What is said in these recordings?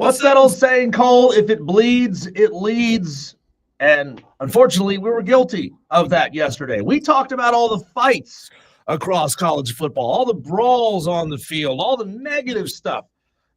What's that old saying, Cole? If it bleeds, it leads. And unfortunately, we were guilty of that yesterday. We talked about all the fights across college football, all the brawls on the field, all the negative stuff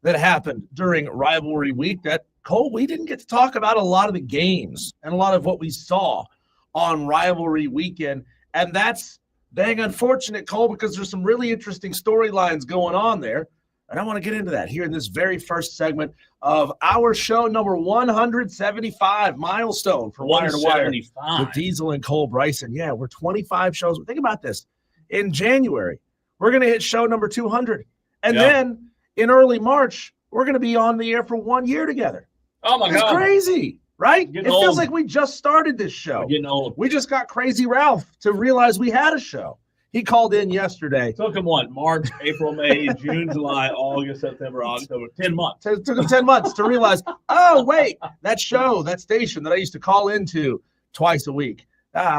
that happened during rivalry week. That, Cole, we didn't get to talk about a lot of the games and a lot of what we saw on rivalry weekend. And that's dang unfortunate, Cole, because there's some really interesting storylines going on there. And I want to get into that here in this very first segment of our show, number 175, milestone for Wire to Wire with Diesel and Cole Bryson. Yeah, we're 25 shows. Think about this. In January, we're going to hit show number 200. And then in early March, we're going to be on the air for 1 year together. Oh, my God. It's crazy, right? It feels like we just started this show. We're getting old. We just got Crazy Ralph to realize we had a show. He called in yesterday. Took him what? March, April, May, June, July, August, September, October. 10 months. It took him 10 months to realize, oh, wait, that show, that station that I used to call into twice a week,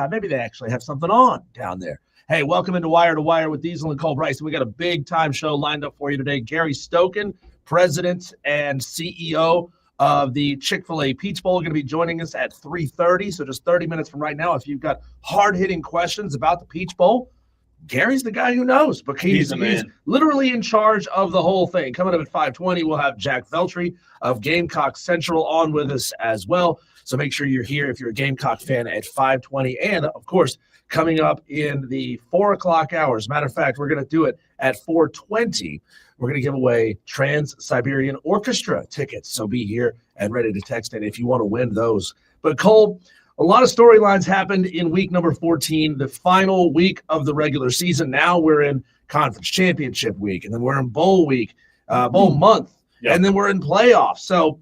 maybe they actually have something on down there. Hey, welcome into Wire to Wire with Diesel and Cole Bryson. We got a big-time show lined up for you today. Gary Stokan, president and CEO of the Chick-Fil-A Peach Bowl, going to be joining us at 3:30, so just 30 minutes from right now. If you've got hard-hitting questions about the Peach Bowl, Gary's the guy who knows, but he's literally in charge of the whole thing. Coming up at 5:20, we'll have Jack Veltri of Gameocck Central on with us as well. So make sure you're here if you're a Gameocck fan at 5:20. And, of course, coming up in the 4 o'clock hours. Matter of fact, we're going to do it at 4:20. We're going to give away Trans-Siberian Orchestra tickets. So be here and ready to text in if you want to win those. But, Cole, a lot of storylines happened in week number 14, the final week of the regular season. Now we're in conference championship week, and then we're in bowl week, bowl month, and then we're in playoffs. So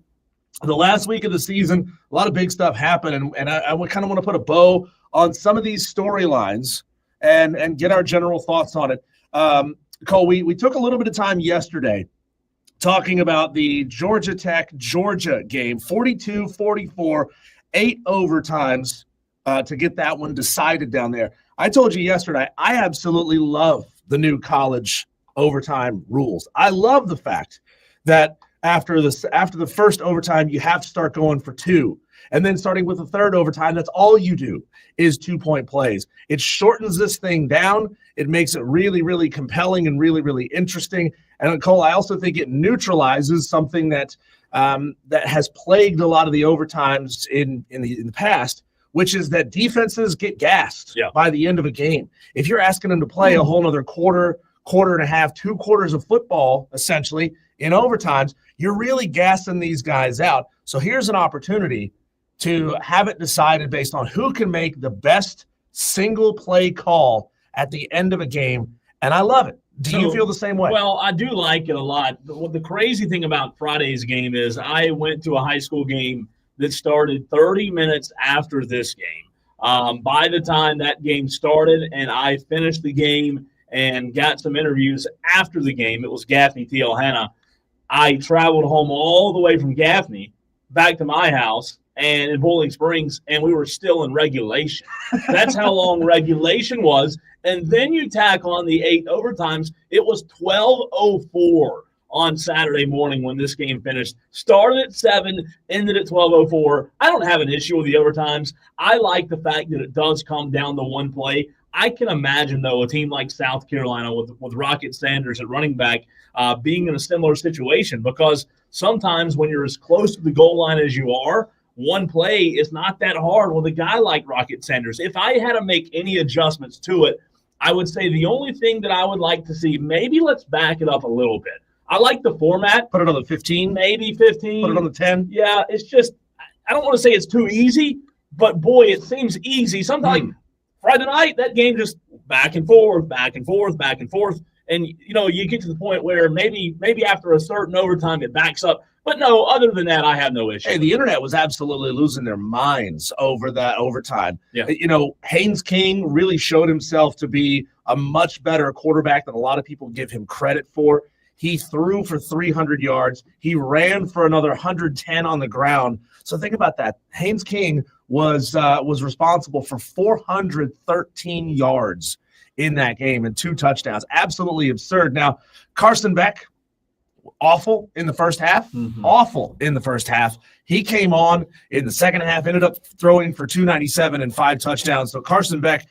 the last week of the season, a lot of big stuff happened, and I kind of want to put a bow on some of these storylines and get our general thoughts on it. Cole, we took a little bit of time yesterday talking about the Georgia Tech-Georgia game, 42-44, 8 overtimes to get that one decided down there. I told you yesterday, I absolutely love the new college overtime rules. I love the fact that after the first overtime, you have to start going for 2. And then starting with the third overtime, that's all you do is 2-point plays. It shortens this thing down. It makes it really, really compelling and really, really interesting. And Cole, I also think it neutralizes something that has plagued a lot of the overtimes in the past, which is that defenses get gassed by the end of a game. If you're asking them to play a whole other quarter and a half, 2 quarters of football, essentially, in overtimes, you're really gassing these guys out. So here's an opportunity to have it decided based on who can make the best single play call at the end of a game, and I love it. Do you feel the same way? Well, I do like it a lot. The crazy thing about Friday's game is I went to a high school game that started 30 minutes after this game. By the time that game started and I finished the game and got some interviews after the game, it was Gaffney Thiel-Hanna. I traveled home all the way from Gaffney back to my house and in Bowling Springs, and we were still in regulation. That's how long regulation was. And then you tack on the 8 overtimes. It was 12:04 on Saturday morning when this game finished. Started at 7, ended at 12:04. I don't have an issue with the overtimes. I like the fact that it does come down to one play. I can imagine, though, a team like South Carolina with Rocket Sanders at running back being in a similar situation, because sometimes when you're as close to the goal line as you are, one play is not that hard with a guy like Rocket Sanders. If I had to make any adjustments to it, I would say the only thing that I would like to see, maybe let's back it up a little bit. I like the format. Put it on the 15. Maybe 15. Put it on the 10. Yeah, it's just, I don't want to say it's too easy, but boy, it seems easy. Sometimes Friday night, that game just back and forth, back and forth, back and forth. And, you know, you get to the point where maybe after a certain overtime, it backs up. But no, other than that, I have no issue. Hey, the internet was absolutely losing their minds over that overtime. Yeah. You know, Haynes King really showed himself to be a much better quarterback than a lot of people give him credit for. He threw for 300 yards. He ran for another 110 on the ground. So think about that. Haynes King was responsible for 413 yards in that game and 2 touchdowns. Absolutely absurd. Now, Carson Beck, awful in the first half. Awful in the first half. He came on in the second half, ended up throwing for 297 and 5 touchdowns. So Carson Beck,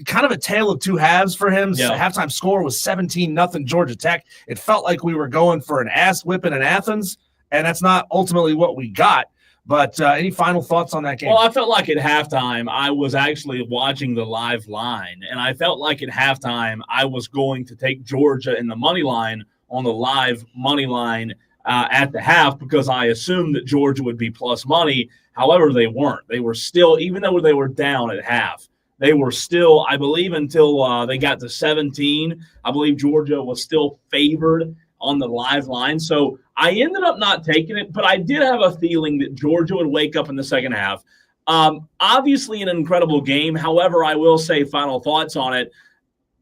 kind of a tale of two halves for him. Yeah. So halftime score was 17-0 Georgia Tech. It felt like we were going for an ass whipping in Athens, and that's not ultimately what we got. But any final thoughts on that game? Well, I felt like at halftime I was actually watching the live line, and I felt like at halftime I was going to take Georgia in the money line on the live money line at the half because I assumed that Georgia would be plus money. However, they weren't. They were still, even though they were down at half, they were still, I believe, until they got to 17, I believe Georgia was still favored on the live line. So I ended up not taking it, but I did have a feeling that Georgia would wake up in the second half. Obviously an incredible game. However, I will say final thoughts on it.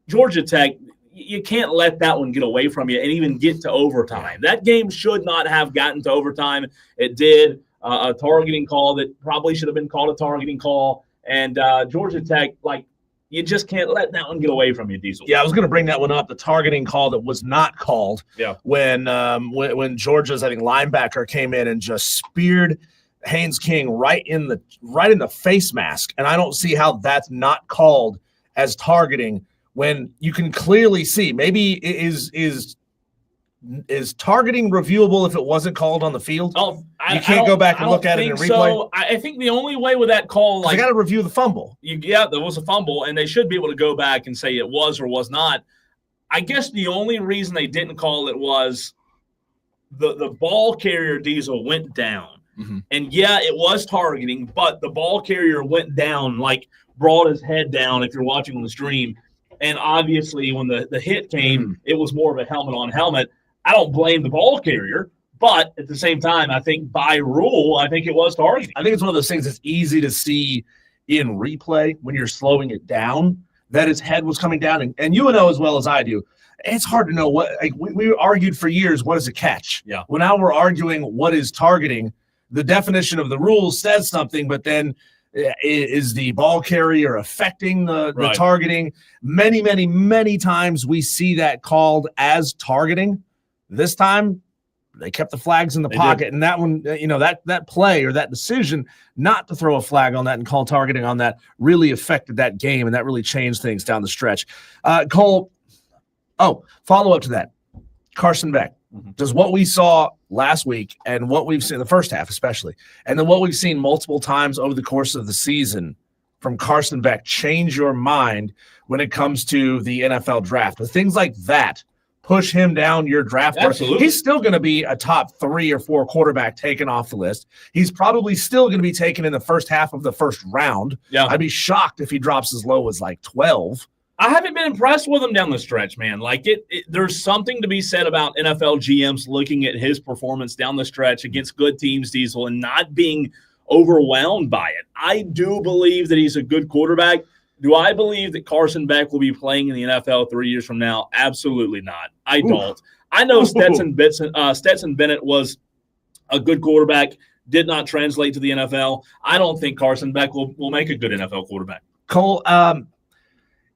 Georgia Tech, you can't let that one get away from you and even get to overtime. That game should not have gotten to overtime. It did. A targeting call that probably should have been called a targeting call. And Georgia Tech, like, you just can't let that one get away from you, Diesel. Yeah, I was going to bring that one up. The targeting call that was not called. Yeah. When Georgia's, I think, linebacker came in and just speared Haynes King right in the face mask, and I don't see how that's not called as targeting when you can clearly see. Maybe is targeting reviewable if it wasn't called on the field? Oh, you can't go back and look at it in replay. So I think the only way with that call, like, they got to review the fumble. Yeah, there was a fumble, and they should be able to go back and say it was or was not. I guess the only reason they didn't call it was the ball carrier, Diesel, went down. And yeah, it was targeting, but the ball carrier went down, like brought his head down if you're watching on the stream. And obviously when the hit came, it was more of a helmet on helmet. I don't blame the ball carrier, but at the same time, I think by rule, I think it was targeting. I think it's one of those things that's easy to see in replay when you're slowing it down, that his head was coming down. And you know as well as I do, it's hard to know what, like, we argued for years, what is a catch? Yeah. Well, now we're arguing what is targeting. The definition of the rules says something, but then is the ball carrier affecting the targeting? Many, many, many times we see that called as targeting. This time, they kept the flags in the pocket, and that one, that play or that decision not to throw a flag on that and call targeting on that really affected that game, and that really changed things down the stretch. Cole, follow up to that. Carson Beck, does what we saw last week and what we've seen in the first half especially, and then what we've seen multiple times over the course of the season from Carson Beck change your mind when it comes to the NFL draft? The things like that push him down your draft board. Absolutely. He's still going to be a top 3 or 4 quarterback taken off the list. He's probably still going to be taken in the first half of the first round. Yeah. I'd be shocked if he drops as low as like 12. I haven't been impressed with him down the stretch, man. Like there's something to be said about NFL GMs looking at his performance down the stretch against good teams, Diesel, and not being overwhelmed by it. I do believe that he's a good quarterback. Do I believe that Carson Beck will be playing in the NFL 3 years from now? Absolutely not. I don't. I know Stetson Bennett was a good quarterback, did not translate to the NFL. I don't think Carson Beck will make a good NFL quarterback. Cole,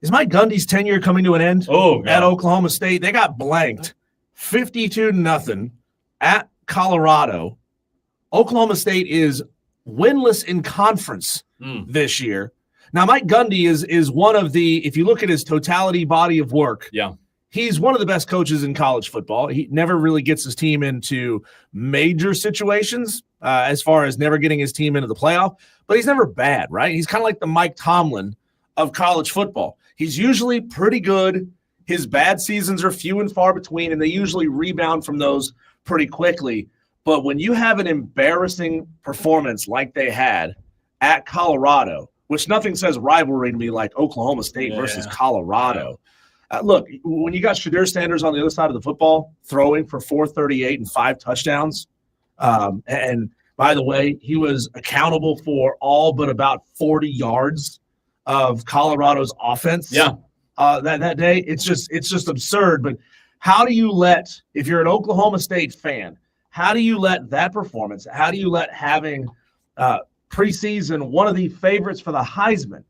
is Mike Gundy's tenure coming to an end at Oklahoma State? They got blanked 52-0 at Colorado. Oklahoma State is winless in conference this year. Now, Mike Gundy is one of the, if you look at his totality body of work, he's one of the best coaches in college football. He never really gets his team into major situations as far as never getting his team into the playoff, but he's never bad, right? He's kind of like the Mike Tomlin of college football. He's usually pretty good. His bad seasons are few and far between, and they usually rebound from those pretty quickly. But when you have an embarrassing performance like they had at Colorado, which nothing says rivalry to me like Oklahoma State versus Colorado. Look, when you got Shadur Sanders on the other side of the football, throwing for 438 and 5 touchdowns, and by the way, he was accountable for all but about 40 yards of Colorado's offense. That day, it's just absurd. But how do you let, if you're an Oklahoma State fan, how do you let that performance? How do you let having preseason one of the favorites for the Heisman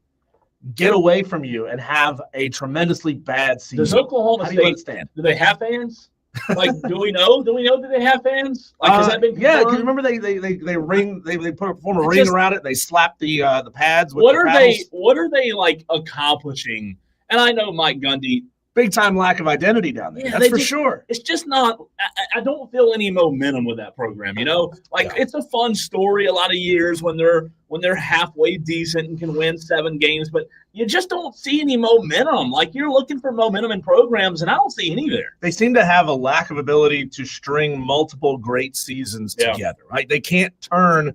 get away from you and have a tremendously bad season? Does Oklahoma State stand? Do they have fans? Like, do we know? Do we know that they have fans? Like, has that been yeah, confirmed? remember they form a ring around it. They slap the pads with What the are paddles. what are they like accomplishing? And I know Mike Gundy. Big time lack of identity down there. Yeah, That's for sure. It's just not. I don't feel any momentum with that program. It's a fun story. A lot of years when they're halfway decent and can win 7 games, but you just don't see any momentum. Like, you're looking for momentum in programs, and I don't see any there. They seem to have a lack of ability to string multiple great seasons together. Right? They can't turn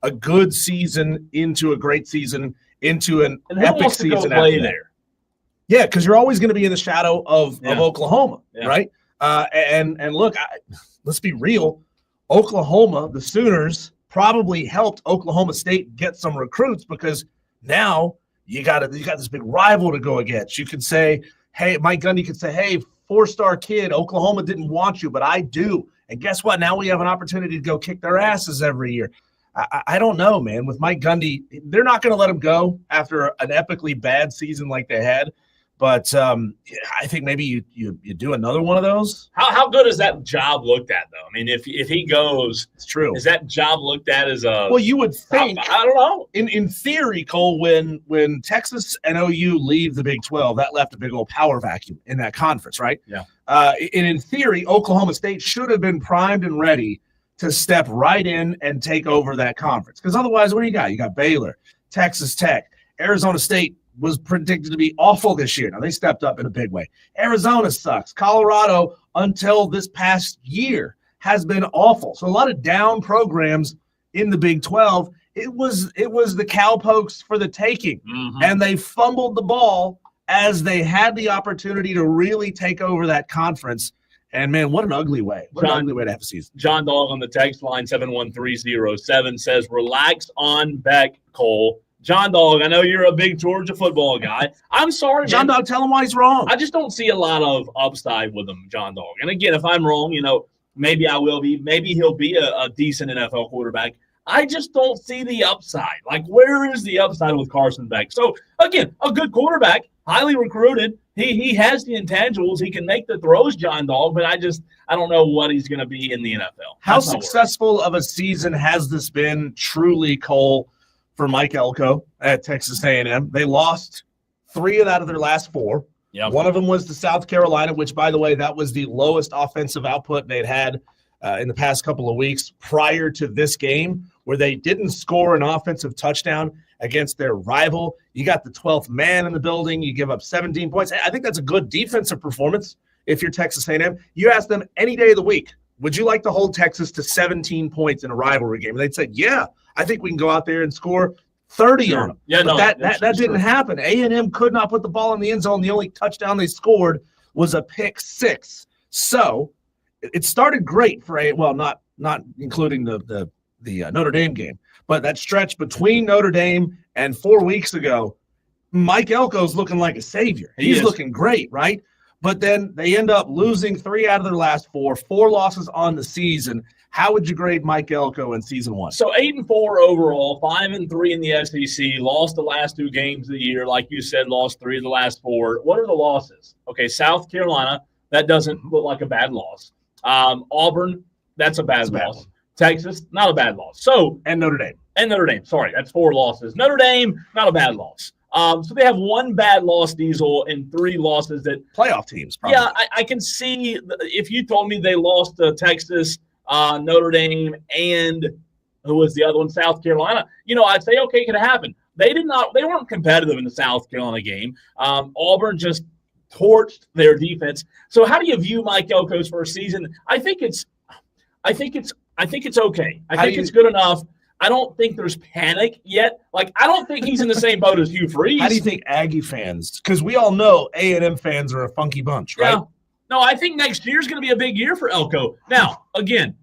a good season into a great season into an epic season. Play there. Yeah, because you're always going to be in the shadow of Oklahoma, right? And look, let's be real. Oklahoma, the Sooners, probably helped Oklahoma State get some recruits because now you got this big rival to go against. You could say, hey, Mike Gundy could say, hey, 4-star kid, Oklahoma didn't want you, but I do. And guess what? Now we have an opportunity to go kick their asses every year. I don't know, man. With Mike Gundy, they're not going to let him go after an epically bad season like they had. But I think maybe you do another one of those. How good is that job looked at, though? I mean, if he goes, it's true. Is that job looked at as a? Well, you would think. I don't know. In theory, Cole, when Texas and OU leave the Big 12, that left a big old power vacuum in that conference, right? Yeah. And in theory, Oklahoma State should have been primed and ready to step right in and take over that conference. Because otherwise, what do you got? You got Baylor, Texas Tech, Arizona State was predicted to be awful this year. Now, they stepped up in a big way. Arizona sucks. Colorado, until this past year, has been awful. So a lot of down programs in the Big 12. It was the cowpokes for the taking, and they fumbled the ball as they had the opportunity to really take over that conference. And, man, what an ugly way. What an ugly way to have a season. John Dog on the text line 71307 says, relax on Beck, Cole. John Dog, I know you're a big Georgia football guy. I'm sorry, man. John Dog, tell him why he's wrong. I just don't see a lot of upside with him, John Dog. And again, if I'm wrong, maybe I will be. Maybe he'll be a decent NFL quarterback. I just don't see the upside. Like, where is the upside with Carson Beck? So, again, a good quarterback, highly recruited. He has the intangibles. He can make the throws, John Dog, but I don't know what he's going to be in the NFL. How successful of a season has this been, truly, Cole, for Mike Elko at Texas A&M? They lost 3 out of their last 4. Yep. One of them was to South Carolina, which, by the way, that was the lowest offensive output they'd had in the past couple of weeks prior to this game, where they didn't score an offensive touchdown against their rival. You got the 12th man in the building. You give up 17 points. I think that's a good defensive performance if you're Texas A&M. You ask them any day of the week, would you like to hold Texas to 17 points in a rivalry game? And they'd say, yeah, I think we can go out there and score 30 on them. Yeah, but that didn't happen. A&M could not put the ball in the end zone. The only touchdown they scored was a pick 6. So it started great for not including the Notre Dame game, but that stretch between Notre Dame and 4 weeks ago, Mike Elko's looking like a savior. He's looking great, right? But then they end up losing 3 out of their last 4 losses on the season. How would you grade Mike Elko in season 1? So 8-4 overall, 5-3 in the SEC, lost the last 2 games of the year. Like you said, lost 3 of the last 4. What are the losses? Okay, South Carolina, that doesn't look like a bad loss. Auburn, that's a bad loss. Texas, not a bad loss. And Notre Dame. Sorry, that's 4 losses. Notre Dame, not a bad loss. So they have 1 bad loss, Diesel, and 3 losses that playoff teams. Probably. Yeah, I can see if you told me they lost to Texas, Notre Dame, and who was the other one, South Carolina. I'd say okay, it could happen. They weren't competitive in the South Carolina game. Auburn just torched their defense. So how do you view Mike Elko's first season? I think it's okay. I think it's good enough. I don't think there's panic yet. Like, I don't think he's in the same boat as Hugh Freeze. How do you think Aggie fans, because we all know A&M fans are a funky bunch, right? Yeah. No, I think next year's going to be a big year for Elko. Now, again,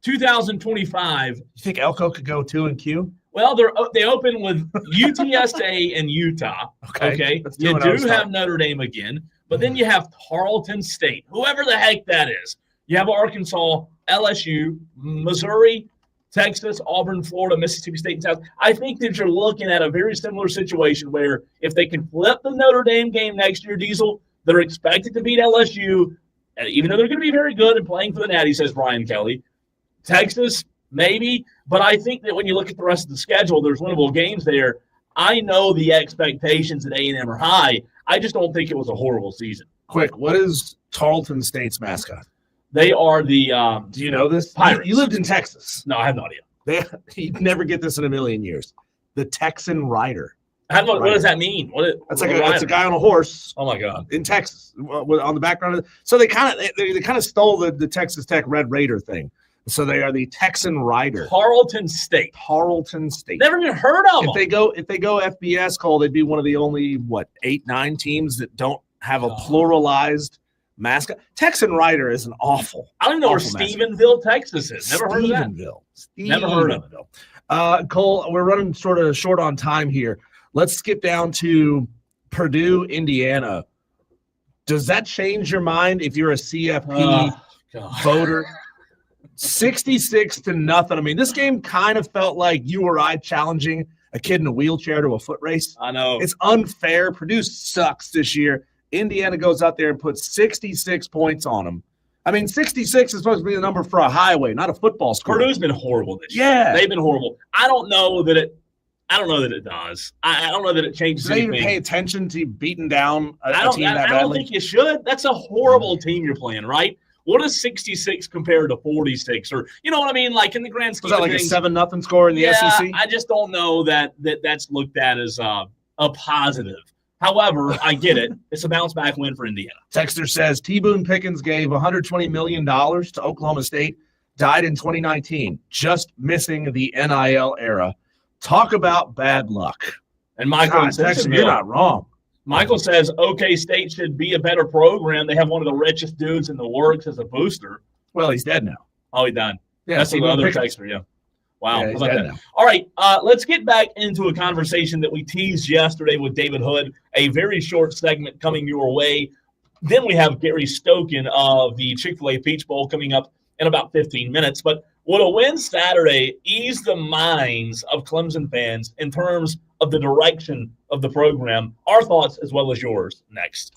2025. You think Elko could go 2-Q? Well, they open with UTSA and Utah. Okay. You do have Notre Dame again, but then you have Tarleton State, whoever the heck that is. You have Arkansas, LSU, Missouri, Texas, Auburn, Florida, Mississippi State, and South. I think that you're looking at a very similar situation where if they can flip the Notre Dame game next year, Diesel, they're expected to beat LSU, even though they're going to be very good and playing for the Natty, says Brian Kelly. Texas, maybe. But I think that when you look at the rest of the schedule, there's winnable games there. I know the expectations at A&M are high. I just don't think it was a horrible season. Quick, what is Tarleton State's mascot? They are the do you know this? Pirates. You lived in Texas. No, I have no idea. You'd never get this in a million years. The Texan Rider. What does that mean? That's a guy on a horse. Oh my God! In Texas, on the background of so they kind of stole the Texas Tech Red Raider thing. So they are the Texan Rider. Tarleton State. Never even heard of them. If they go FBS, Cole, they'd be one of the only 8, 9 teams that don't have a pluralized mascot. Texan Rider is an awful. I don't even know where Stephenville, Texas is. Never heard of that. Never heard of it. Cole, we're running sort of short on time here. Let's skip down to Purdue, Indiana. Does that change your mind if you're a CFP voter? 66-0. I mean, this game kind of felt like you or I challenging a kid in a wheelchair to a foot race. I know. It's unfair. Purdue sucks this year. Indiana goes out there and puts 66 points on them. I mean, 66 is supposed to be the number for a highway, not a football score. Purdue's been horrible this year. Yeah. They've been horrible. I don't know that it does. I don't know that it changes Do they anything. even pay attention to beating down a team that badly? I don't think you should. That's a horrible team you're playing, right? What is 66 compared to 46? Or, you know what I mean? Like in the grand scheme of things. Was that like a 7-0 score in the SEC? I just don't know that's looked at as a positive. However, I get it. It's a bounce-back win for Indiana. Texter says, T. Boone Pickens gave $120 million to Oklahoma State, died in 2019, just missing the NIL era. Talk about bad luck. And Michael Texter, you're not wrong. Michael says, OK State should be a better program. They have one of the richest dudes in the works as a booster. Well, he's dead now. Oh, he's done. Yeah, that's the other Texter, yeah. Wow. Yeah, he's dead now. All right, let's get back into a conversation that we teased yesterday with David Hood, a very short segment coming your way. Then we have Gary Stokan of the Chick-Fil-A Peach Bowl coming up in about 15 minutes. But would a win Saturday ease the minds of Clemson fans in terms of the direction of the program? Our thoughts as well as yours next.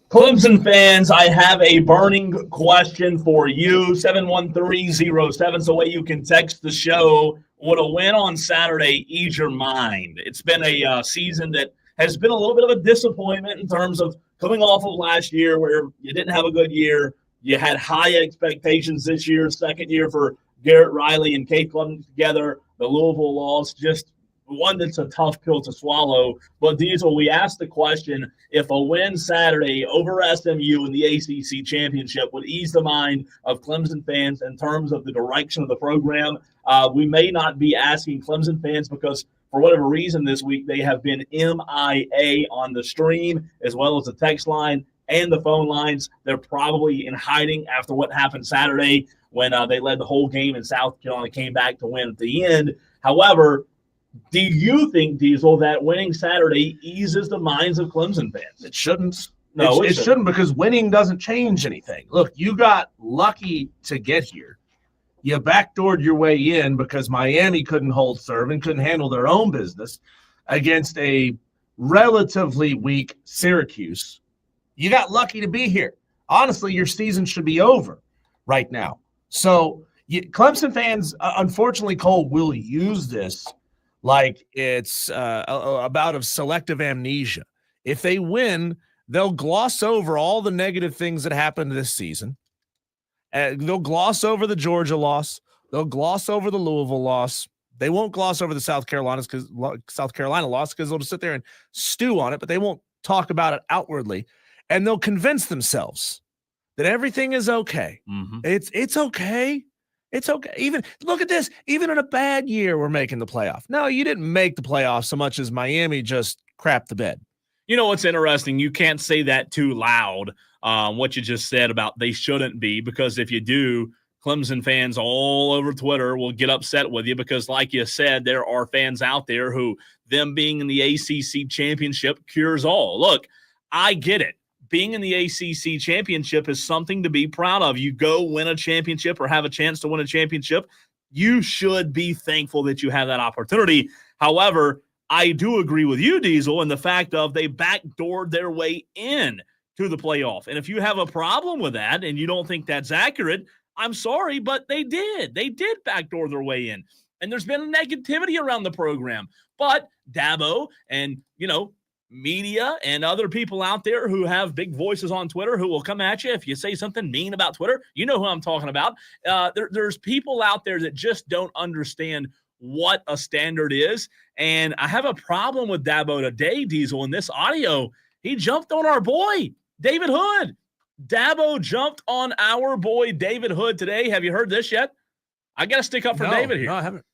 Clemson fans, I have a burning question for you. 71307. So way you can text the show. Would a win on Saturday ease your mind? It's been a season that has been a little bit of a disappointment in terms of coming off of last year where you didn't have a good year. You had high expectations this year, second year for Garrett Riley and Kate Clemson together. The Louisville loss, just one that's a tough pill to swallow. But Diesel, we asked the question, if a win Saturday over SMU in the ACC championship would ease the mind of Clemson fans in terms of the direction of the program. We may not be asking Clemson fans because for whatever reason this week they have been MIA on the stream as well as the text line and the phone lines. They're probably in hiding after what happened Saturday when they led the whole game and South Carolina came back to win at the end. However, do you think, Diesel, that winning Saturday eases the minds of Clemson fans? It shouldn't. No, it shouldn't because winning doesn't change anything. Look, you got lucky to get here. You backdoored your way in because Miami couldn't hold serve and couldn't handle their own business against a relatively weak Syracuse. You got lucky to be here. Honestly, your season should be over right now. So Clemson fans, unfortunately, Cole, will use this like it's a bout of selective amnesia. If they win, they'll gloss over all the negative things that happened this season. They'll gloss over the Georgia loss. They'll gloss over the Louisville loss. They won't gloss over the South Carolina loss because they'll just sit there and stew on it, but they won't talk about it outwardly. And they'll convince themselves that everything is okay. Mm-hmm. It's okay. It's okay. Even look at this. Even in a bad year, we're making the playoff. No, you didn't make the playoff so much as Miami just crapped the bed. You know what's interesting? You can't say that too loud, what you just said about they shouldn't be, because if you do, Clemson fans all over Twitter will get upset with you because, like you said, there are fans out there who them being in the ACC championship cures all. Look, I get it. Being in the ACC championship is something to be proud of. You go win a championship or have a chance to win a championship, you should be thankful that you have that opportunity. However, I do agree with you, Diesel, in the fact of they backdoored their way in to the playoff. And if you have a problem with that and you don't think that's accurate, I'm sorry, but they did. They did backdoor their way in. And there's been negativity around the program. But Dabo and, media and other people out there who have big voices on Twitter who will come at you if you say something mean about Twitter. You know who I'm talking about. There's people out there that just don't understand what a standard is. And I have a problem with Dabo today, Diesel. In this audio, he jumped on our boy, David Hood. Dabo jumped on our boy, David Hood, today. Have you heard this yet? I got to stick up for David here. No, I haven't.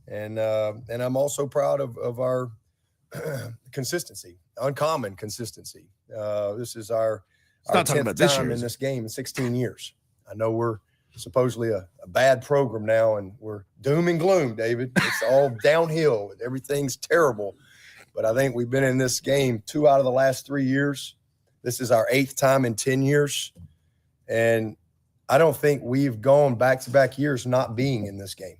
And I'm also proud of our consistency, uncommon consistency. This is our 10th time in this game in 16 years. I know we're supposedly a bad program now, and we're doom and gloom, David. It's all downhill. Everything's terrible. But I think we've been in this game 2 out of the last 3 years. This is our 8th time in 10 years. And I don't think we've gone back-to-back years not being in this game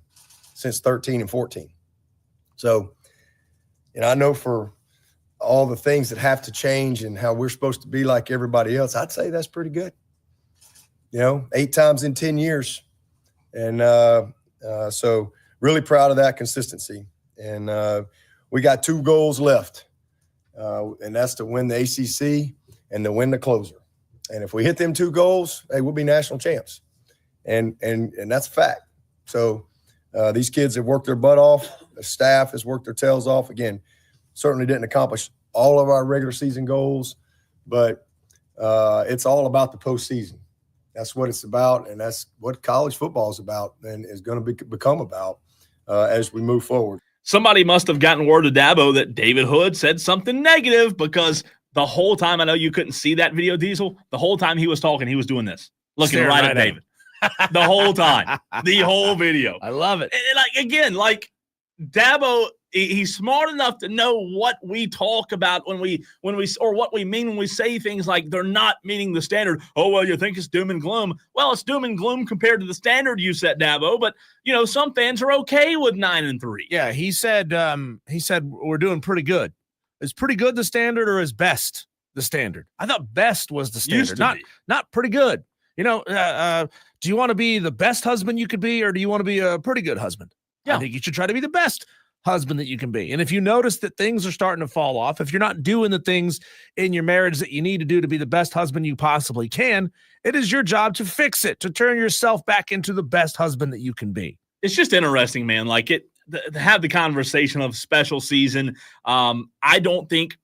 since 13 and 14. So, I know for all the things that have to change and how we're supposed to be like everybody else, I'd say that's pretty good. 8 times in 10 years. And so really proud of that consistency. And we got 2 goals left, and that's to win the ACC and to win the closer. And if we hit them 2 goals, hey, we'll be national champs. And that's a fact. So these kids have worked their butt off. The staff has worked their tails off. Again, certainly didn't accomplish all of our regular season goals, but it's all about the postseason. That's what it's about, and that's what college football is about and is going to become about as we move forward. Somebody must have gotten word to Dabo that David Hood said something negative, because the whole time, I know you couldn't see that video, Diesel, the whole time he was talking, he was doing this, looking right at David. The whole time, the whole video. I love it. And Dabo, he's smart enough to know what we talk about when we or what we mean when we say things like they're not meeting the standard. Oh, well, you think it's doom and gloom. Well, it's doom and gloom compared to the standard you set, Dabo. But some fans are okay with 9-3. Yeah, he said we're doing pretty good. Is pretty good the standard or is best the standard. I thought best was the Used standard, to be. not pretty good. Do you want to be the best husband you could be, or do you want to be a pretty good husband? Yeah. I think you should try to be the best husband that you can be. And if you notice that things are starting to fall off, if you're not doing the things in your marriage that you need to do to be the best husband you possibly can, it is your job to fix it, to turn yourself back into the best husband that you can be. It's just interesting, man. Like to have the conversation of special season. I don't think,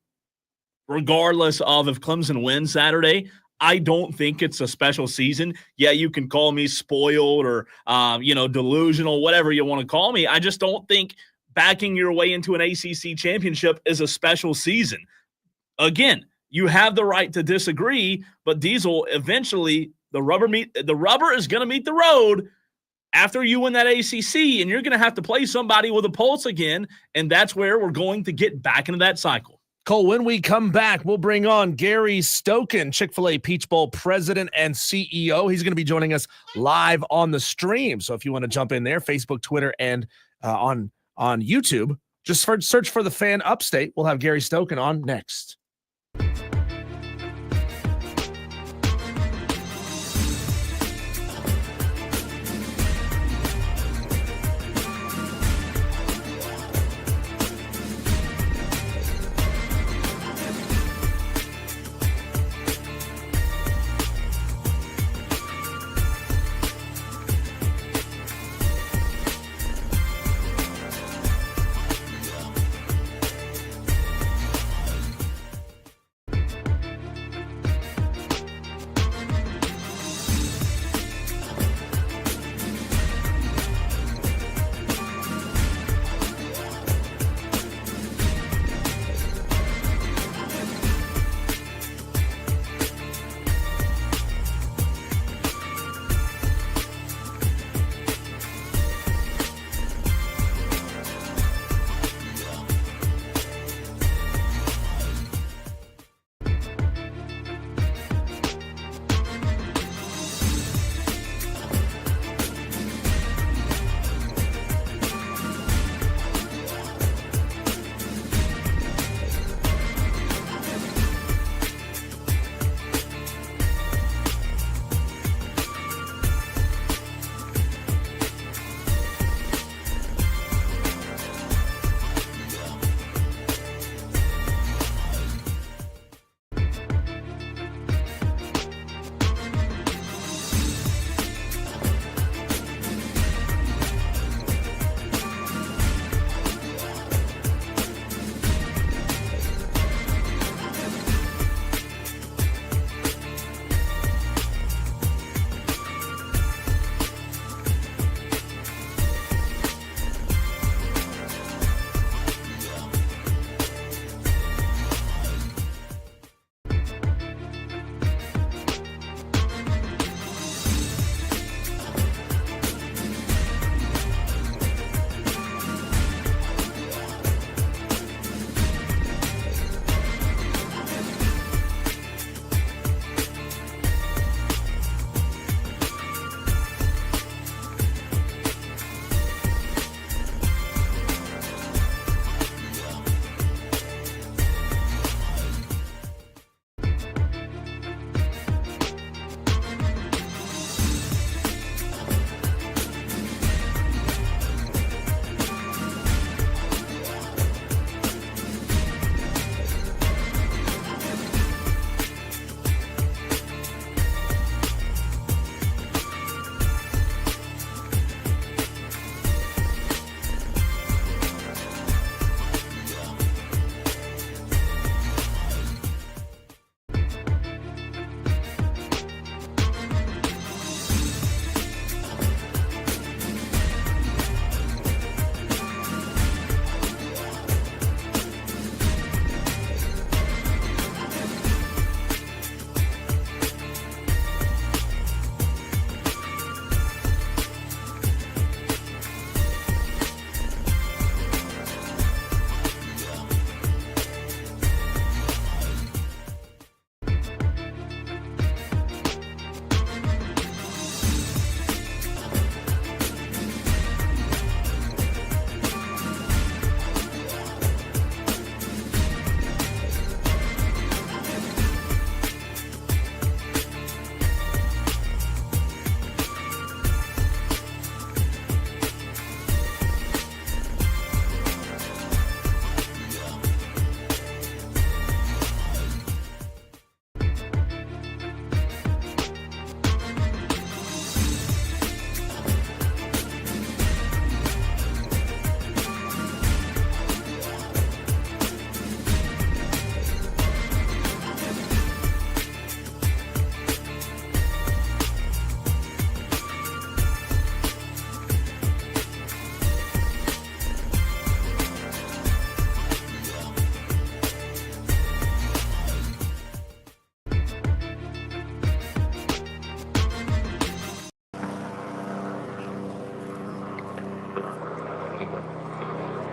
regardless of if Clemson wins Saturday, I don't think it's a special season. Yeah, you can call me spoiled or delusional, whatever you want to call me. I just don't think backing your way into an ACC championship is a special season. Again, you have the right to disagree, but Diesel, eventually the rubber is going to meet the road after you win that ACC, and you're going to have to play somebody with a pulse again, and that's where we're going to get back into that cycle. Cole, when we come back, we'll bring on Gary Stokan, Chick-Fil-A Peach Bowl president and CEO. He's going to be joining us live on the stream. So if you want to jump in there, Facebook, Twitter, and on YouTube, just search for the Fan Upstate. We'll have Gary Stokan on next.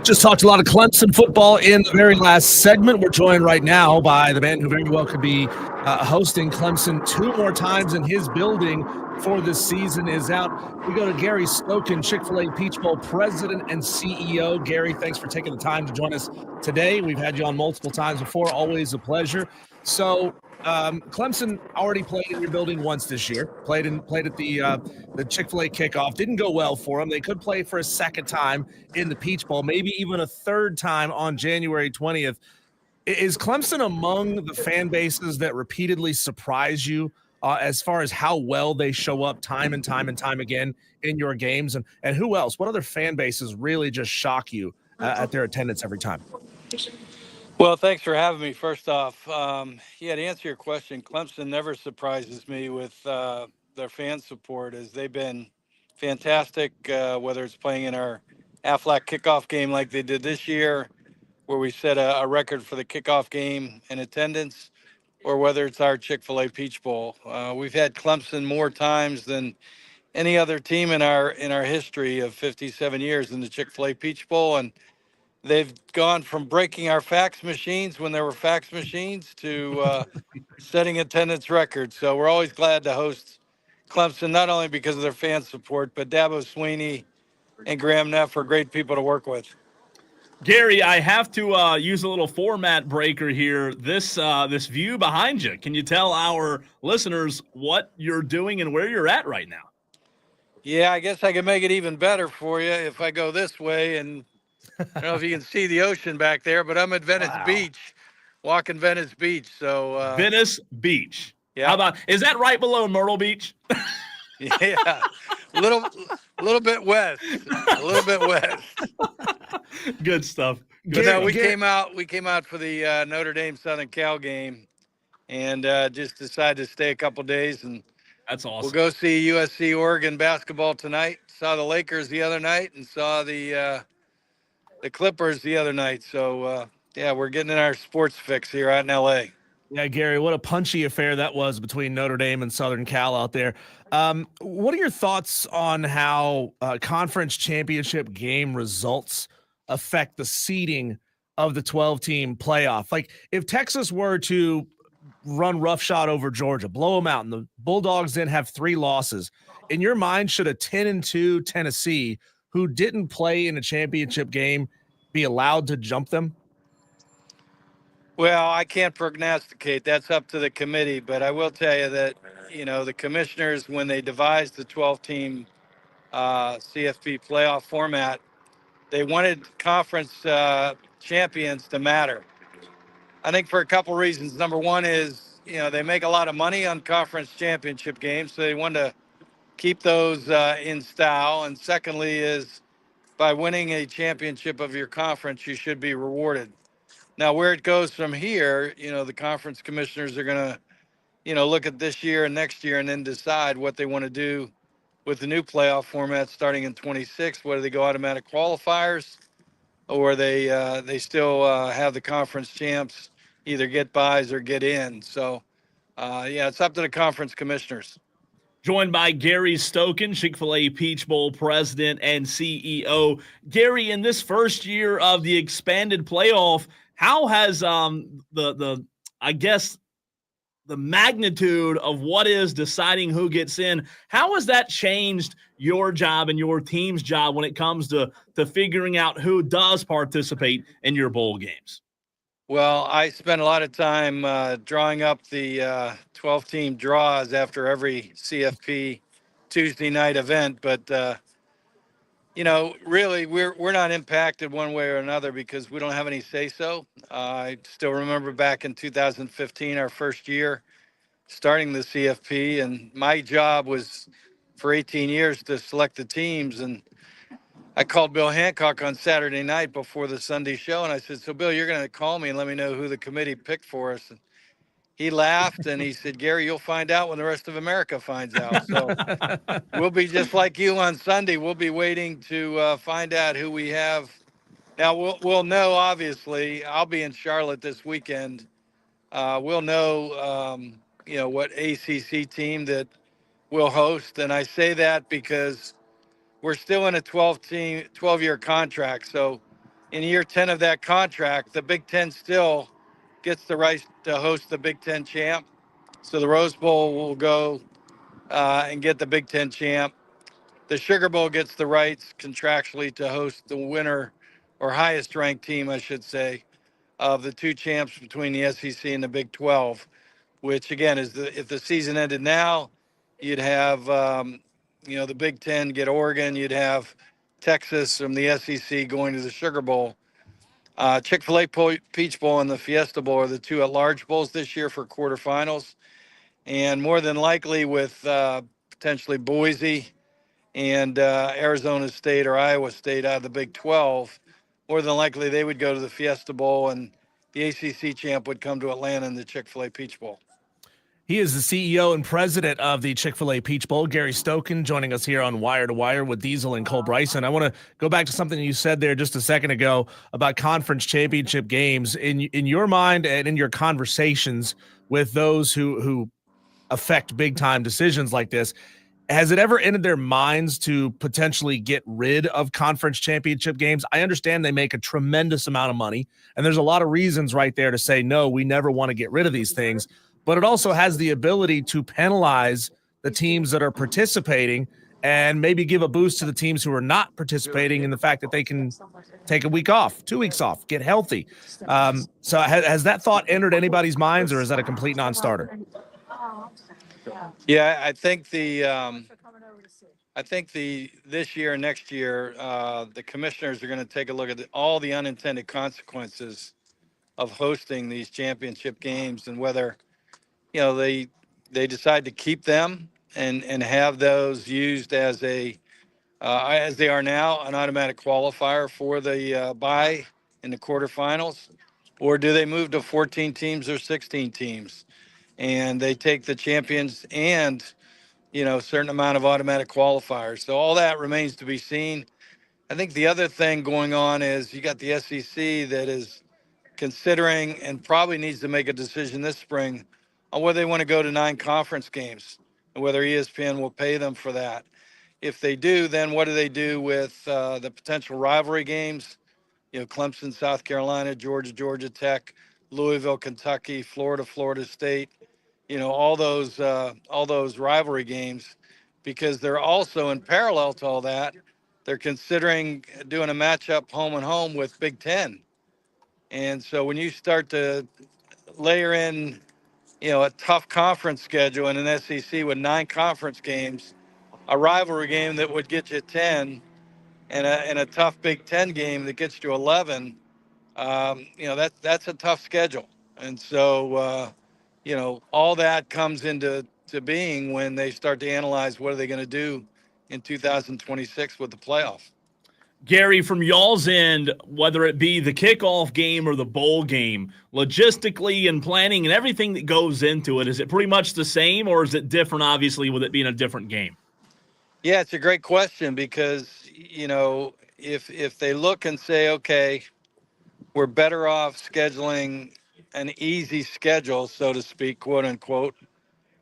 Just talked a lot of Clemson football in the very last segment. We're joined right now by the man who very well could be hosting Clemson 2 more times in his building before this season is out. We go to Gary Stokan, Chick-Fil-A Peach Bowl president and CEO. Gary, thanks for taking the time to join us today. We've had you on multiple times before. Always a pleasure. So Clemson already played in your building once this year. Played at the Chick-fil-A kickoff. Didn't go well for them. They could play for a second time in the Peach Bowl, maybe even a third time on January 20th. Is Clemson among the fan bases that repeatedly surprise you as far as how well they show up time and time again in your games? And who else? What other fan bases really just shock you at their attendance every time? Well, thanks for having me. First off, to answer your question, Clemson never surprises me with their fan support, as they've been fantastic, whether it's playing in our Aflac kickoff game like they did this year, where we set a record for the kickoff game in attendance, or whether it's our Chick-fil-A Peach Bowl. We've had Clemson more times than any other team in our history of 57 years in the Chick-fil-A Peach Bowl, and they've gone from breaking our fax machines when there were fax machines to setting attendance records. So we're always glad to host Clemson, not only because of their fan support, but Dabo Sweeney and Graham Neff are great people to work with. Gary, I have to use a little format breaker here. This view behind you, can you tell our listeners what you're doing and where you're at right now? Yeah, I guess I can make it even better for you if I go this way, and I don't know if you can see the ocean back there, but I'm at Venice Beach, walking Venice Beach. So Venice Beach. Yeah. How about, is that right below Myrtle Beach? Yeah, a little bit west, Good stuff. But no, we came out for the Notre Dame Southern Cal game, and just decided to stay a couple days, and that's awesome. We'll go see USC Oregon basketball tonight. Saw the Lakers the other night, and saw the Clippers the other night. So we're getting in our sports fix here out in LA. Yeah, Gary, what a punchy affair that was between Notre Dame and Southern Cal out there. What are your thoughts on how conference championship game results affect the seeding of the 12-team playoff? Like, if Texas were to run roughshod over Georgia, blow them out, and the Bulldogs then have 3 losses, in your mind, should a 10-2 Tennessee, who didn't play in a championship game, be allowed to jump them? Well, I can't prognosticate. That's up to the committee. But I will tell you that, the commissioners, when they devised the 12-team CFP playoff format, they wanted conference champions to matter. I think for a couple reasons. Number one is, they make a lot of money on conference championship games, so they want to keep those in style. And secondly is, by winning a championship of your conference, you should be rewarded. Now, where it goes from here, the conference commissioners are going to, look at this year and next year and then decide what they want to do with the new playoff format starting in 26, whether they go automatic qualifiers or they still have the conference champs either get buys or get in. So, it's up to the conference commissioners. Joined by Gary Stokan, Chick-fil-A Peach Bowl president and CEO. Gary, in this first year of the expanded playoff, how has the magnitude of what is deciding who gets in, how has that changed your job and your team's job when it comes to figuring out who does participate in your bowl games? Well, I spent a lot of time drawing up the 12-team draws after every CFP Tuesday night event, but really, we're not impacted one way or another because we don't have any say-so. I still remember back in 2015, our first year, starting the CFP, and my job was for 18 years to select the teams. And I called Bill Hancock on Saturday night before the Sunday show, and I said, "So, Bill, you're going to call me and let me know who the committee picked for us." And he laughed and he said, "Gary, you'll find out when the rest of America finds out." So we'll be just like you on Sunday. We'll be waiting to find out who we have. Now, we'll know, obviously. I'll be in Charlotte this weekend. We'll know, what ACC team that we'll host. And I say that because we're still in a 12-year contract. So, in year 10 of that contract, the Big Ten still gets the right to host the Big Ten champ. So the Rose Bowl will go and get the Big Ten champ. The Sugar Bowl gets the rights contractually to host the winner or highest ranked team, I should say, of the two champs between the SEC and the Big 12, which again is if the season ended now, you'd have, the Big Ten get Oregon, you'd have Texas from the SEC going to the Sugar Bowl. Chick-fil-A Peach Bowl and the Fiesta Bowl are the two at-large bowls this year for quarterfinals. And more than likely with potentially Boise and Arizona State or Iowa State out of the Big 12, more than likely they would go to the Fiesta Bowl and the ACC champ would come to Atlanta in the Chick-fil-A Peach Bowl. He is the CEO and president of the Chick-fil-A Peach Bowl, Gary Stokan, joining us here on Wire to Wire with Diesel and Cole Bryson. I want to go back to something you said there just a second ago about conference championship games. In your mind and in your conversations with those who affect big-time decisions like this, has it ever entered their minds to potentially get rid of conference championship games? I understand they make a tremendous amount of money, and there's a lot of reasons right there to say, no, we never want to get rid of these things. But it also has the ability to penalize the teams that are participating and maybe give a boost to the teams who are not participating in the fact that they can take a week off, 2 weeks off, get healthy. So has that thought entered anybody's minds, or is that a complete non-starter? Yeah, I think this year and next year, the commissioners are going to take a look at all the unintended consequences of hosting these championship games and whether, they decide to keep them and have those used as they are now, an automatic qualifier for the bye in the quarterfinals, or do they move to 14 teams or 16 teams and they take the champions and a certain amount of automatic qualifiers. So all that remains to be seen. I think the other thing going on is you got the SEC that is considering and probably needs to make a decision this spring on whether they want to go to 9 conference games and whether ESPN will pay them for that. If they do, then what do they do with the potential rivalry games? Clemson, South Carolina, Georgia, Georgia Tech, Louisville, Kentucky, Florida, Florida State. All those rivalry games, because they're also in parallel to all that, they're considering doing a matchup home and home with Big Ten. And so when you start to layer in, a tough conference schedule and an SEC with 9 conference games, a rivalry game that would get you 10, and a tough Big Ten game that gets you 11, that's a tough schedule. And so, all that comes into being when they start to analyze what are they going to do in 2026 with the playoff. Gary, from y'all's end, whether it be the kickoff game or the bowl game, logistically and planning and everything that goes into it, is it pretty much the same, or is it different, obviously, with it being a different game? Yeah, it's a great question because, if they look and say, okay, we're better off scheduling an easy schedule, so to speak, quote unquote,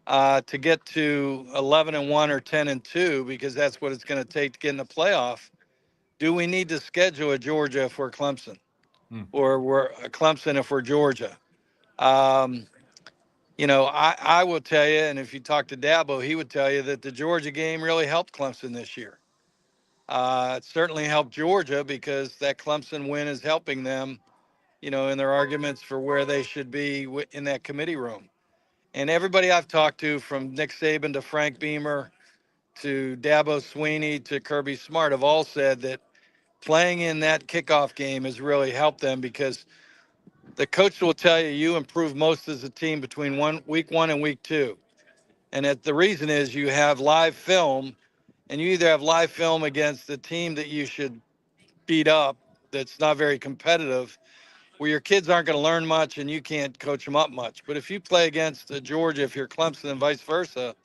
to get to 11-1 or 10-2, because that's what it's going to take to get in the playoff. Do we need to schedule a Georgia if we're Clemson, or we're a Clemson if we're Georgia? I will tell you, and if you talk to Dabo, he would tell you that the Georgia game really helped Clemson this year. It certainly helped Georgia because that Clemson win is helping them, in their arguments for where they should be in that committee room. And everybody I've talked to, from Nick Saban to Frank Beamer to Dabo Swinney to Kirby Smart, have all said that playing in that kickoff game has really helped them, because the coach will tell you improve most as a team between week 1 and week 2. And the reason is you have live film, and you either have live film against the team that you should beat up that's not very competitive, where your kids aren't going to learn much and you can't coach them up much. But if you play against Georgia, if you're Clemson and vice versa,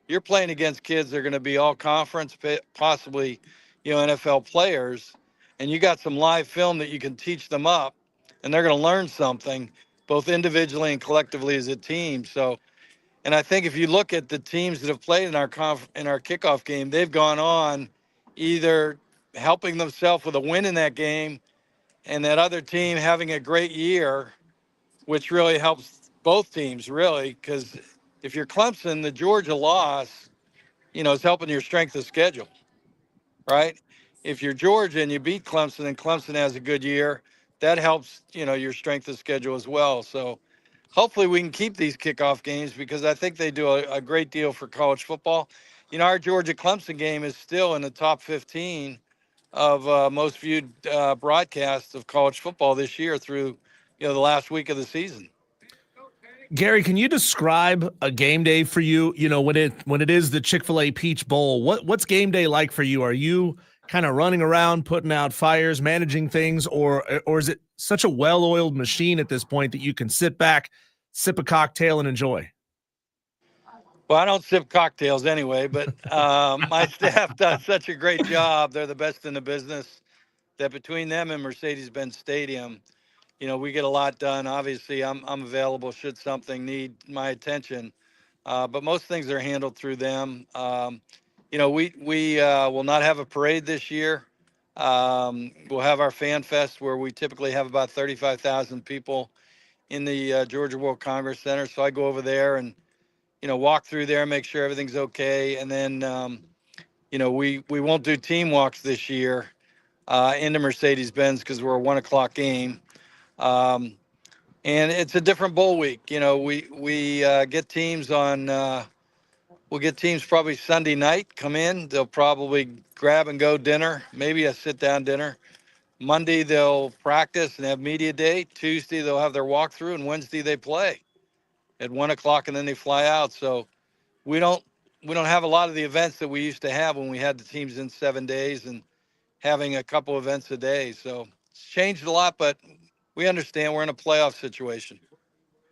you're playing against kids that are going to be all conference, possibly, NFL players, and you got some live film that you can teach them up, and they're going to learn something both individually and collectively as a team. So, and I think if you look at the teams that have played in our kickoff game, they've gone on either helping themselves with a win in that game and that other team having a great year, which really helps both teams, really, because if you're Clemson, the Georgia loss, is helping your strength of schedule, right? If you're Georgia and you beat Clemson and Clemson has a good year, that helps, your strength of schedule as well. So hopefully we can keep these kickoff games because I think they do a great deal for college football. Our Georgia Clemson game is still in the top 15 of most viewed broadcasts of college football this year through, the last week of the season. Gary, can you describe a game day for you? When it is the Chick-Fil-A Peach Bowl, what's game day like for you? Are you kind of running around, putting out fires, managing things, or is it such a well-oiled machine at this point that you can sit back, sip a cocktail, and enjoy? Well, I don't sip cocktails anyway, but my staff does such a great job. They're the best in the business. That between them and Mercedes-Benz Stadium, we get a lot done. Obviously, I'm available should something need my attention, but most things are handled through them. We will not have a parade this year. We'll have our Fan Fest where we typically have about 35,000 people in the Georgia World Congress Center. So I go over there and walk through there, make sure everything's okay, and then we won't do team walks this year into Mercedes-Benz because we're a 1:00 game. And it's a different bowl week. We get teams we'll get teams probably Sunday night come in. They'll probably grab and go dinner, maybe a sit down dinner. Monday, they'll practice and have media day. Tuesday, they'll have their walkthrough, and Wednesday they play at 1:00 and then they fly out. So we don't have a lot of the events that we used to have when we had the teams in 7 days and having a couple events a day. So it's changed a lot, but we understand we're in a playoff situation.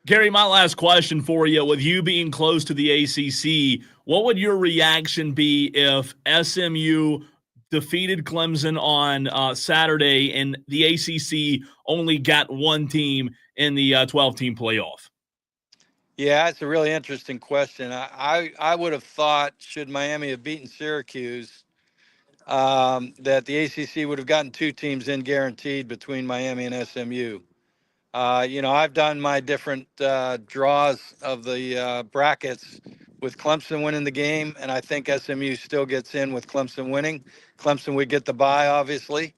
Gary, my last question for you, with you being close to the ACC, what would your reaction be if SMU defeated Clemson on Saturday and the ACC only got one team in the 12-team playoff? Yeah, that's a really interesting question. I would have thought, should Miami have beaten Syracuse, that the ACC would have gotten two teams in guaranteed between Miami and SMU. I've done my different draws of the brackets with Clemson winning the game, and I think SMU still gets in with Clemson winning. Clemson would get the bye, obviously,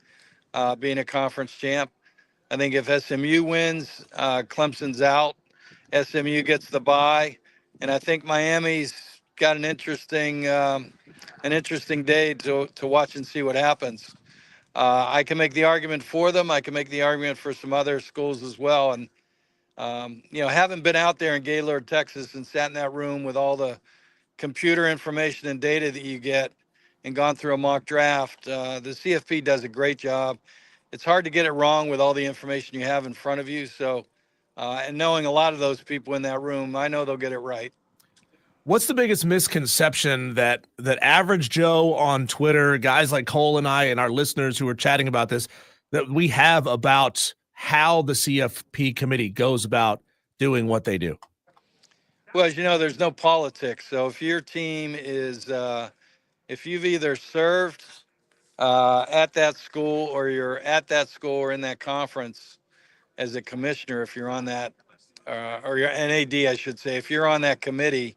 being a conference champ. I think if SMU wins, Clemson's out. SMU gets the bye, and I think Miami's got an interesting day to watch and see what happens. I can make the argument for them. I can make the argument for some other schools as well. And, having been out there in Gaylord, Texas, and sat in that room with all the computer information and data that you get and gone through a mock draft, the CFP does a great job. It's hard to get it wrong with all the information you have in front of you. So, and knowing a lot of those people in that room, I know they'll get it right. What's the biggest misconception that average Joe on Twitter, guys like Cole and I and our listeners who are chatting about this, that we have about how the CFP committee goes about doing what they do? Well, as you know, there's no politics. So if your team is, if you've either served at that school or you're at that school or in that conference as a commissioner, if you're on that, or your NAD, I should say, if you're on that committee,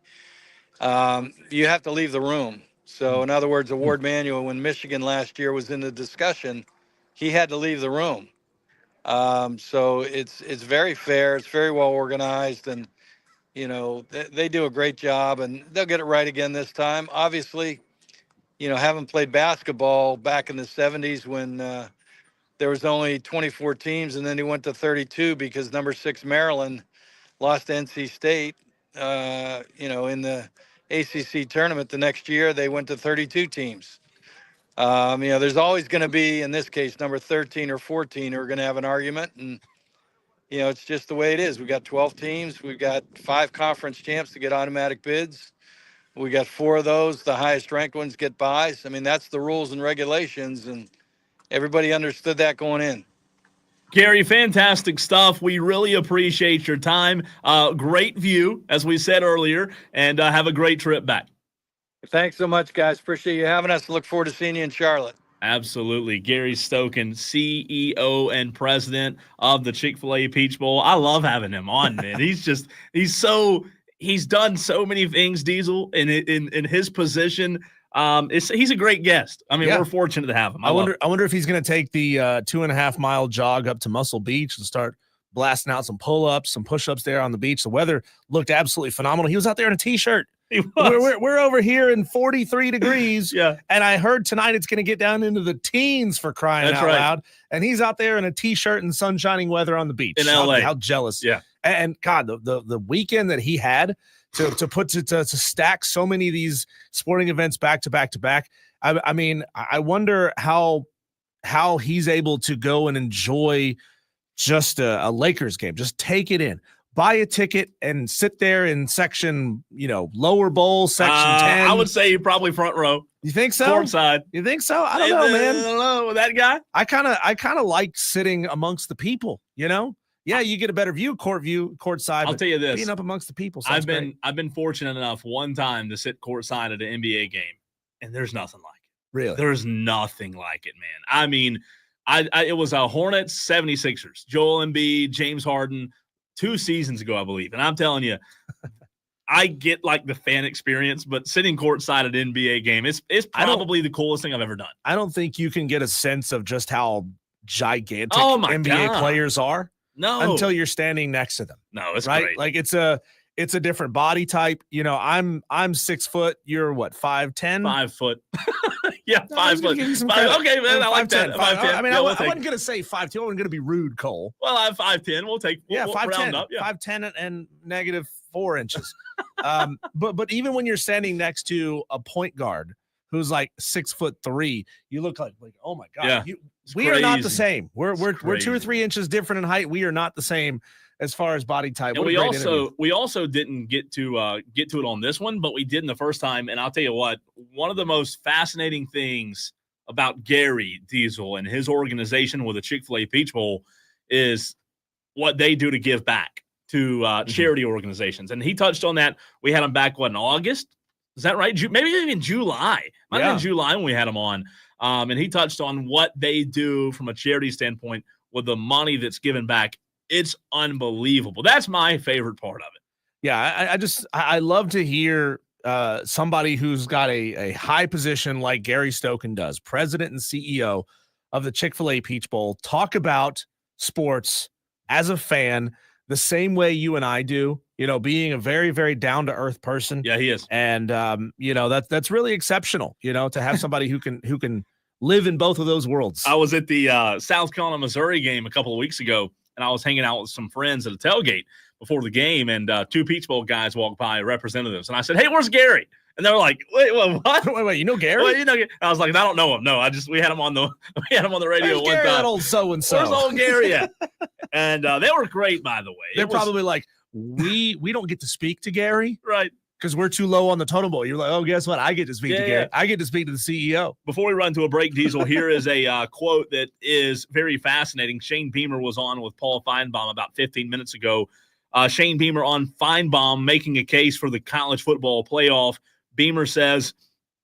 you have to leave the room. So in other words, Ward Manuel, when Michigan last year was in the discussion, he had to leave the room. So it's very fair. It's very well organized, and, they do a great job, and they'll get it right again this time. Obviously, having played basketball back in the 70s when there was only 24 teams, and then he went to 32 because number 6 Maryland lost to NC State, in the ACC tournament the next year. They went to 32 teams. There's always going to be, in this case, number 13 or 14 who are going to have an argument. And, it's just the way it is. We got 12 teams. We've got 5 conference champs to get automatic bids. We got 4 of those. The highest ranked ones get buys. I mean, that's the rules and regulations. And everybody understood that going in. Gary, fantastic stuff. We really appreciate your time. Great view, as we said earlier, and have a great trip back. Thanks so much, guys. Appreciate you having us. Look forward to seeing you in Charlotte. Absolutely. Gary Stokan, CEO and president of the Chick-Fil-A Peach Bowl. I love having him on, man. He's done so many things, Diesel, in his position. He's a great guest. I mean, we're fortunate to have him. I wonder if he's going to take the 2.5 mile jog up to Muscle Beach and start blasting out some pull-ups, some push-ups there on the beach. The weather looked absolutely phenomenal. He was out there in a t-shirt. We're over here in 43 degrees. Yeah. And I heard tonight it's going to get down into the teens for crying out loud. And he's out there in a t-shirt and sun-shining weather on the beach. In LA. How jealous. Yeah. And God, the weekend that he had to stack so many of these sporting events back to back to back. I mean, I wonder how he's able to go and enjoy just a Lakers game. Just take it in. Buy a ticket and sit there in section, lower bowl, section 10. I would say you're probably front row. You think so? Courtside. You think so? I don't know, man. I don't know with that guy. I kind of like sitting amongst the people, Yeah, you get a better view, courtside. I'll tell you this. Being up amongst the people. I've been fortunate enough one time to sit courtside at an NBA game, and there's nothing like it. Really? There's nothing like it, man. I mean, it was a Hornets 76ers, Joel Embiid, James Harden, 2 seasons ago, I believe. And I'm telling you, I get like the fan experience, but sitting courtside at an NBA game, it's probably the coolest thing I've ever done. I don't think you can get a sense of just how gigantic NBA players are. No. Until you're standing next to them. No, it's right. Great. Like it's a different body type. I'm 6 foot. You're what, 5'10"? 5 foot. Yeah, 5 foot. Okay, man. I like 10, that. 5'10". I mean, I wasn't going to say 5'2". I wasn't going to be rude, Cole. Well, I have 5'10". We'll 5'10". round up. Yeah. 5'10" and -4 inches. But even when you're standing next to a point guard who's like 6'3", you look like oh my God. Yeah. We are not the same. We're 2 or 3 inches different in height. We are not the same as far as body type. And we also didn't get to it on this one, but we did in the first time. And I'll tell you what, one of the most fascinating things about Gary Diesel and his organization with the Chick-fil-A Peach Bowl is what they do to give back to charity organizations. And he touched on that. We had him back in August. Is that right? Maybe even July. Might have been July when we had him on. And he touched on what they do from a charity standpoint with the money that's given back. It's unbelievable. That's my favorite part of it. Yeah, I love to hear somebody who's got a high position like Gary Stokan does, president and CEO of the Chick-fil-A Peach Bowl, talk about sports as a fan the same way you and I do, being a very, very down-to-earth person. Yeah, he is. And, that's really exceptional, to have somebody who can live in both of those worlds. I was at the South Carolina, Missouri game a couple of weeks ago, and I was hanging out with some friends at a tailgate before the game, and 2 Peach Bowl guys walked by, representatives, and I said, "Hey, where's Gary?" And they were like, "Wait, what? Wait, you know Gary?" Well, I was like, "I don't know him. No, we had him on the radio one Gary, time. that old so and so. Where's old Gary at?" And they were great, by the way. They're probably like, we don't get to speak to Gary, right? Because we're too low on the totem pole. You're like, oh, guess what? I get to speak to Gary. I get to speak to the CEO. Before we run to a break, Diesel, here is a quote that is very fascinating. Shane Beamer was on with Paul Feinbaum about 15 minutes ago. Shane Beamer on Feinbaum making a case for the college football playoff. Beamer says,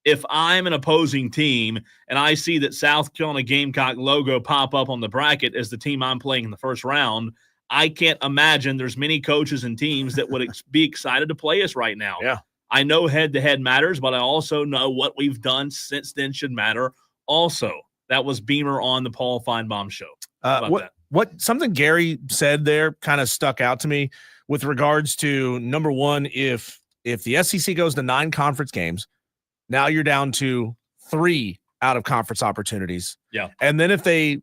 if I'm an opposing team and I see that South Carolina Gameocck logo pop up on the bracket as the team I'm playing in the first round, I can't imagine there's many coaches and teams that would be excited to play us right now. Yeah. I know head-to-head matters, but I also know what we've done since then should matter also. That was Beamer on the Paul Feinbaum show. What something Gary said there kind of stuck out to me with regards to, number one, if the SEC goes to 9 conference games, now you're down to 3 out-of-conference opportunities. Yeah. And then if they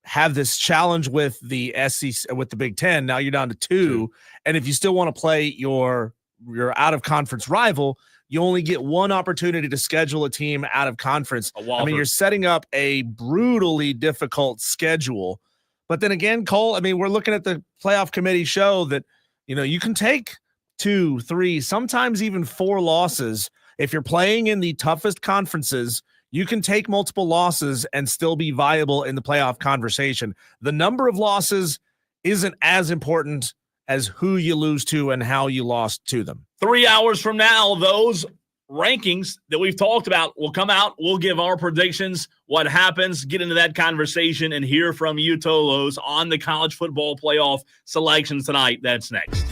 have this challenge with the SEC, with the Big Ten, now you're down to 2. And if you still want to play your out-of-conference rival, you only get 1 opportunity to schedule a team out of conference. I mean, you're setting up a brutally difficult schedule. But then again, Cole, I mean, we're looking at the playoff committee show that, you can take 2, 3, sometimes even 4 losses. If you're playing in the toughest conferences, you can take multiple losses and still be viable in the playoff conversation. The number of losses isn't as important as who you lose to and how you lost to them. 3 hours from now, those rankings that we've talked about will come out. We'll give our predictions, what happens, get into that conversation, and hear from you, Tolos, on the college football playoff selections tonight. That's next.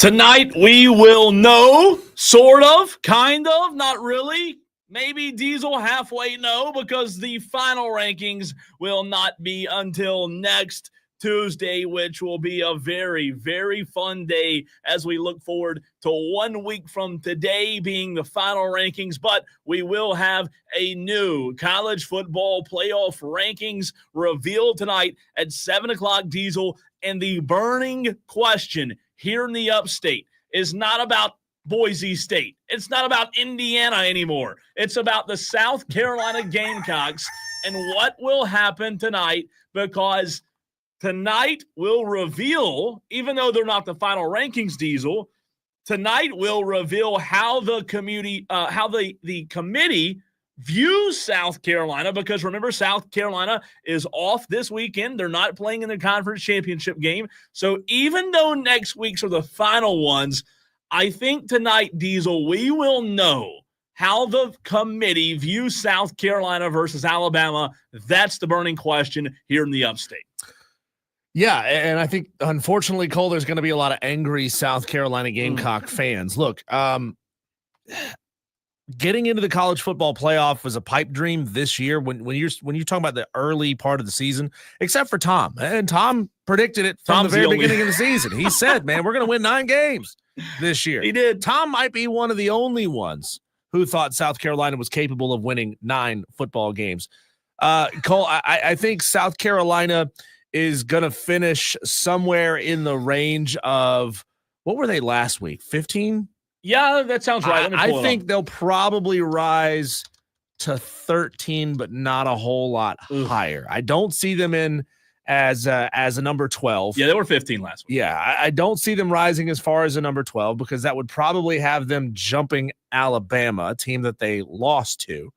Tonight we will know, sort of, kind of, not really. Maybe Diesel halfway no, because the final rankings will not be until next Tuesday, which will be a very, very fun day as we look forward to 1 week from today being the final rankings. But we will have a new college football playoff rankings revealed tonight at 7 o'clock, Diesel. And the burning question here in the upstate is not about Boise State. It's not about Indiana anymore. It's about the South Carolina Gamecocks and what will happen tonight, because tonight will reveal, even though they're not the final rankings, Diesel, tonight will reveal how the committee views South Carolina, because remember, South Carolina is off this weekend. They're not playing in the conference championship game. So even though next week's are the final ones, I think tonight, Diesel, we will know how the committee views South Carolina versus Alabama. That's the burning question here in the upstate. Yeah, and I think, unfortunately, Cole, there's going to be a lot of angry South Carolina Gamecock fans. Look, getting into the college football playoff was a pipe dream this year when you're talking about the early part of the season, except for Tom. And Tom predicted it from the very beginning of the season. He said, man, we're going to win 9 games this year. He did. Tom might be one of the only ones who thought South Carolina was capable of winning 9 football games. Cole, I think South Carolina is going to finish somewhere in the range of, what were they last week, 15? Yeah, that sounds right. I think they'll probably rise to 13, but not a whole lot higher. I don't see them in as a number 12. Yeah, they were 15 last week. Yeah, I don't see them rising as far as a number 12, because that would probably have them jumping Alabama, a team that they lost to.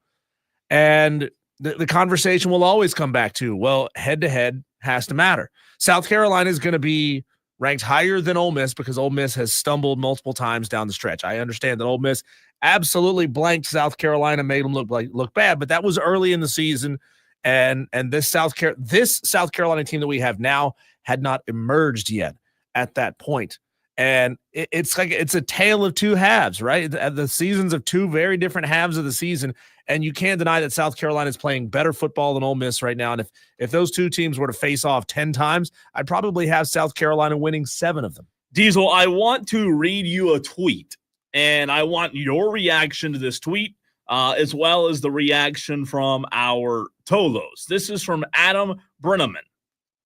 And the conversation will always come back to, well, head-to-head has to matter. South Carolina is going to be ranked higher than Ole Miss because Ole Miss has stumbled multiple times down the stretch. I understand that Ole Miss absolutely blanked South Carolina, made them look bad, but that was early in the season, and this South Carolina team that we have now had not emerged yet at that point. And it's a tale of two halves, right? The seasons of two very different halves of the season, and you can't deny that South Carolina is playing better football than Ole Miss right now. And if those two teams were to face off 10 times, I'd probably have South Carolina winning 7 of them. Diesel, I want to read you a tweet, and I want your reaction to this tweet, as well as the reaction from our Tolos. This is from Adam Brenneman,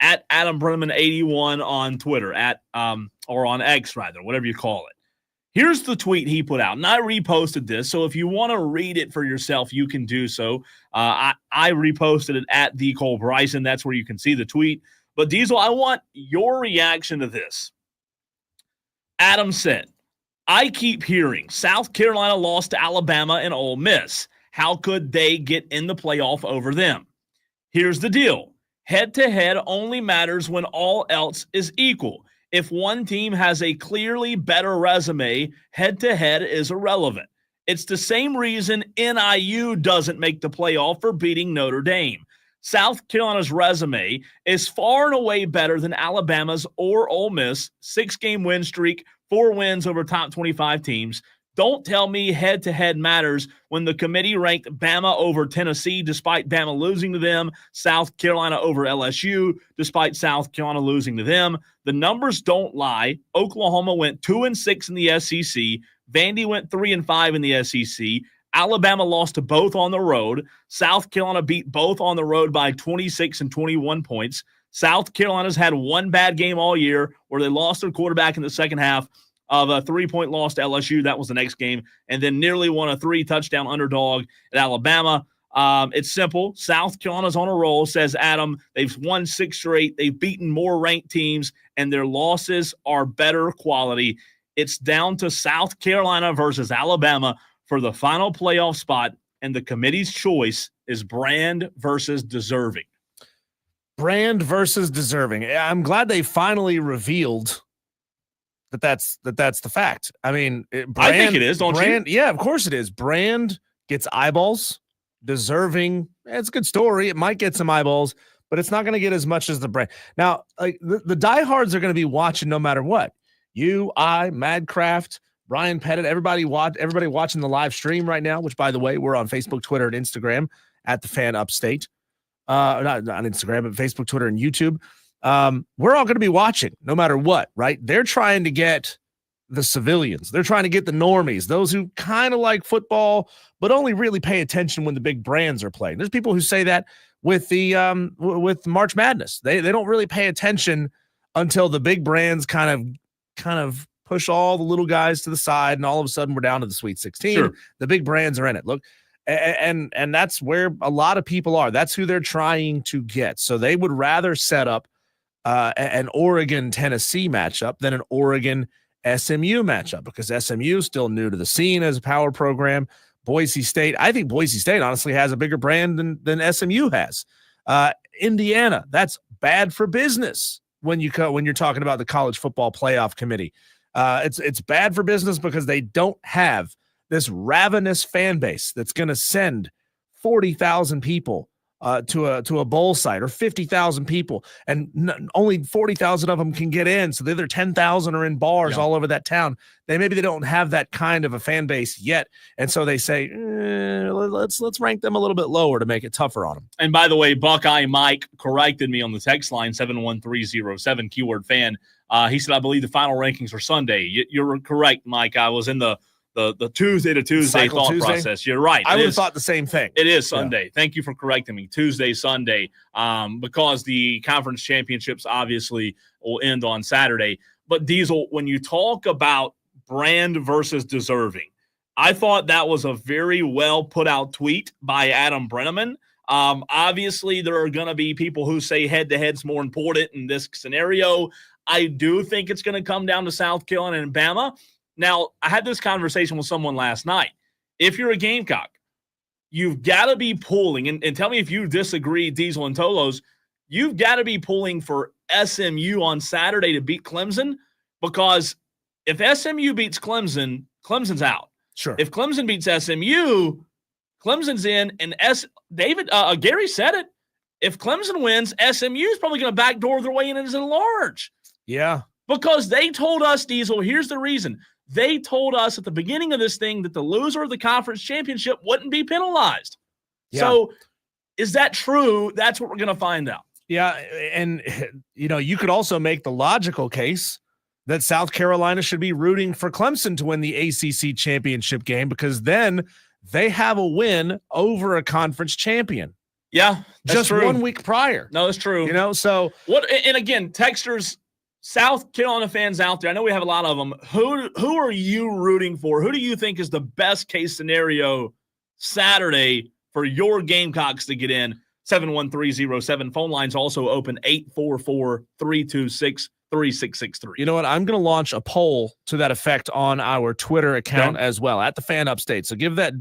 at Adam Brenneman 81 on Twitter, or on X rather, whatever you call it. Here's the tweet he put out, and I reposted this, so if you want to read it for yourself, you can do so. I reposted it at the Cole Bryson. That's where you can see the tweet. But Diesel, I want your reaction to this. Adam said, I keep hearing South Carolina lost to Alabama and Ole Miss. How could they get in the playoff over them? Here's the deal. Head-to-head only matters when all else is equal. If one team has a clearly better resume, head-to-head is irrelevant. It's the same reason NIU doesn't make the playoff for beating Notre Dame. South Carolina's resume is far and away better than Alabama's or Ole Miss, 6-game win streak, 4 wins over top 25 teams. Don't tell me head-to-head matters when the committee ranked Bama over Tennessee despite Bama losing to them, South Carolina over LSU despite South Carolina losing to them. The numbers don't lie. Oklahoma went 2-6 in the SEC. Vandy went 3-5 in the SEC. Alabama lost to both on the road. South Carolina beat both on the road by 26 and 21 points. South Carolina's had one bad game all year where they lost their quarterback in the second half of a 3-point loss to LSU. That was the next game. And then nearly won a 3-touchdown underdog at Alabama. It's simple. South Carolina's on a roll, says Adam. They've won 6 straight. They've beaten more ranked teams, and their losses are better quality. It's down to South Carolina versus Alabama for the final playoff spot, and the committee's choice is brand versus deserving. Brand versus deserving. I'm glad they finally revealed that's the fact. I mean, brand, I think it is, don't you? Yeah, of course it is. Brand gets eyeballs. Deserving, it's a good story. It might get some eyeballs, but it's not going to get as much as the brand. Now, like the diehards are going to be watching no matter what. You, I, Madcraft, Brian Pettit, everybody watching the live stream right now, which, by the way, we're on Facebook, Twitter, and Instagram at the Fan Upstate. Not on Instagram, but Facebook, Twitter, and YouTube. We're all going to be watching no matter what, right? They're trying to get the civilians. They're trying to get the normies, those who kind of like football, but only really pay attention when the big brands are playing. There's people who say that with the with March Madness. They don't really pay attention until the big brands kind of push all the little guys to the side, and all of a sudden we're down to the Sweet 16. Sure. The big brands are in it. Look, and that's where a lot of people are. That's who they're trying to get. So they would rather set up an Oregon-Tennessee matchup than an Oregon-SMU matchup, because SMU is still new to the scene as a power program. Boise State, I think Boise State honestly has a bigger brand than SMU has. Indiana, that's bad for business when you're talking about the College Football Playoff Committee. It's bad for business because they don't have this ravenous fan base that's going to send 40,000 people to a bowl site, or 50,000 people, and only 40,000 of them can get in. So the other 10,000 are in bars all over that town. Maybe they don't have that kind of a fan base yet, and so they say, let's rank them a little bit lower to make it tougher on them. And by the way, Buckeye Mike corrected me on the text line 71307 keyword fan. He said, I believe the final rankings are Sunday. You're correct, Mike. I was in the Tuesday to Tuesday Cycle thought Tuesday? process. You're right. I would have thought the same thing. It is Sunday. Yeah. Thank you for correcting me. Tuesday, Sunday, because the conference championships obviously will end on Saturday. But Diesel, when you talk about brand versus deserving, I thought that was a very well put out tweet by Adam Brenneman. Obviously, there are going to be people who say head-to-head's more important in this scenario. I do think it's going to come down to South Carolina and Bama. Now, I had this conversation with someone last night. If you're a Gamecock, you've got to be pulling, and tell me if you disagree, Diesel and Tolos, you've got to be pulling for SMU on Saturday to beat Clemson, because if SMU beats Clemson, Clemson's out. Sure. If Clemson beats SMU, Clemson's in, and Gary said it. If Clemson wins, SMU is probably going to backdoor their way in as a large. Yeah. Because they told us, Diesel, here's the reason. They told us at the beginning of this thing that the loser of the conference championship wouldn't be penalized. Yeah. So is that true? That's what we're going to find out. Yeah, and you could also make the logical case that South Carolina should be rooting for Clemson to win the ACC championship game, because then they have a win over a conference champion. Yeah, that's just true. 1 week prior. No, that's true. So what? And again, texters, South Carolina fans out there, I know we have a lot of them. Who are you rooting for? Who do you think is the best case scenario Saturday for your Gamecocks to get in? 71307. Phone lines also open 844-326-3663. You know what? I'm going to launch a poll to that effect on our Twitter account as well, at the Fan Upstate. So give that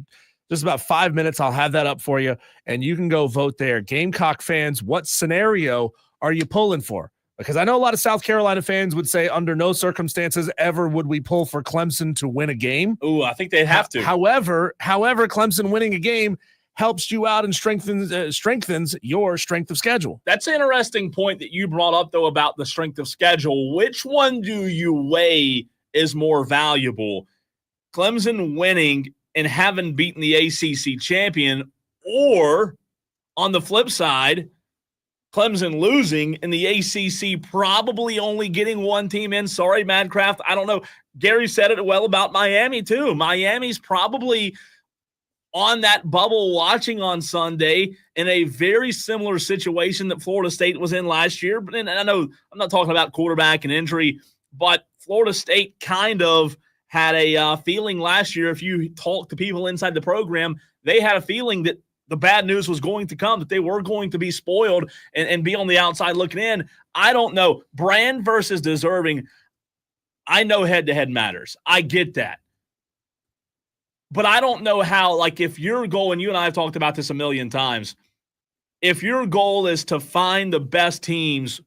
just about 5 minutes. I'll have that up for you, and you can go vote there. Gamecock fans, what scenario are you pulling for? Because I know a lot of South Carolina fans would say under no circumstances ever would we pull for Clemson to win a game. Ooh, I think they'd have to. However, Clemson winning a game helps you out and strengthens your strength of schedule. That's an interesting point that you brought up, though, about the strength of schedule. Which one do you weigh is more valuable? Clemson winning and having beaten the ACC champion, or on the flip side, Clemson losing and the ACC probably only getting one team in? Sorry, Madcraft, I don't know. Gary said it well about Miami, too. Miami's probably on that bubble watching on Sunday in a very similar situation that Florida State was in last year. But I know I'm not talking about quarterback and injury, but Florida State kind of had a feeling last year. If you talk to people inside the program, they had a feeling that the bad news was going to come, that they were going to be spoiled and be on the outside looking in. I don't know. Brand versus deserving. I know head-to-head matters. I get that. But I don't know how, like, if your goal, and you and I have talked about this a million times, if your goal is to find the best teams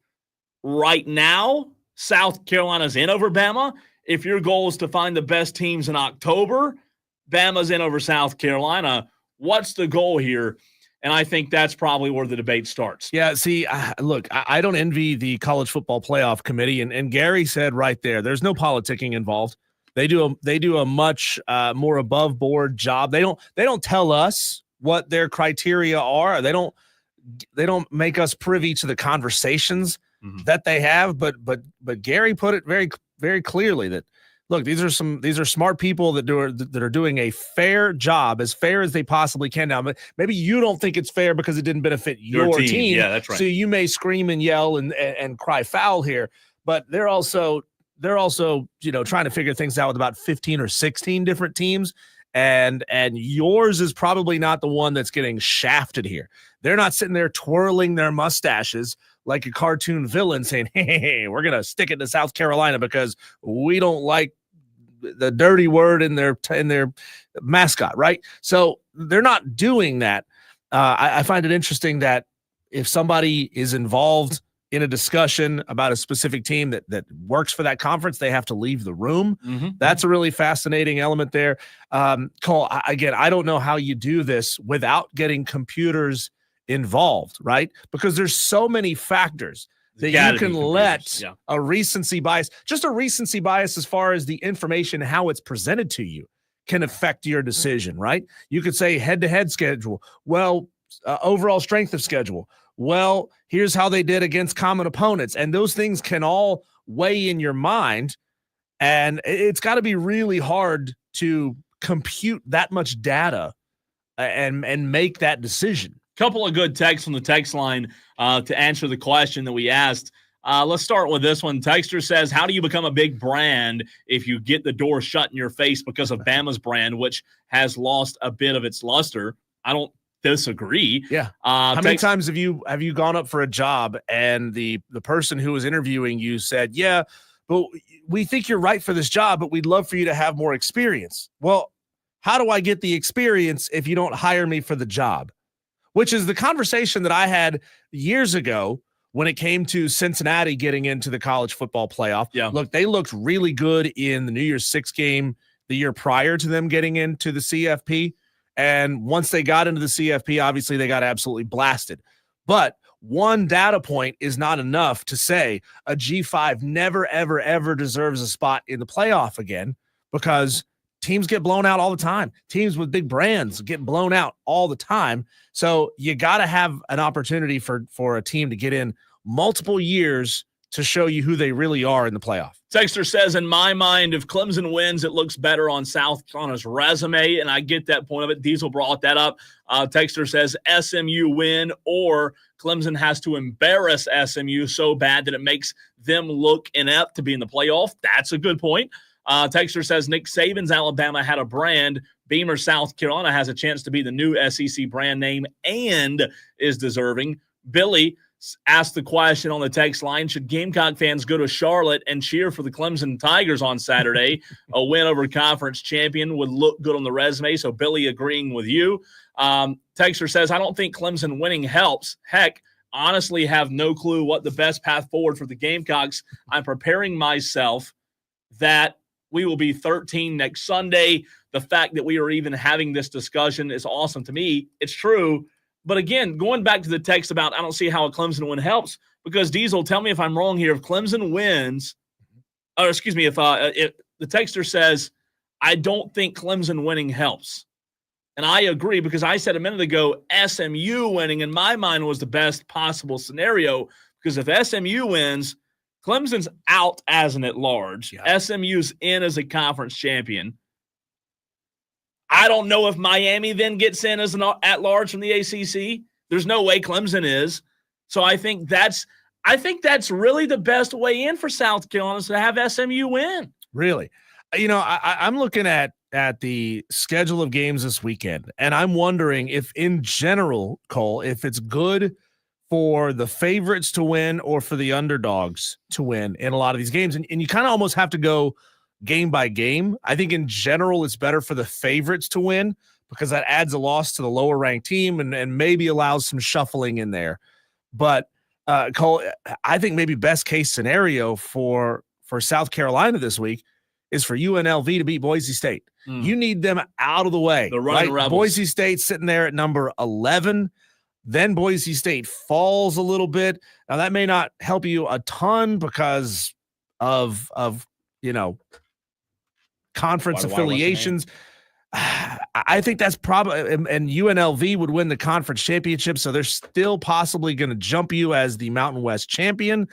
right now, South Carolina's in over Bama. If your goal is to find the best teams in October, Bama's in over South Carolina. What's the goal here? And I think that's probably where the debate starts. Yeah, see, look, I don't envy the college football playoff committee, and Gary said right there's no politicking involved. They do a much more above board job. They don't tell us what their criteria are. They don't make us privy to the conversations that they have. But Gary put it very, very clearly that, look, these are smart people that are doing a fair job, as fair as they possibly can. Now, maybe you don't think it's fair because it didn't benefit your team. Yeah, that's right. So you may scream and yell and cry foul here, but they're also trying to figure things out with about 15 or 16 different teams, and yours is probably not the one that's getting shafted here. They're not sitting there twirling their mustaches like a cartoon villain saying, hey, we're going to stick it to South Carolina because we don't like the dirty word in their mascot, right? So they're not doing that. I find it interesting that if somebody is involved in a discussion about a specific team that works for that conference, they have to leave the room. That's a really fascinating element there. Cole, again, I don't know how you do this without getting computers involved, right? Because there's so many factors that you can let a recency bias, just a recency bias as far as the information, how it's presented to you, can affect your decision, right? You could say head-to-head schedule. Well, overall strength of schedule. Well, here's how they did against common opponents. And those things can all weigh in your mind. And it's got to be really hard to compute that much data and make that decision. Couple of good texts on the text line to answer the question that we asked. Let's start with this one. Texter says, how do you become a big brand if you get the door shut in your face because of Bama's brand, which has lost a bit of its luster? I don't disagree. Yeah. How many times have you gone up for a job and the person who was interviewing you said, yeah, but we think you're right for this job, but we'd love for you to have more experience. Well, how do I get the experience if you don't hire me for the job? Which is the conversation that I had years ago when it came to Cincinnati getting into the college football playoff. Yeah. Look, they looked really good in the New Year's Six game the year prior to them getting into the CFP. And once they got into the CFP, obviously they got absolutely blasted. But one data point is not enough to say a G5 never, ever, ever deserves a spot in the playoff again, because teams get blown out all the time. Teams with big brands get blown out all the time. So you got to have an opportunity for a team to get in multiple years to show you who they really are in the playoff. Texter says, in my mind, if Clemson wins, it looks better on South Carolina's resume, and I get that point of it. Diesel brought that up. Texter says SMU win, or Clemson has to embarrass SMU so bad that it makes them look inept to be in the playoff. That's a good point. Texter says Nick Saban's Alabama had a brand. Beamer, South Carolina has a chance to be the new SEC brand name and is deserving. Billy asked the question on the text line, should Gamecock fans go to Charlotte and cheer for the Clemson Tigers on Saturday? A win over conference champion would look good on the resume. So Billy agreeing with you. Texter says, I don't think Clemson winning helps. Heck, honestly have no clue what the best path forward for the Gamecocks. I'm preparing myself that we will be 13 next Sunday. The fact that we are even having this discussion is awesome to me. It's true. But again, going back to the text about I don't see how a Clemson win helps, because Diesel, tell me if I'm wrong here. If Clemson wins, or excuse me, if the texter says, I don't think Clemson winning helps. And I agree, because I said a minute ago, SMU winning in my mind was the best possible scenario, because if SMU wins, Clemson's out as an at-large. Yeah. SMU's in as a conference champion. I don't know if Miami then gets in as an at-large from the ACC. There's no way Clemson is. So I think that's really the best way in for South Carolina, is to have SMU win. Really? You know, I'm looking at the schedule of games this weekend, and I'm wondering if in general, Cole, if it's good for the favorites to win or for the underdogs to win in a lot of these games. And you kind of almost have to go game by game. I think in general, it's better for the favorites to win, because that adds a loss to the lower ranked team and maybe allows some shuffling in there. But Cole, I think maybe best case scenario for South Carolina this week is for UNLV to beat Boise State. You need them out of the way. The running Rebels. Boise State sitting there at number 11. Then Boise State falls a little bit. Now that may not help you a ton because of conference affiliations. I think that's probably, and UNLV would win the conference championship, so they're still possibly going to jump you as the Mountain West champion.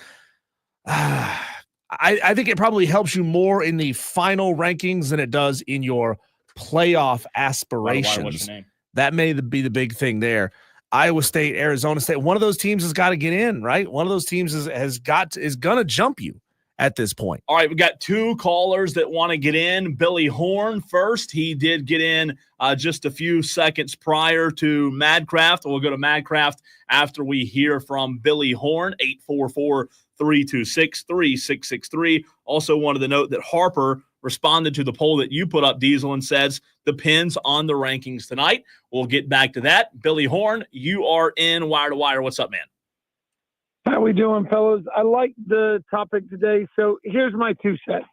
I think it probably helps you more in the final rankings than it does in your playoff aspirations. That may be the big thing there. Iowa State, Arizona State, one of those teams has got to get in, right? One of those teams is going to jump you at this point. All right, we got two callers that want to get in. Billy Horn first. He did get in just a few seconds prior to Madcraft. We'll go to Madcraft after we hear from Billy Horn, 844-326-3663. Also wanted to note that Harper responded to the poll that you put up, Diesel, and says depends on the rankings tonight. We'll get back to that. Billy Horn, you are in Wire to Wire. What's up, man? How we doing, fellas? I like the topic today. So here's my 2 cents.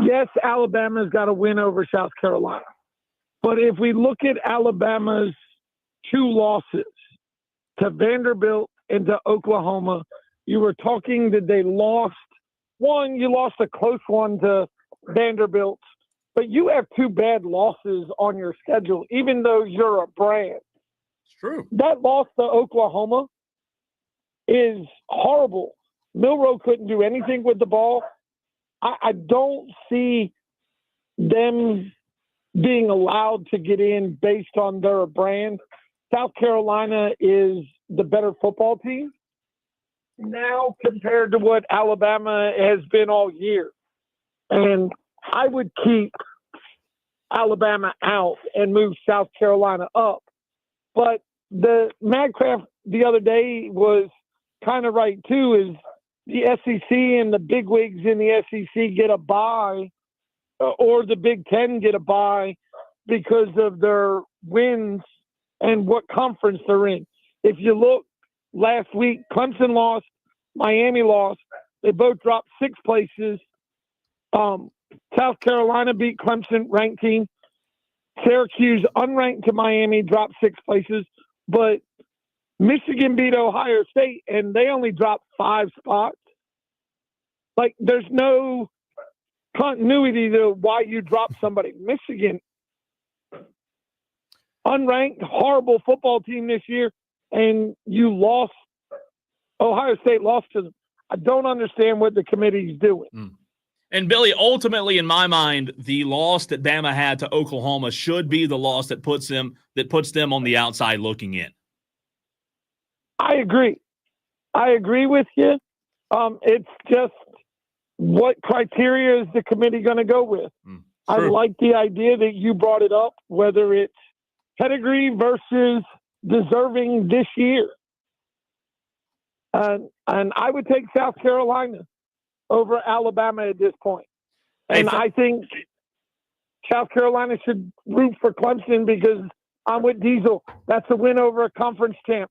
Yes, Alabama's got a win over South Carolina. But if we look at Alabama's 2 losses to Vanderbilt and to Oklahoma, you were talking that they lost. One, you lost a close one to Vanderbilt, but you have 2 bad losses on your schedule, even though you're a brand. It's true. That loss to Oklahoma is horrible. Milroe couldn't do anything with the ball. I don't see them being allowed to get in based on their brand. South Carolina is the better football team now compared to what Alabama has been all year. And I would keep Alabama out and move South Carolina up. But the Madcraft the other day was kind of right too, is the SEC and the bigwigs in the SEC get a bye, or the Big Ten get a bye because of their wins and what conference they're in. If you look last week, Clemson lost, Miami lost. They both dropped 6 places. South Carolina beat Clemson, ranked team. Syracuse, unranked to Miami, dropped 6 places. But Michigan beat Ohio State, and they only dropped 5 spots. Like, there's no continuity to why you drop somebody. Michigan, unranked, horrible football team this year, and you lost. Ohio State lost to them. I don't understand what the committee's doing. And Billy, ultimately, in my mind, the loss that Bama had to Oklahoma should be the loss that puts them on the outside looking in. I agree with you. It's just, what criteria is the committee going to go with? I like the idea that you brought it up, whether it's pedigree versus deserving this year. And I would take South Carolina over Alabama at this point. And I think South Carolina should root for Clemson because I'm with Diesel. That's a win over a conference champ.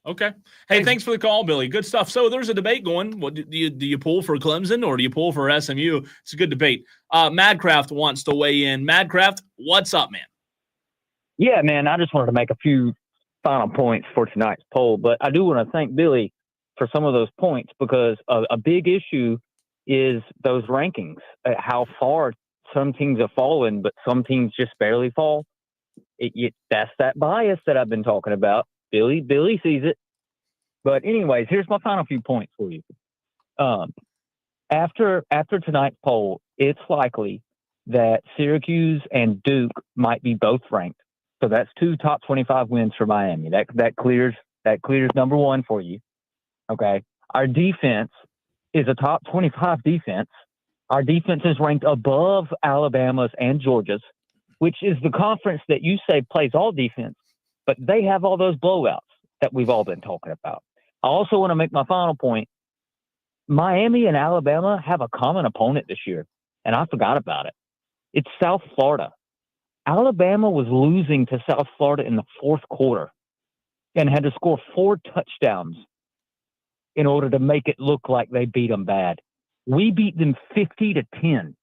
Okay. Hey, thanks for the call, Billy. Good stuff. So there's a debate going. What do you pull for Clemson or do you pull for SMU? It's a good debate. Madcraft wants to weigh in. Madcraft, what's up, man? Yeah, man, I just wanted to make a few final points for tonight's poll, but I do want to thank Billy for some of those points because a big issue is those rankings, how far some teams have fallen, but some teams just barely fall. That's that bias that I've been talking about. Billy sees it. But anyways, here's my final few points for you. After tonight's poll, it's likely that Syracuse and Duke might be both ranked. So that's 2 top 25 wins for Miami. That clears number 1 for you. Okay. Our defense is a top 25 defense. Our defense is ranked above Alabama's and Georgia's, which is the conference that you say plays all defense, but they have all those blowouts that we've all been talking about. I also want to make my final point. Miami and Alabama have a common opponent this year, and I forgot about it. It's South Florida. Alabama was losing to South Florida in the 4th quarter and had to score 4 touchdowns in order to make it look like they beat them bad. We beat them 50-10.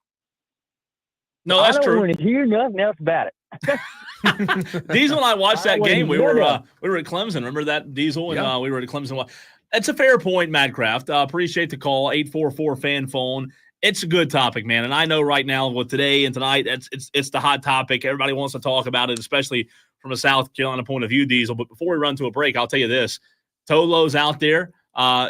No, that's true. I don't want to hear nothing else about it. Diesel and I watched that game. We were at Clemson. Remember that, Diesel? And we were at Clemson. It's a fair point, Madcraft. Appreciate the call. 844-FAN phone. It's a good topic, man. And I know right now with today and tonight, it's the hot topic. Everybody wants to talk about it, especially from a South Carolina point of view, Diesel. But before we run to a break, I'll tell you this. Tolo's out there.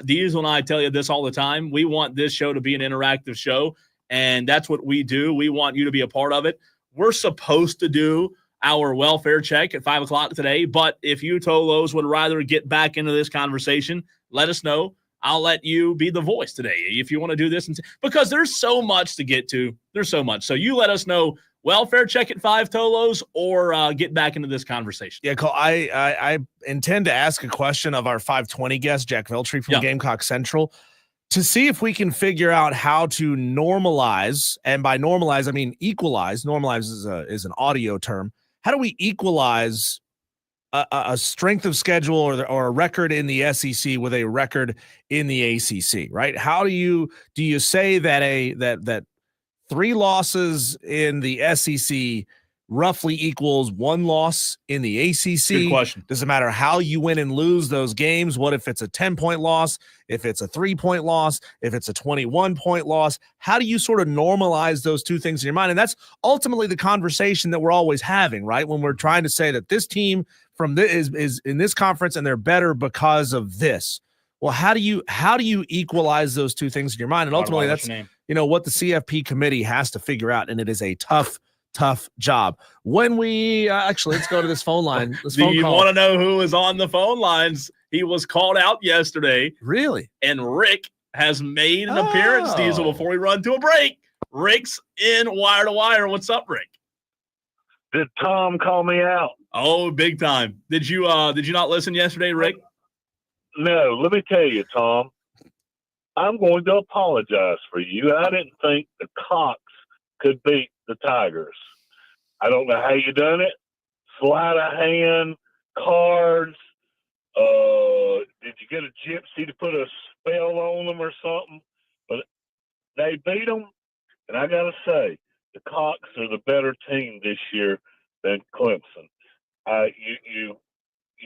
Diesel and I tell you this all the time. We want this show to be an interactive show, and that's what we do. We want you to be a part of it. We're supposed to do our welfare check at 5 o'clock today, but if you Tolos would rather get back into this conversation, let us know. I'll let you be the voice today if you want to do this. Because there's so much to get to. There's so much. So you let us know, welfare check at 5, Tolos, or get back into this conversation. Yeah, Cole, I intend to ask a question of our 520 guest, Jack Veltri from Gameocck Central, to see if we can figure out how to normalize, and by normalize, I mean equalize. Normalize is an audio term. How do we equalize a strength of schedule or a record in the SEC with a record in the ACC, right? How do you say that that 3 losses in the SEC roughly equals 1 loss in the ACC? Good question. Doesn't matter how you win and lose those games. What if it's a 10-point loss? If it's a 3-point loss? If it's a 21-point loss? How do you sort of normalize those two things in your mind? And that's ultimately the conversation that we're always having, right? When we're trying to say that this team from this is in this conference and they're better because of this. Well, how do you equalize those two things in your mind? And ultimately, that's what the CFP committee has to figure out, and it is a tough job. When we actually, let's go to this phone line. Do you want to know who is on the phone lines? He was called out yesterday. Really? And Rick has made an appearance, Diesel, before we run to a break. Rick's in Wire to Wire. What's up, Rick? Did Tom call me out? Oh, big time. Did you not listen yesterday, Rick? No, let me tell you, Tom. I'm going to apologize for you. I didn't think the Cocks could beat the Tigers. I don't know how you done it. Sleight of hand, cards. Did you get a gypsy to put a spell on them or something? But they beat them, and I got to say, the Cocks are the better team this year than Clemson. You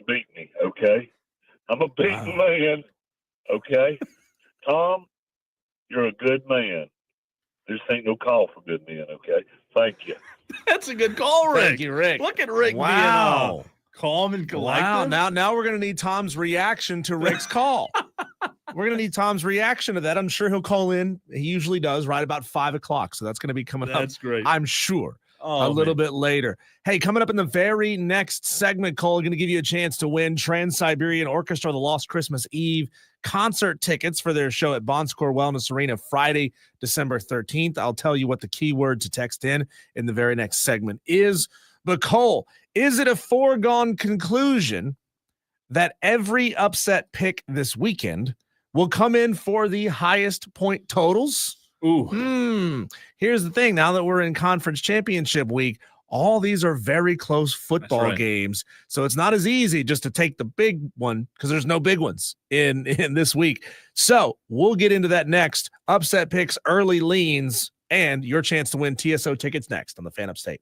beat me, okay? I'm a beaten man, okay? Tom, you're a good man. This ain't no call for good men, okay? Thank you. That's a good call, Rick. Thank you, Rick. Look at Rick being calm and collected. Wow. Now we're going to need Tom's reaction to Rick's call. We're going to need Tom's reaction to that. I'm sure he'll call in. He usually does right about 5 o'clock. So that's going to be coming up. That's great. I'm sure. A little bit later. Hey, coming up in the very next segment, Cole, going to give you a chance to win Trans-Siberian Orchestra, the Lost Christmas Eve concert tickets for their show at Bon Secours Wellness Arena Friday, December 13th. I'll tell you what the keyword to text in the very next segment is. But Cole, is it a foregone conclusion that every upset pick this weekend will come in for the highest point totals? Ooh. Here's the thing. Now that we're in conference championship week, all these are very close football games. So it's not as easy just to take the big one because there's no big ones in this week. So we'll get into that next. Upset picks, early leans, and your chance to win TSO tickets next on the Fan Upstate.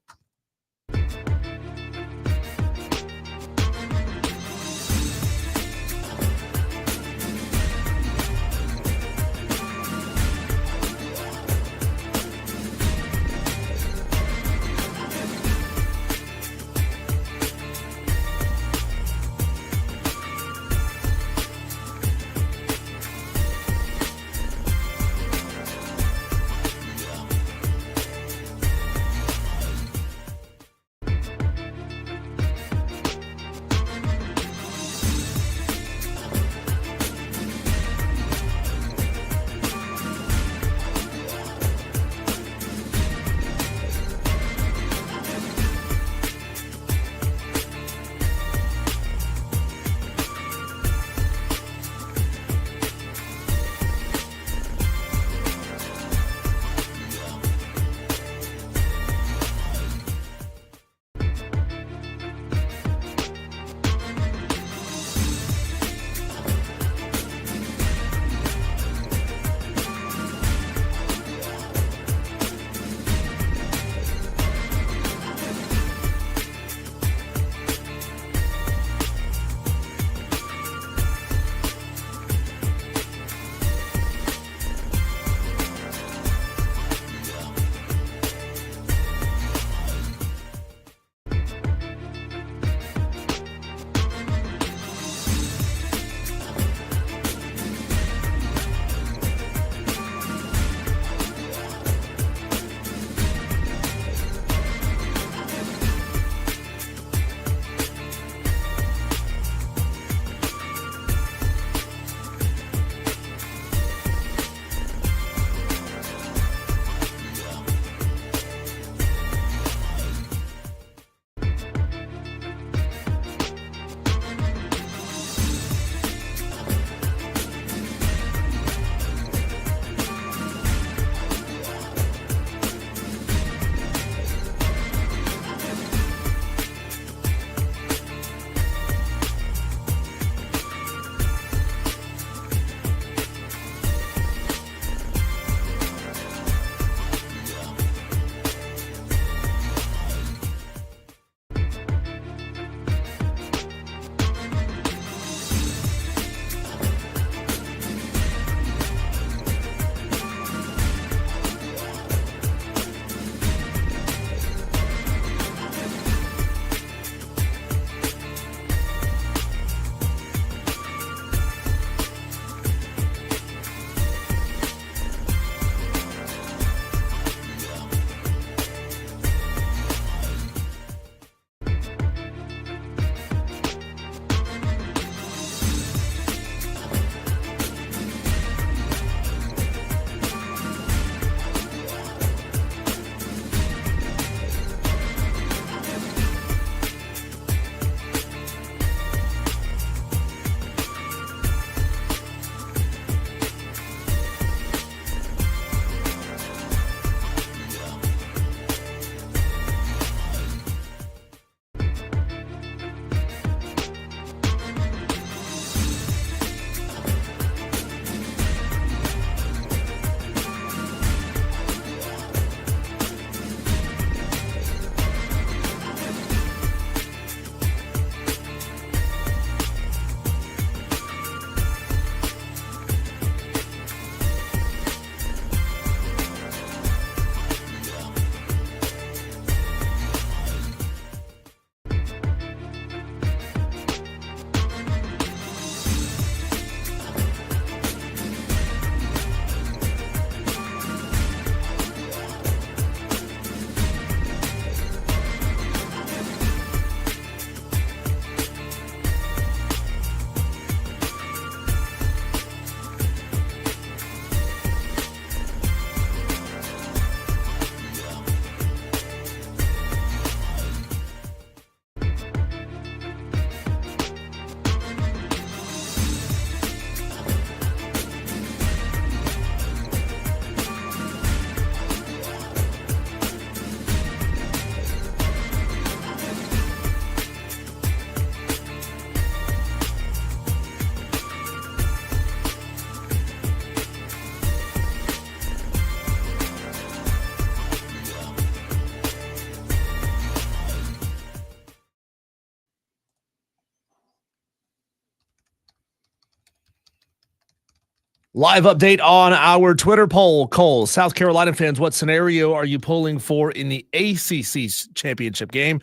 Live update on our Twitter poll. Cole, South Carolina fans, what scenario are you pulling for in the ACC championship game?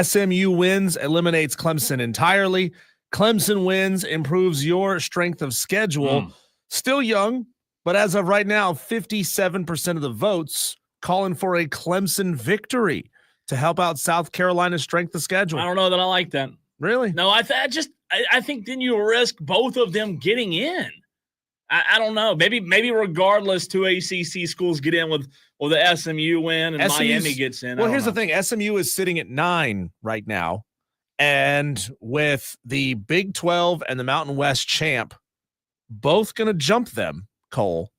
SMU wins, eliminates Clemson entirely. Clemson wins, improves your strength of schedule. Still young, but as of right now, 57% of the votes calling for a Clemson victory to help out South Carolina's strength of schedule. I don't know that I like that. Really? No, I think then you risk both of them getting in. I don't know. Maybe regardless, two ACC schools get in with the SMU win and Miami gets in. Well, here's the thing. SMU is sitting at 9 right now. And with the Big 12 and the Mountain West champ both going to jump them, Cole,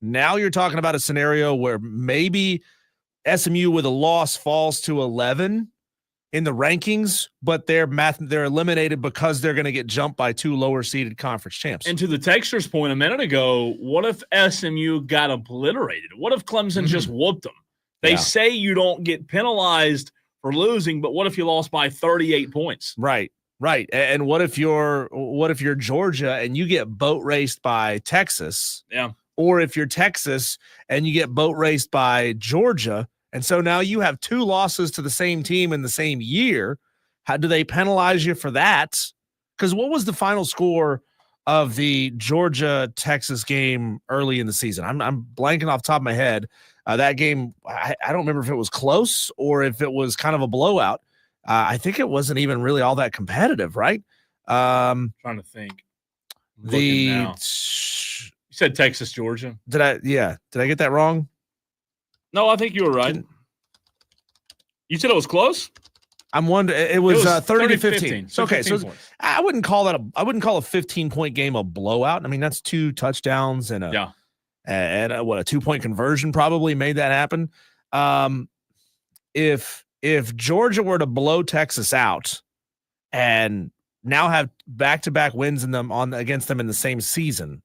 now you're talking about a scenario where maybe SMU with a loss falls to 11 in the rankings, but they're eliminated because they're going to get jumped by two lower seeded conference champs. And to the texter's point a minute ago, what if SMU got obliterated? What if Clemson just whooped them? They say you don't get penalized for losing, but what if you lost by 38 points? Right. And what if you're Georgia and you get boat raced by Texas? Yeah. Or if you're Texas and you get boat raced by Georgia, and so now you have two losses to the same team in the same year. How do they penalize you for that? Because what was the final score of the Georgia-Texas game early in the season? I'm blanking off the top of my head. That game, I don't remember if it was close or if it was kind of a blowout. I think it wasn't even really all that competitive, right? Trying to think. You said Texas, Georgia. Did I get that wrong? No, I think you were right. You said it was close? I'm wondering. It was 30-15. Okay, so points. I wouldn't call a 15-point game a blowout. I mean, that's two touchdowns and a 2-point conversion probably made that happen. If Georgia were to blow Texas out and now have back-to-back wins against them in the same season,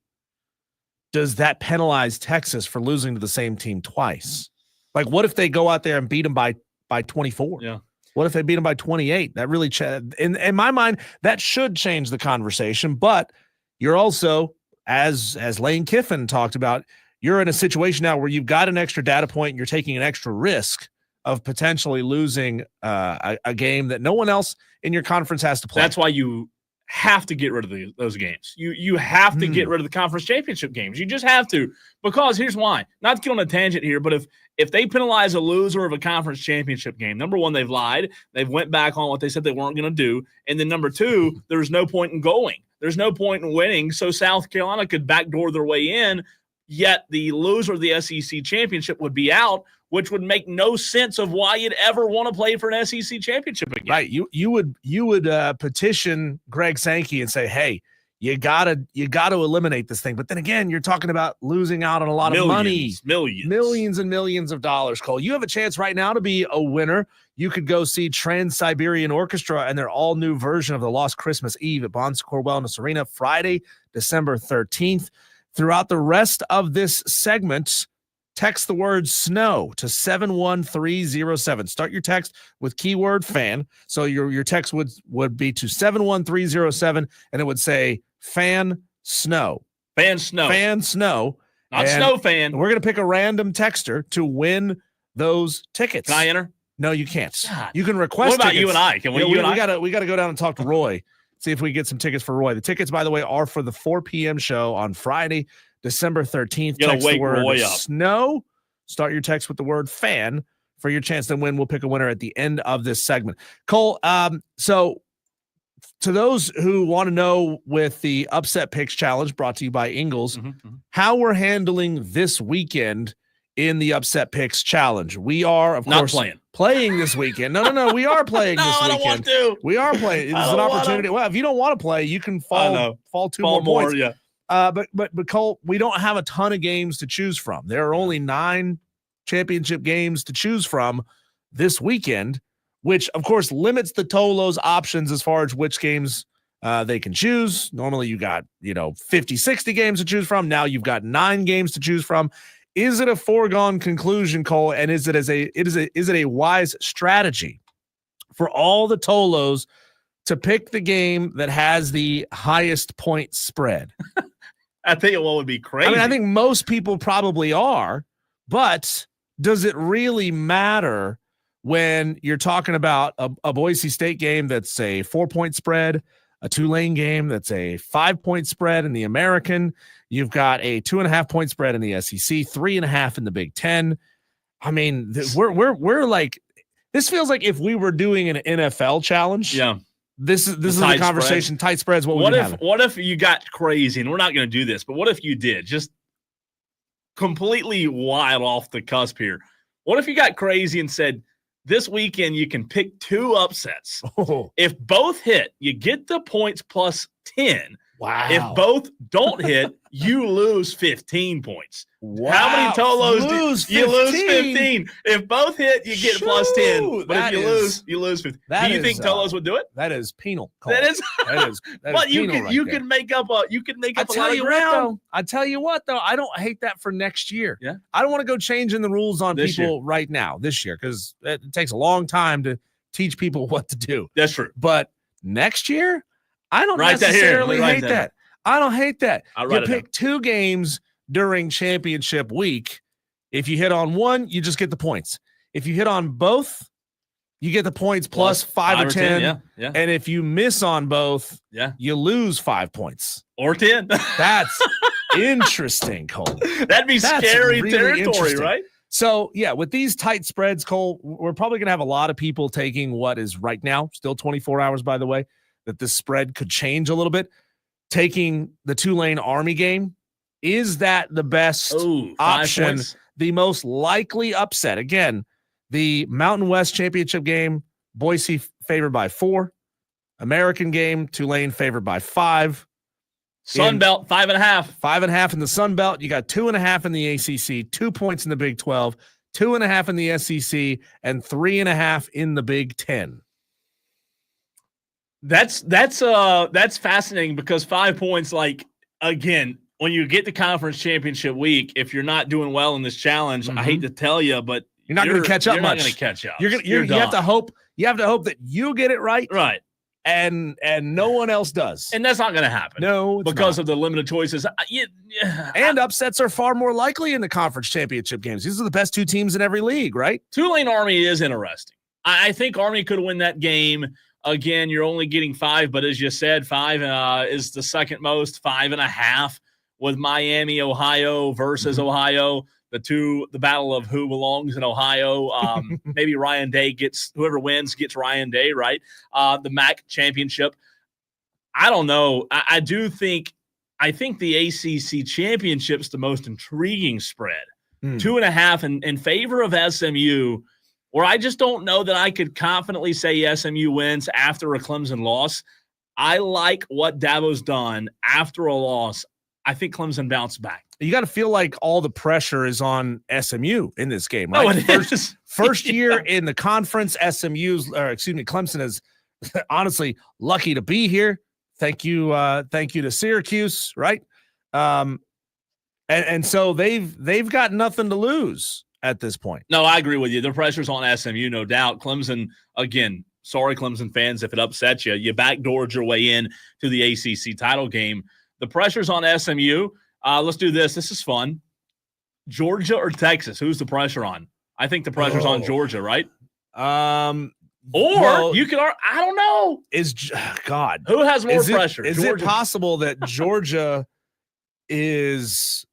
does that penalize Texas for losing to the same team twice? Like, what if they go out there and beat them by 24? Yeah. What if they beat them by 28? That really, in my mind, that should change the conversation. But you're also, as Lane Kiffin talked about, you're in a situation now where you've got an extra data point and you're taking an extra risk of potentially losing a game that no one else in your conference has to play. That's why you have to get rid of those games. You have to get rid of the conference championship games. You just have to, because here's why. Not to get on a tangent here, but if they penalize a loser of a conference championship game, number one, they've lied. They've went back on what they said they weren't going to do. And then number two, there's no point in going. There's no point in winning. So South Carolina could backdoor their way in, yet the loser of the SEC championship would be out, which would make no sense of why you'd ever want to play for an SEC championship again. Right. You would petition Greg Sankey and say, hey, you gotta eliminate this thing. But then again, you're talking about losing out on a lot of money. Millions and millions of dollars, Cole. You have a chance right now to be a winner. You could go see Trans-Siberian Orchestra and their all-new version of the Lost Christmas Eve at Bon Secours Wellness Arena, Friday, December 13th. Throughout the rest of this segment, text the word snow to 71307. Start your text with keyword fan. So your text would be to 71307, and it would say fan snow. Fan snow. Fan snow. Not snow fan. We're going to pick a random texter to win those tickets. Can I enter? No, you can't. God. You can request What about tickets. you and I? Can we? We got to go down and talk to Roy. See if we get some tickets for Roy. The tickets, by the way, are for the 4 p.m. show on Friday, December 13th. Text the word Roy up. Snow. Start your text with the word fan for your chance to win. We'll pick a winner at the end of this segment. Cole, so to those who want to know, with the Upset Picks Challenge brought to you by Ingles, how we're handling this weekend in the Upset Picks Challenge. We are, of course, playing this weekend. No, we are playing this weekend. I don't want to. We are playing. It's an opportunity. Well, if you don't want to play, you can fall two more points. Yeah. But Cole, we don't have a ton of games to choose from. There are only 9 championship games to choose from this weekend, which of course limits the Tolo's options as far as which games they can choose. Normally you got, 50, 60 games to choose from. Now you've got 9 games to choose from. Is it a foregone conclusion, Cole? And is it a wise strategy for all the Tolos to pick the game that has the highest point spread? I tell you what would be crazy. I mean, I think most people probably are, but does it really matter when you're talking about a Boise State game that's a 4-point spread, a Tulane game that's a 5-point spread in the American? You've got a 2.5-point spread in the SEC, 3.5 in the Big Ten. I mean, we're like, this feels like if we were doing an NFL challenge. Yeah. This is the conversation. Tight spreads. What if you got crazy, and we're not going to do this, but what if you did just completely wild off the cusp here? What if you got crazy and said, this weekend you can pick 2 upsets. Oh. If both hit, you get the points plus 10. Wow. If both don't hit, you lose 15 points. Wow. How many Tolos do you lose 15? If both hit, you get plus 10. But if you lose 15. Do you think Tolos would do it? That is penal. Cole. That is. But you can make up a lot of ground. I tell you what though, I don't hate that for next year. Yeah. I don't want to go changing the rules on people right now this year because it takes a long time to teach people what to do. That's true. But next year, I don't necessarily hate that. I don't hate that. You pick 2 games during championship week. If you hit on one, you just get the points. If you hit on both, you get the points plus 5 or 10. Yeah. And if you miss on both, you lose 5 points. Or 10. That's interesting, Cole. That'd be scary really territory, right? So, yeah, with these tight spreads, Cole, we're probably going to have a lot of people taking what is right now, still 24 hours, by the way, that this spread could change a little bit. Taking the Tulane Army game, is that the best option? The most likely upset? Again, the Mountain West Championship game, Boise favored by 4. American game, Tulane favored by 5. Sun Belt, 5.5. 5.5 in the Sun Belt. You got 2.5 in the ACC, 2 points in the Big 12, 2.5 in the SEC, and 3.5 in the Big 10. That's fascinating because 5 points, like, again, when you get to conference championship week, if you're not doing well in this challenge, I hate to tell you, but you're not going to catch up much. You're not going to catch up. You have to hope that you get it right. Right. And no one else does. And that's not going to happen. No, because of the limited choices. And upsets are far more likely in the conference championship games. These are the best 2 teams in every league, right? Tulane Army is interesting. I think Army could win that game. Again, you're only getting 5, but as you said, 5 is the second most, 5.5 with Miami, Ohio versus Ohio. The battle of who belongs in Ohio. Maybe Ryan Day whoever wins gets Ryan Day, right? The MAC championship. I don't know. I think the ACC championship's the most intriguing spread. 2.5 in favor of SMU, where I just don't know that I could confidently say SMU wins after a Clemson loss. I like what Dabo's done after a loss. I think Clemson bounced back. You got to feel like all the pressure is on SMU in this game, right? First year in the conference, Clemson is honestly lucky to be here. Thank you to Syracuse, right? And so they've got nothing to lose at this point. No, I agree with you. The pressure's on SMU, no doubt. Clemson, again, sorry, Clemson fans, if it upsets you. You backdoored your way in to the ACC title game. The pressure's on SMU. Let's do this. This is fun. Georgia or Texas? Who's the pressure on? I think the pressure's on Georgia, right? You could. I don't know. God? Who has more pressure? Is it possible that Georgia is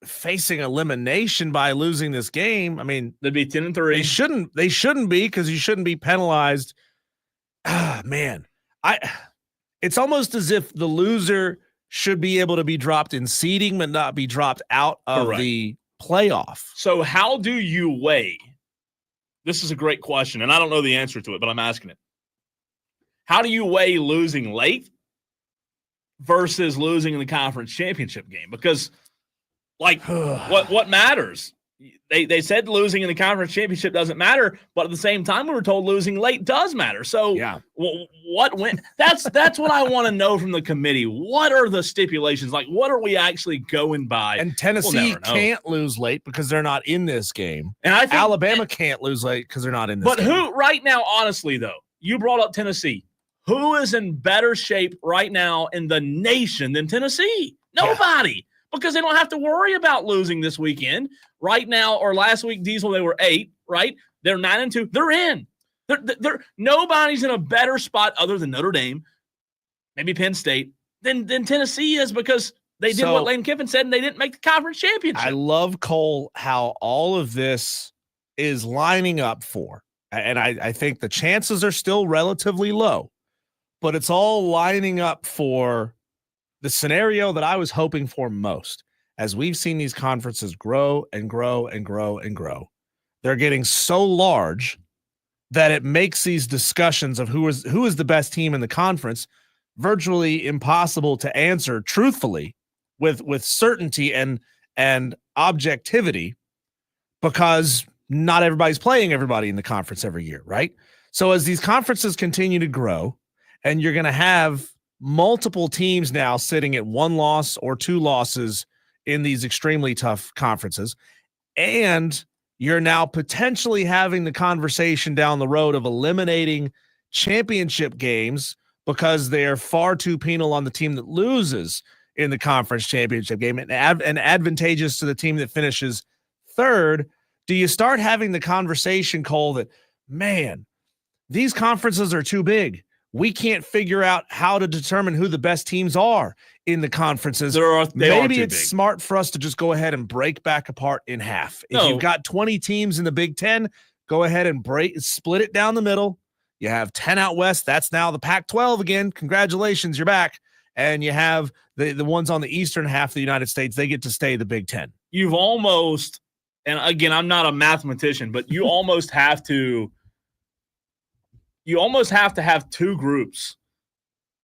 facing elimination by losing this game? I mean, they'd be 10-3. They shouldn't be, because you shouldn't be penalized. Man, it's almost as if the loser should be able to be dropped in seeding, but not be dropped out of the playoff. So how do you weigh? This is a great question, and I don't know the answer to it, but I'm asking it. How do you weigh losing late versus losing in the conference championship game? Because, like, what matters? They said losing in the conference championship doesn't matter, but at the same time, we were told losing late does matter. So, what went? That's what I want to know from the committee. What are the stipulations? Like, what are we actually going by? And Tennessee can't lose late because they're not in this game. And I think Alabama can't lose late because they're not in this game. But who, right now, honestly, though, you brought up Tennessee. Who is in better shape right now in the nation than Tennessee? Nobody, because they don't have to worry about losing this weekend. Right now, or last week, Diesel, they were 8, right? They're 9-2. They're in. Nobody's in a better spot other than Notre Dame, maybe Penn State, than Tennessee is, because they did what Lane Kiffin said, and they didn't make the conference championship. I love, Cole, how all of this is lining up for, and I think the chances are still relatively low, but it's all lining up for the scenario that I was hoping for most. As we've seen these conferences grow and grow and grow and grow, they're getting so large that it makes these discussions of who is the best team in the conference virtually impossible to answer truthfully with certainty and objectivity, because not everybody's playing everybody in the conference every year, right? So as these conferences continue to grow, and you're going to have multiple teams now sitting at 1 loss or 2 losses in these extremely tough conferences, and you're now potentially having the conversation down the road of eliminating championship games because they're far too penal on the team that loses in the conference championship game and advantageous to the team that finishes third. Do you start having the conversation, Cole, that, man, these conferences are too big. We can't figure out how to determine who the best teams are in the conferences. Maybe it's smart for us to just go ahead and break back apart in half. If you've got 20 teams in the Big Ten, go ahead and split it down the middle. You have 10 out west. That's now the Pac-12 again. Congratulations, you're back. And you have the ones on the eastern half of the United States. They get to stay the Big Ten. You've almost, and again, I'm not a mathematician, but you almost have to have 2 groups.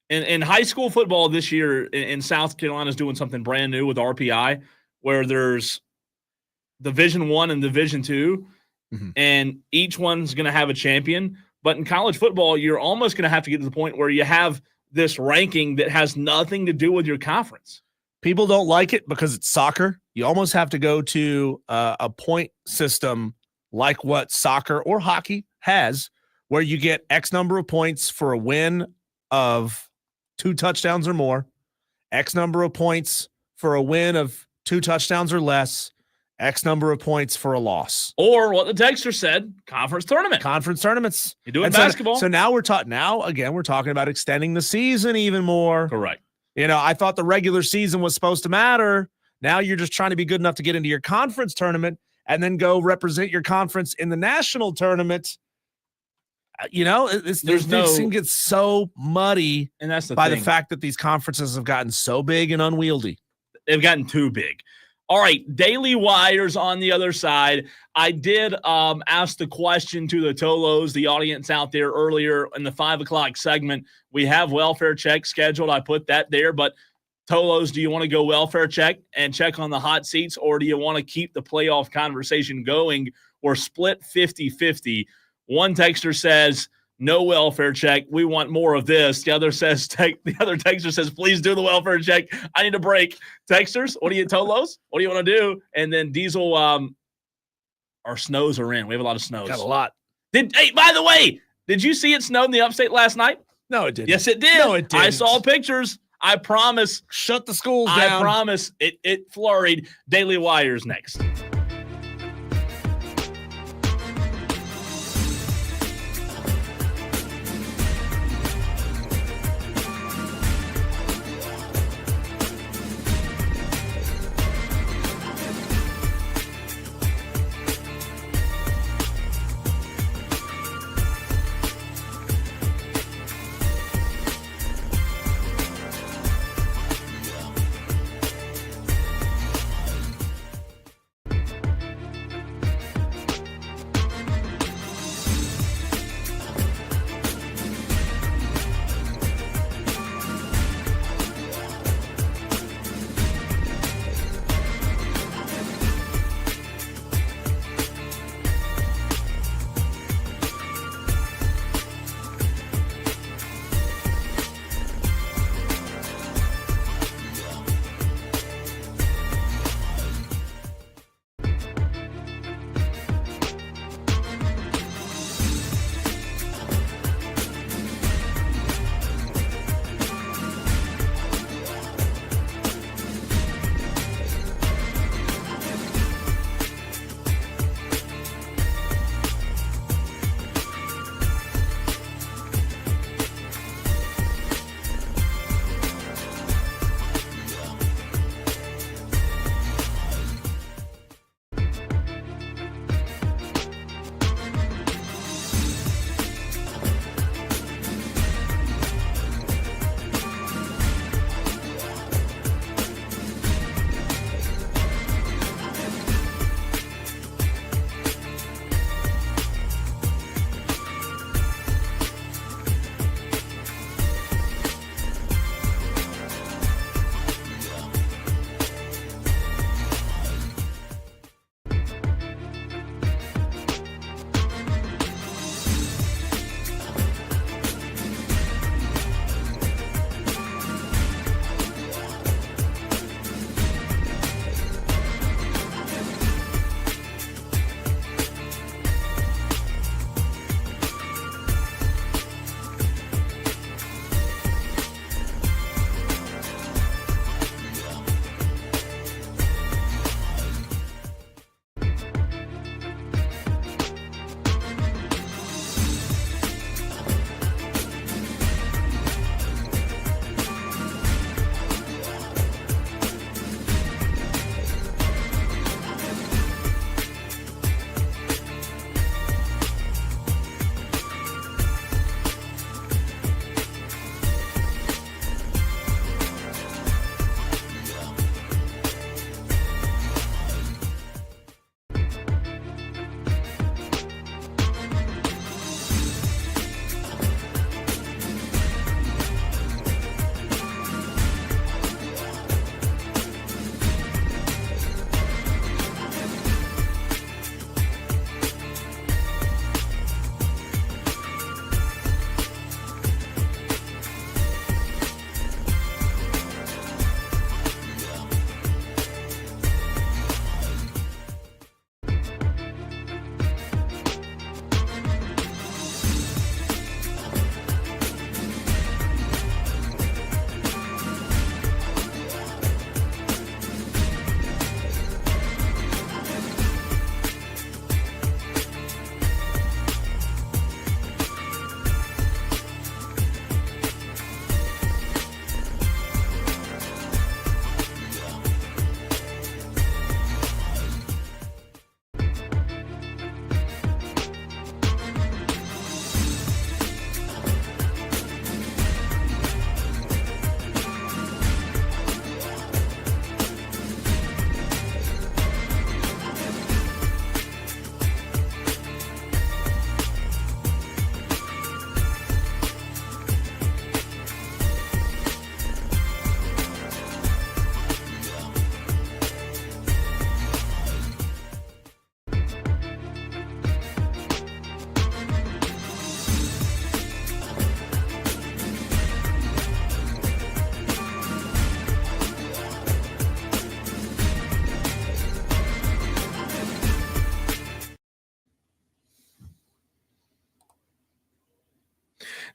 In high school football this year in South Carolina is doing something brand new with RPI, where there's Division I and Division II, and each one's going to have a champion. But in college football, you're almost going to have to get to the point where you have this ranking that has nothing to do with your conference. People don't like it because it's soccer. You almost have to go to a point system like what soccer or hockey has, where you get X number of points for a win of 2 touchdowns or more, X number of points for a win of 2 touchdowns or less, X number of points for a loss. Or what the texter said, conference tournament. Conference tournaments. You do it in basketball. So now we're talking about extending the season even more. Correct. I thought the regular season was supposed to matter. Now you're just trying to be good enough to get into your conference tournament and then go represent your conference in the national tournament. This thing gets so muddy, and that's the fact that these conferences have gotten so big and unwieldy. They've gotten too big. All right, Daily Wires on the other side. I did ask the question to the Tolos, the audience out there, earlier in the 5 o'clock segment. We have welfare check scheduled. I put that there, but Tolos, do you want to go welfare check and check on the hot seats, or do you want to keep the playoff conversation going or split 50-50? One texter says, no welfare check. We want more of this. The other texter says, please do the welfare check. I need a break. Texters, what do you, Tolos? What do you want to do? And then Diesel, our snows are in. We have a lot of snows. Got a lot. Hey, by the way, did you see it snowed in the upstate last night? No, it didn't. Yes, it did. No, it didn't. I saw pictures. I promise. Shut the schools down. I promise. It flurried. Daily Wires next.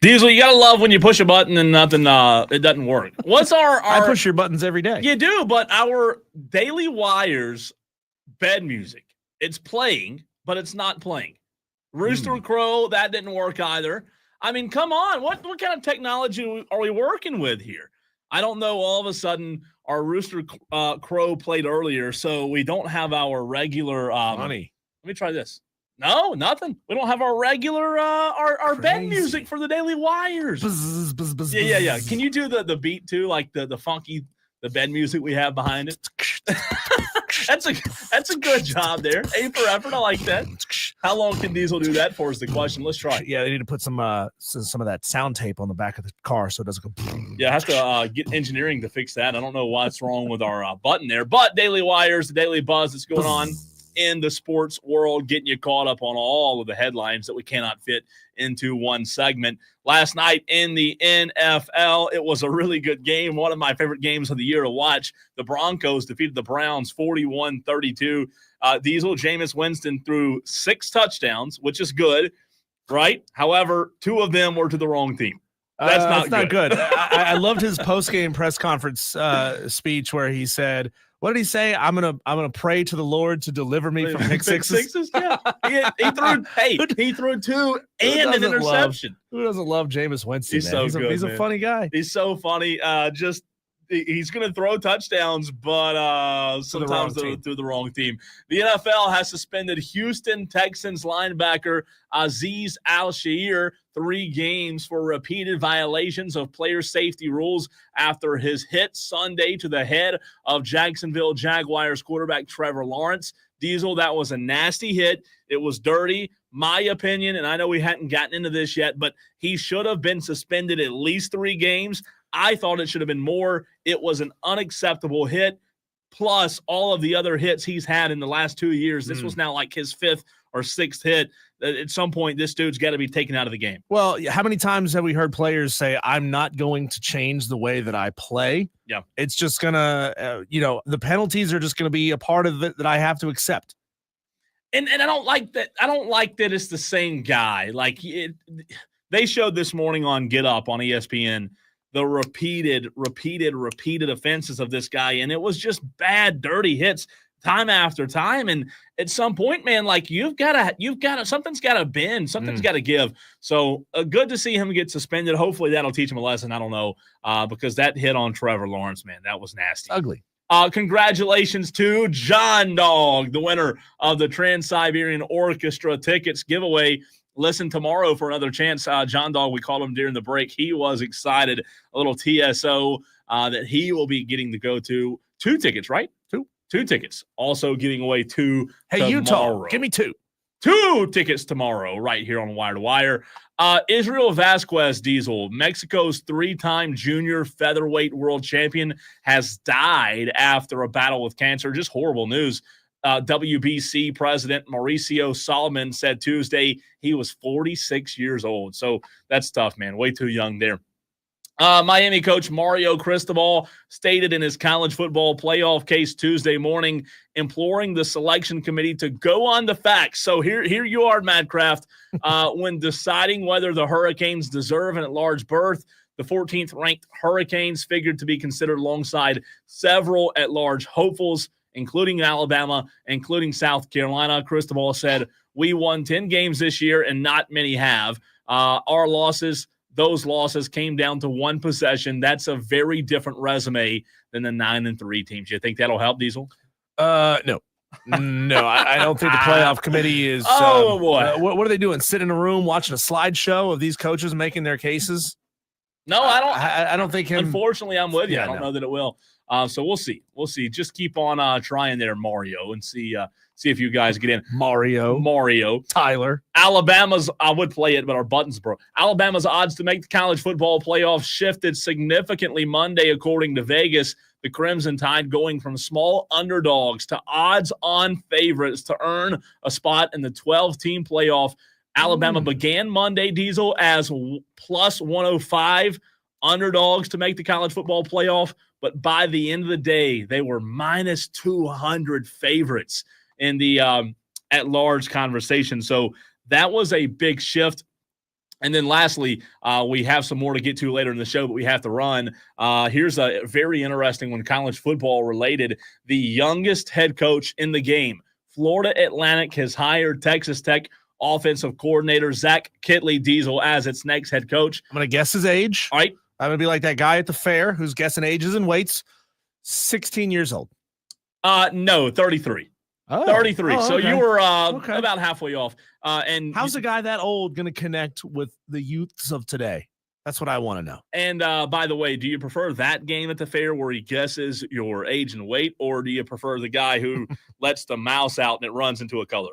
Diesel, you gotta love when you push a button and nothing, it doesn't work. What's our I push your buttons every day. You do, but our Daily Wires bed music, it's playing, but it's not playing. Rooster Crow, that didn't work either. I mean, come on. What kind of technology are we working with here? I don't know. All of a sudden, our Rooster Crow played earlier, so we don't have our regular Funny. Let me try this. No, nothing. We don't have our regular our bed music for the Daily Wires. Buzz, buzz, buzz, Yeah. Can you do the beat too, like the funky bed music we have behind it? That's a good job there. A for effort. I like that. How long can Diesel do that for is the question. Let's try it. Yeah, they need to put some of that sound tape on the back of the car so it doesn't go. Yeah, I have to get engineering to fix that. I don't know what's wrong with our button there, but Daily Wires, the Daily Buzz that's going on in the sports world, getting you caught up on all of the headlines that we cannot fit into one segment. Last night in the NFL, it was a really good game. One of my favorite games of the year to watch. The Broncos defeated the Browns 41-32. Diesel, Jameis Winston threw 6 touchdowns, which is good, right? However, 2 of them were to the wrong team. That's not good. I loved his post-game press conference speech where he said, what did he say? I'm gonna pray to the Lord to deliver me from pick sixes. Yeah. He threw 2 and an interception. Who doesn't love Jameis Winston? He's so good. He's a funny guy. He's so funny. He's going to throw touchdowns, but sometimes to the wrong team. The NFL has suspended Houston Texans linebacker Azeez Al-Shaair 3 games for repeated violations of player safety rules after his hit Sunday to the head of Jacksonville Jaguars quarterback Trevor Lawrence. Diesel, that was a nasty hit. It was dirty. My opinion, and I know we hadn't gotten into this yet, but he should have been suspended at least 3 games. I thought it should have been more. It was an unacceptable hit, plus all of the other hits he's had in the last 2 years. This was now like his 5th or 6th hit. At some point, this dude's got to be taken out of the game. Well, how many times have we heard players say, I'm not going to change the way that I play? Yeah. It's just going to, the penalties are just going to be a part of it that I have to accept. And I don't like that. I don't like that it's the same guy. Like they showed this morning on Get Up on ESPN the repeated offenses of this guy, and it was just bad, dirty hits time after time. And at some point, man, like you've got to something's got to bend, something's got to give. So good to see him get suspended. Hopefully that'll teach him a lesson. I don't know, because that hit on Trevor Lawrence, man, that was nasty, ugly. Congratulations to John Dog, the winner of the Trans-Siberian Orchestra tickets giveaway. Listen tomorrow for another chance. John Dog, we called him during the break. He was excited. A little TSO that he will be getting to go to. 2 tickets, right? 2 tickets. Also giving away 2 tomorrow. Utah, give me 2. 2 tickets tomorrow right here on Wire to Wire. Israel Vasquez Diesel, Mexico's 3-time junior featherweight world champion, has died after a battle with cancer. Just horrible news. WBC president Mauricio Solomon said Tuesday he was 46 years old. So that's tough, man. Way too young there. Miami coach Mario Cristobal stated in his college football playoff case Tuesday morning, imploring the selection committee to go on the facts. So here you are, Madcraft, when deciding whether the Hurricanes deserve an at-large berth. The 14th ranked Hurricanes figured to be considered alongside several at-large hopefuls, including Alabama, including South Carolina. Cristobal said, we won 10 games this year and not many have. Those losses came down to 1 possession. That's a very different resume than the 9-3 teams. You think that'll help, Diesel? No. No, I don't think the playoff committee is. Boy. What are they doing? Sitting in a room watching a slideshow of these coaches making their cases? No, I don't. I don't think him. Unfortunately, I'm with you. Yeah, I don't know that it will. So we'll see. We'll see. Just keep on trying there, Mario, and see if you guys get in. Mario. Tyler. Alabama's, I would play it, but our buttons broke. Alabama's odds to make the college football playoff shifted significantly Monday, according to Vegas. The Crimson Tide going from small underdogs to odds-on favorites to earn a spot in the 12-team playoff. Alabama began Monday, Diesel, as plus 105 underdogs to make the college football playoff, but by the end of the day, they were minus 200 favorites in the at-large conversation. So that was a big shift. And then lastly, we have some more to get to later in the show, but we have to run. Here's a very interesting one, college football related. The youngest head coach in the game, Florida Atlantic, has hired Texas Tech offensive coordinator Zach Kitley Diesel as its next head coach. I'm going to guess his age. All right. I'm going to be like that guy at the fair who's guessing ages and weights. 16 years old. No, 33. Oh, 33. So okay. you were about halfway off. And how's a guy that old going to connect with the youths of today? That's what I want to know. And by the way, do you prefer that game at the fair where he guesses your age and weight, or do you prefer the guy who lets the mouse out and it runs into a color?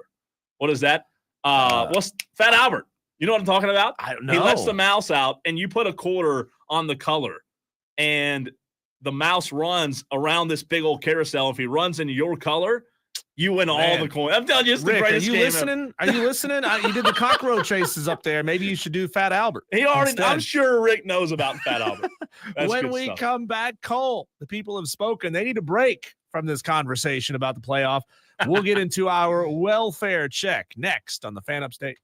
What is that? What's Fat Albert? You know what I'm talking about? I don't know. He lets the mouse out, and you put a quarter on the color, and the mouse runs around this big old carousel. If he runs into your color, you win all the coins. I'm telling you, it's the Rick, greatest are you game listening? ever. Are you listening? You did the cockroach races up there. Maybe you should do Fat Albert. I'm sure Rick knows about Fat Albert. When we come back, Cole, the people have spoken. They need a break from this conversation about the playoff. We'll get into our welfare check next on the Fan Upstate.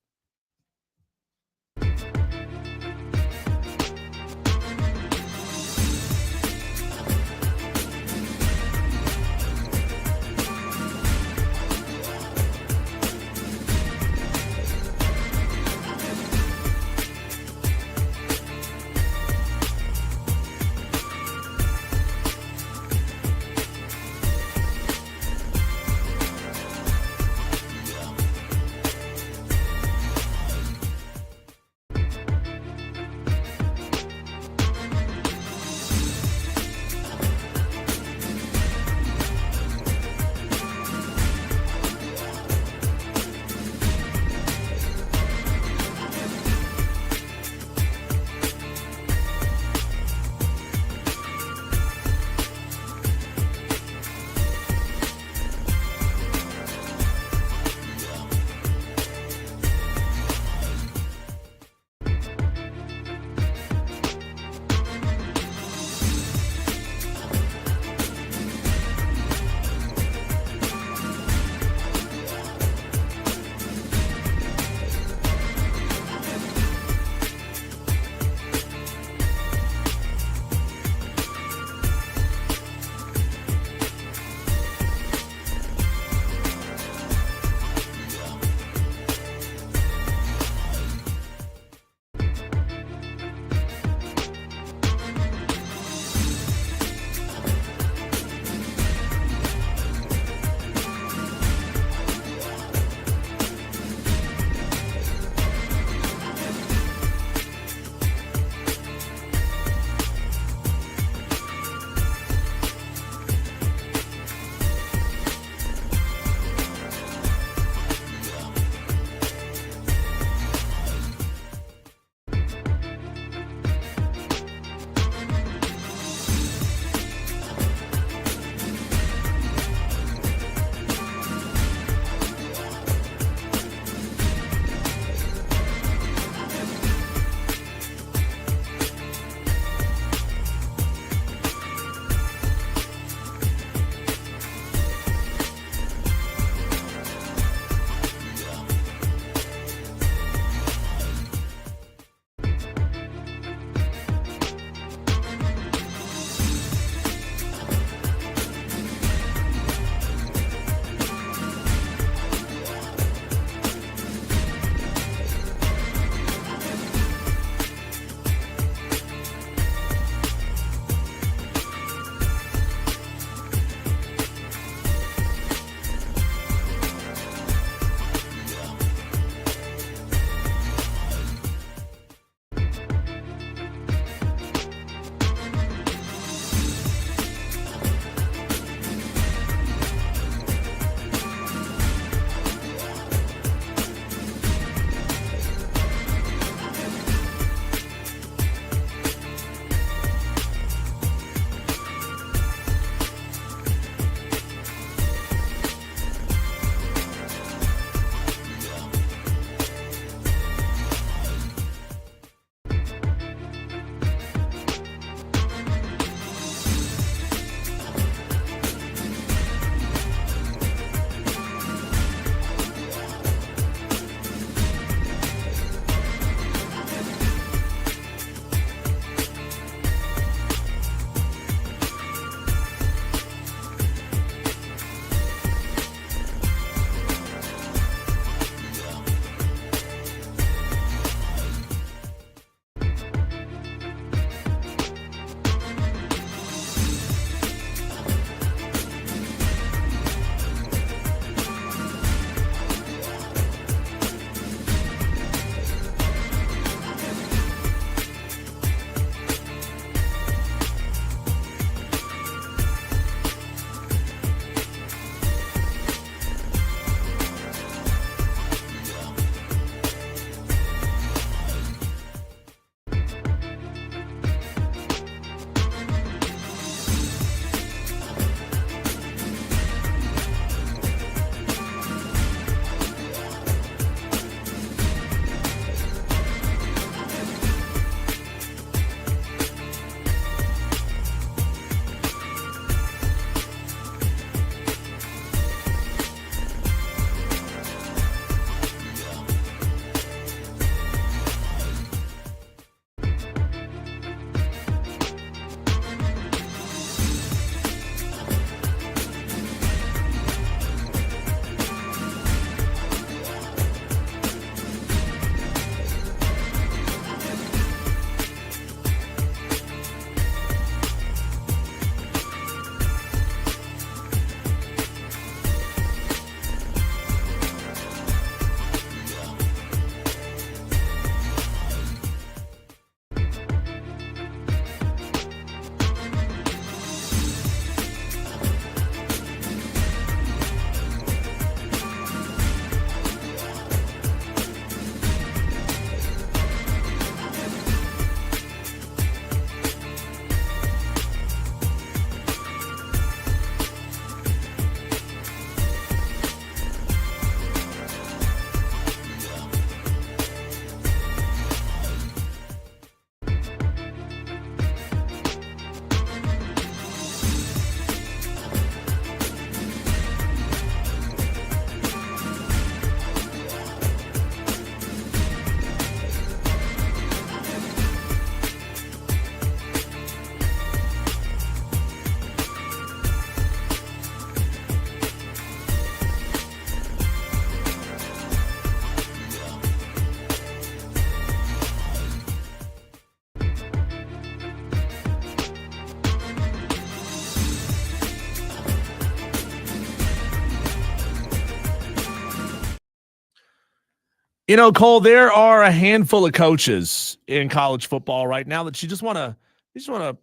You know, Cole, there are a handful of coaches in college football right now that you just want to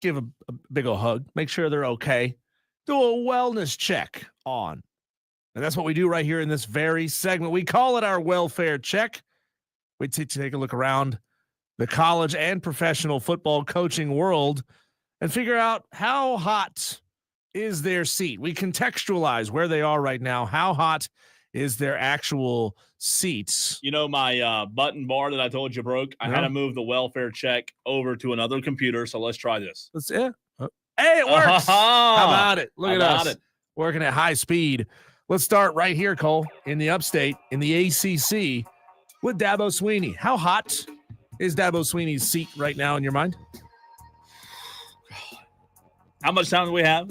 give a big old hug, make sure they're okay, do a wellness check on. And that's what we do right here in this very segment. We call it our welfare check. We take a look around the college and professional football coaching world and figure out how hot is their seat. We contextualize where they are right now. How hot is their actual seats? You know, my button bar that I told you broke, I had to move the welfare check over to another computer, so let's try this. Hey, it works. How about it? Look at us. Working at high speed. Let's start right here, Cole, in the upstate, in the ACC, with Dabo Swinney. How hot is Dabo Swinney's seat right now in your mind? How much time do we have?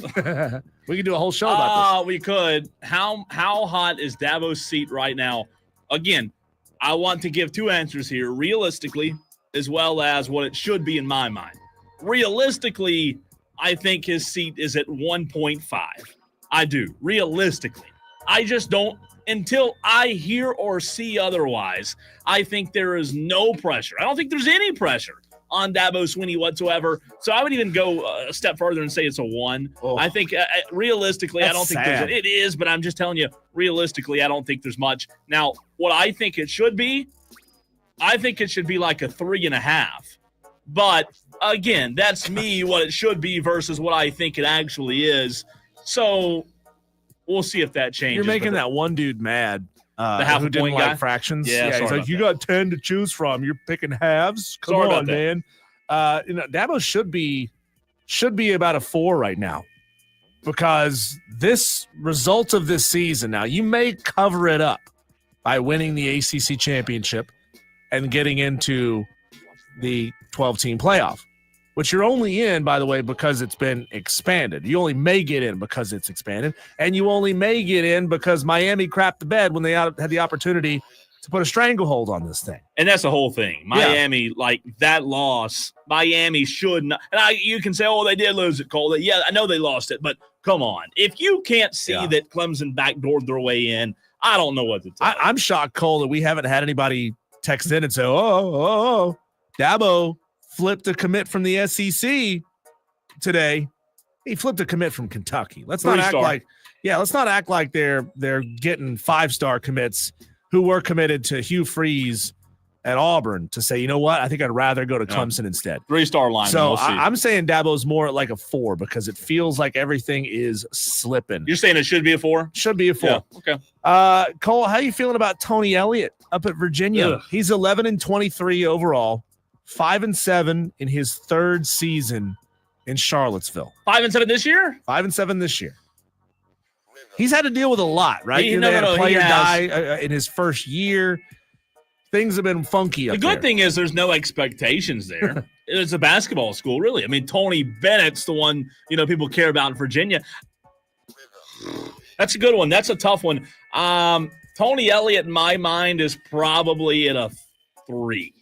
We could do a whole show about this. We could. How hot is Dabo's seat right now? Again, I want to give two answers here, realistically, as well as what it should be in my mind. Realistically, I think his seat is at 1.5. I do, realistically. I just don't, until I hear or see otherwise, I think there is no pressure. I don't think there's any pressure on Dabo Swinney whatsoever. So I would even go a step further and say it's a 1. Oh, I think realistically, I don't think it is, but I'm just telling you, realistically, I don't think there's much. Now, what I think it should be, I think it should be like a 3.5. But again, that's me, what it should be versus what I think it actually is. So we'll see if that changes. You're making that one dude mad. The half who a didn't point like guy? fractions. Yeah, he's like, you got 10 to choose from. You're picking halves. Come on, man. Dabo should be about a 4 right now, because this result of this season, now you may cover it up by winning the ACC championship and getting into the 12-team playoff, which you're only in, by the way, because it's been expanded. You only may get in because it's expanded, and you only may get in because Miami crapped the bed when they had the opportunity to put a stranglehold on this thing. And that's the whole thing. Miami, like that loss, Miami should not. And you can say, oh, they did lose it, Cole. Yeah, I know they lost it, but come on. If you can't see that Clemson backdoored their way in, I don't know what to tell you. I'm shocked, Cole, that we haven't had anybody text in and say, oh, Dabo flipped a commit from the SEC today. He flipped a commit from Kentucky. Let's not act like they're getting 5-star commits who were committed to Hugh Freeze at Auburn to say, you know what, I think I'd rather go to Clemson instead. 3-star line. So I'm saying Dabo's more at like a 4 because it feels like everything is slipping. You're saying it should be a 4? Should be a 4. Yeah, okay. Cole, how you feeling about Tony Elliott up at Virginia? Ugh. He's 11-23 overall. 5-7 in his third season in Charlottesville. 5-7 this year? 5-7 this year. He's had to deal with a lot, right? He had a player die in his first year. Things have been funky up there. The good thing is there's no expectations there. It's a basketball school, really. I mean, Tony Bennett's the one, people care about in Virginia. That's a good one. That's a tough one. Tony Elliott, in my mind, is probably at a 3.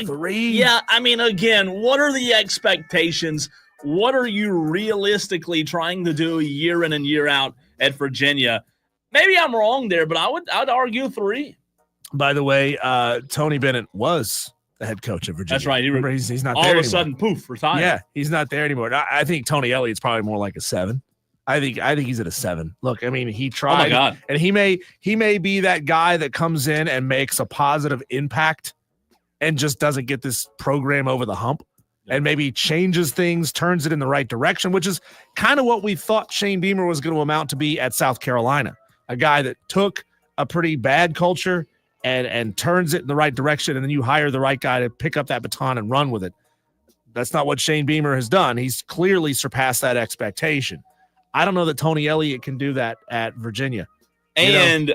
3? Yeah, I mean, again, what are the expectations? What are you realistically trying to do year in and year out at Virginia? Maybe I'm wrong there, but I'd argue 3. By the way, Tony Bennett was the head coach of Virginia. That's right. He's not all there of a anymore. Sudden, poof, retired. Yeah, he's not there anymore. I think Tony Elliott's probably more like a 7. I think he's at a 7. Look, I mean, he tried. Oh my God. And he may be that guy that comes in and makes a positive impact and just doesn't get this program over the hump and maybe changes things, turns it in the right direction, which is kind of what we thought Shane Beamer was going to amount to be at South Carolina, a guy that took a pretty bad culture and turns it in the right direction, and then you hire the right guy to pick up that baton and run with it. That's not what Shane Beamer has done. He's clearly surpassed that expectation. I don't know that Tony Elliott can do that at Virginia. And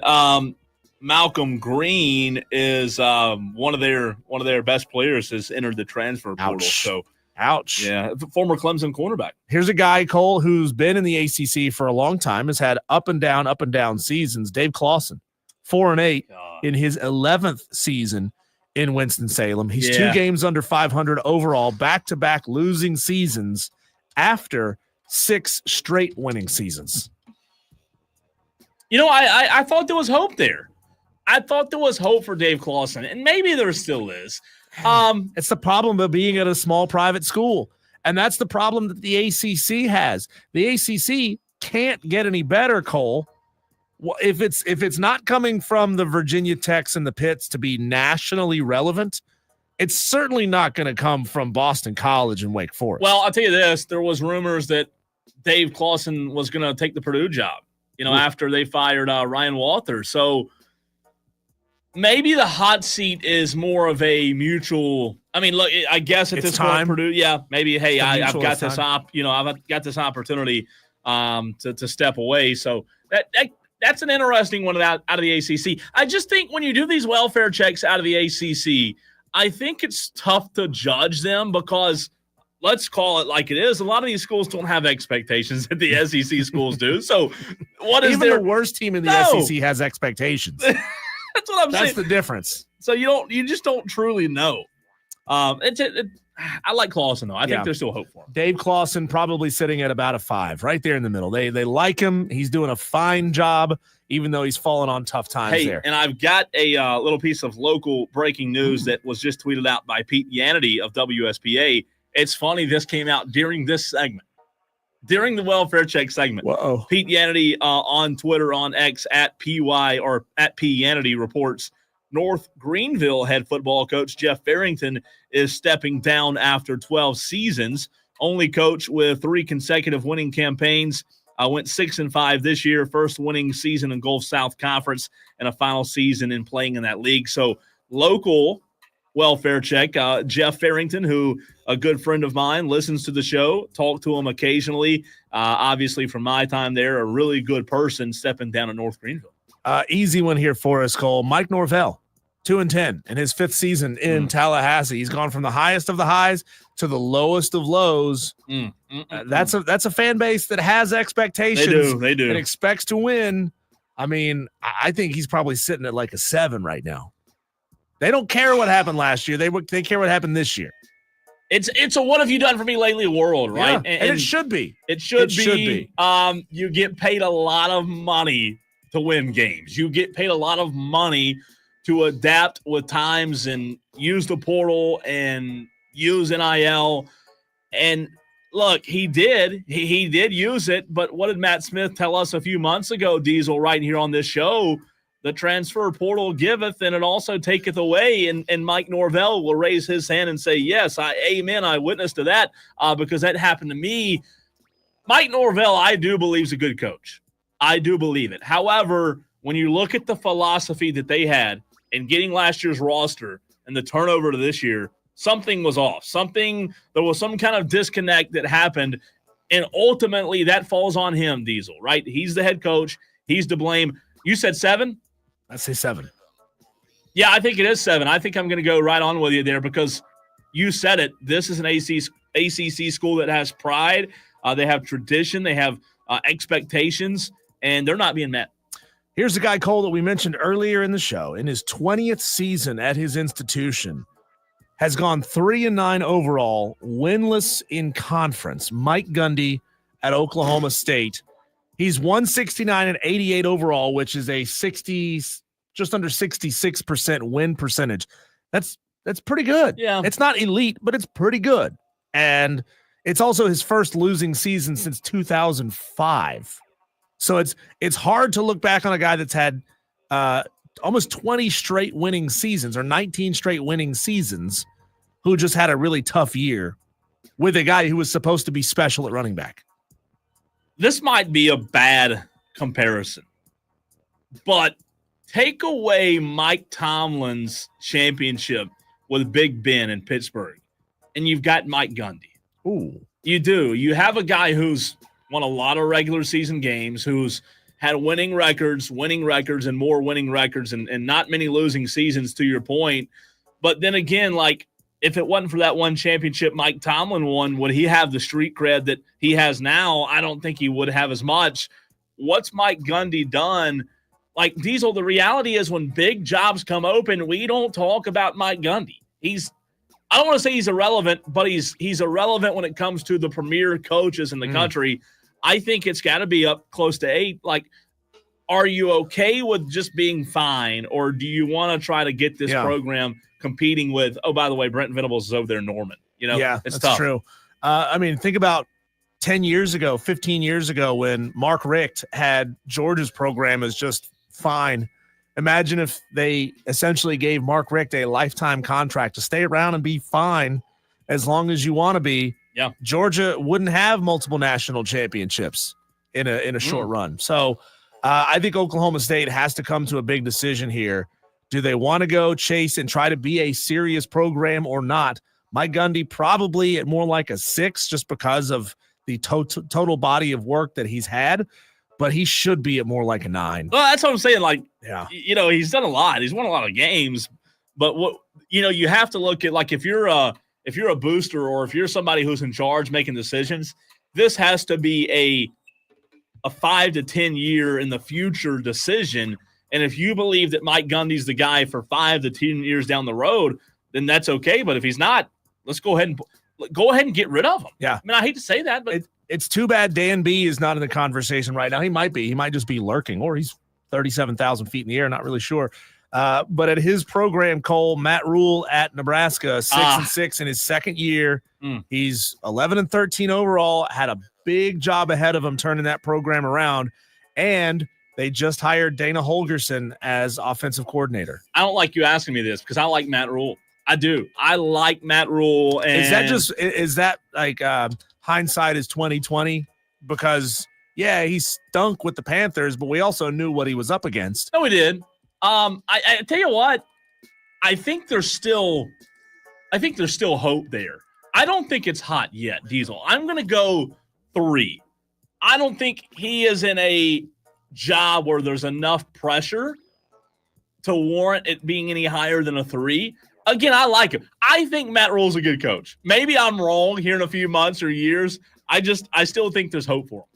Malcolm Green is one of their best players has entered the transfer portal. So ouch. Yeah, former Clemson cornerback. Here's a guy, Cole, who's been in the ACC for a long time, has had up and down seasons. Dave Clawson, 4-8 in his 11th season in Winston-Salem. He's 2 games under 500 overall, back-to-back losing seasons after 6 straight winning seasons. I thought there was hope there. I thought there was hope for Dave Clawson, and maybe there still is. It's the problem of being at a small private school, and that's the problem that the ACC has. The ACC can't get any better, Cole. Well, if it's not coming from the Virginia Techs and the Pitts to be nationally relevant, it's certainly not going to come from Boston College and Wake Forest. Well, I'll tell you this. There was rumors that Dave Clawson was going to take the Purdue job, after they fired Ryan Walters. So maybe the hot seat is more of a mutual. I mean, look, I guess at this point, Purdue, maybe, hey, I've got this I've got this opportunity to step away. So that's an interesting one out of the ACC. I just think when you do these welfare checks out of the ACC, I think it's tough to judge them because let's call it like it is. A lot of these schools don't have expectations that the SEC schools do. So what is even the worst team in the SEC has expectations. That's what I'm saying. That's the difference. So you just don't truly know. I like Clawson though. I think there's still hope for him. Dave Clawson probably sitting at about a 5, right there in the middle. They like him. He's doing a fine job, even though he's fallen on tough times there. And I've got a little piece of local breaking news that was just tweeted out by Pete Yanity of WSPA. It's funny, this came out during this segment, during the welfare check segment. Whoa. Pete Yanity on Twitter, on X, at PY or at P Yanity reports North Greenville head football coach Jeff Farrington is stepping down after 12 seasons. Only coach with 3 consecutive winning campaigns. Went 6-5 this year, first winning season in Gulf South Conference, and a final season in playing in that league. So local welfare check. Jeff Farrington, who a good friend of mine, listens to the show, talk to him occasionally. Obviously, from my time there, a really good person stepping down at North Greenville. Easy one here for us, Cole. Mike Norvell, 2-10 in his 5th season in Tallahassee. He's gone from the highest of the highs to the lowest of lows. That's a fan base that has expectations. They do. And expects to win. I mean, I think he's probably sitting at like a 7 right now. They don't care what happened last year. They care what happened this year. It's a what have you done for me lately world, right? Yeah, and it should be. It should be. You get paid a lot of money to win games. You get paid a lot of money to adapt with times and use the portal and use NIL. And look, he did use it, but what did Matt Smith tell us a few months ago, Diesel, right here on this show? The transfer portal giveth and it also taketh away. And Mike Norvell will raise his hand and say, yes, amen, I witness to that because that happened to me. Mike Norvell, I do believe, is a good coach. I do believe it. However, when you look at the philosophy that they had in getting last year's roster and the turnover to this year, something was off. There was some kind of disconnect that happened, and ultimately that falls on him, Diesel, right? He's the head coach. He's to blame. You said 7? I say 7. Yeah, I think it is 7. I think I'm going to go right on with you there because you said it. This is an ACC school that has pride. They have tradition. They have expectations, and they're not being met. Here's the guy, Cole, that we mentioned earlier in the show. In his 20th season at his institution, has gone 3-9 overall, winless in conference. Mike Gundy at Oklahoma State. He's 169 and 88 overall, which is a just under 66% win percentage. That's pretty good. Yeah. It's not elite, but it's pretty good. And it's also his first losing season since 2005. So it's hard to look back on a guy that's had almost 20 straight winning seasons or 19 straight winning seasons who just had a really tough year with a guy who was supposed to be special at running back. This might be a bad comparison, but take away Mike Tomlin's championship with Big Ben in Pittsburgh, and you've got Mike Gundy. Ooh. You do. You have a guy who's won a lot of regular season games, who's had winning records and more winning records and not many losing seasons, to your point. But then again, like, if it wasn't for that one championship Mike Tomlin won, would he have the street cred that he has now? I don't think he would have as much. What's Mike Gundy done? Like, Diesel, the reality is when big jobs come open, we don't talk about Mike Gundy. I don't want to say he's irrelevant, but he's irrelevant when it comes to the premier coaches in the country. I think it's got to be up close to 8. Like, are you okay with just being fine, or do you want to try to get this program competing with, oh, by the way, Brent Venables is over there in Norman? It's that's tough. True. Think about 10 years ago, 15 years ago when Mark Richt had Georgia's program as just fine. Imagine if they essentially gave Mark Richt a lifetime contract to stay around and be fine as long as you want to be. Yeah. Georgia wouldn't have multiple national championships in a short run. So I think Oklahoma State has to come to a big decision here. Do they want to go chase and try to be a serious program or not? Mike Gundy probably at more like a 6 just because of the total body of work that he's had. But he should be at more like a 9. Well, that's what I'm saying. He's done a lot. He's won a lot of games. But you have to look at, like, if you're a booster or if you're somebody who's in charge making decisions, this has to be a 5 to 10 year in the future decision. And if you believe that Mike Gundy's the guy for 5 to 10 years down the road, then that's okay. But if he's not, let's go ahead and get rid of him. Yeah. I hate to say that, but it's too bad Dan B is not in the conversation right now. He might be. He might just be lurking, or he's 37,000 feet in the air. Not really sure. But at his program, Cole, Matt Rule at Nebraska, 6-6 in his second year. He's 11-13 overall. Had a big job ahead of him turning that program around, and they just hired Dana Holgerson as offensive coordinator. I don't like you asking me this because I like Matt Rule. I do. I like Matt Rule. And is that like hindsight is 20/20? Because he stunk with the Panthers, but we also knew what he was up against. No, we did. I tell you what, I think there's still hope there. I don't think it's hot yet, Diesel. I'm going to go 3. I don't think he is in a job where there's enough pressure to warrant it being any higher than a 3. Again, I like him. I think Matt Rule's a good coach. Maybe I'm wrong here in a few months or years. I still think there's hope for him.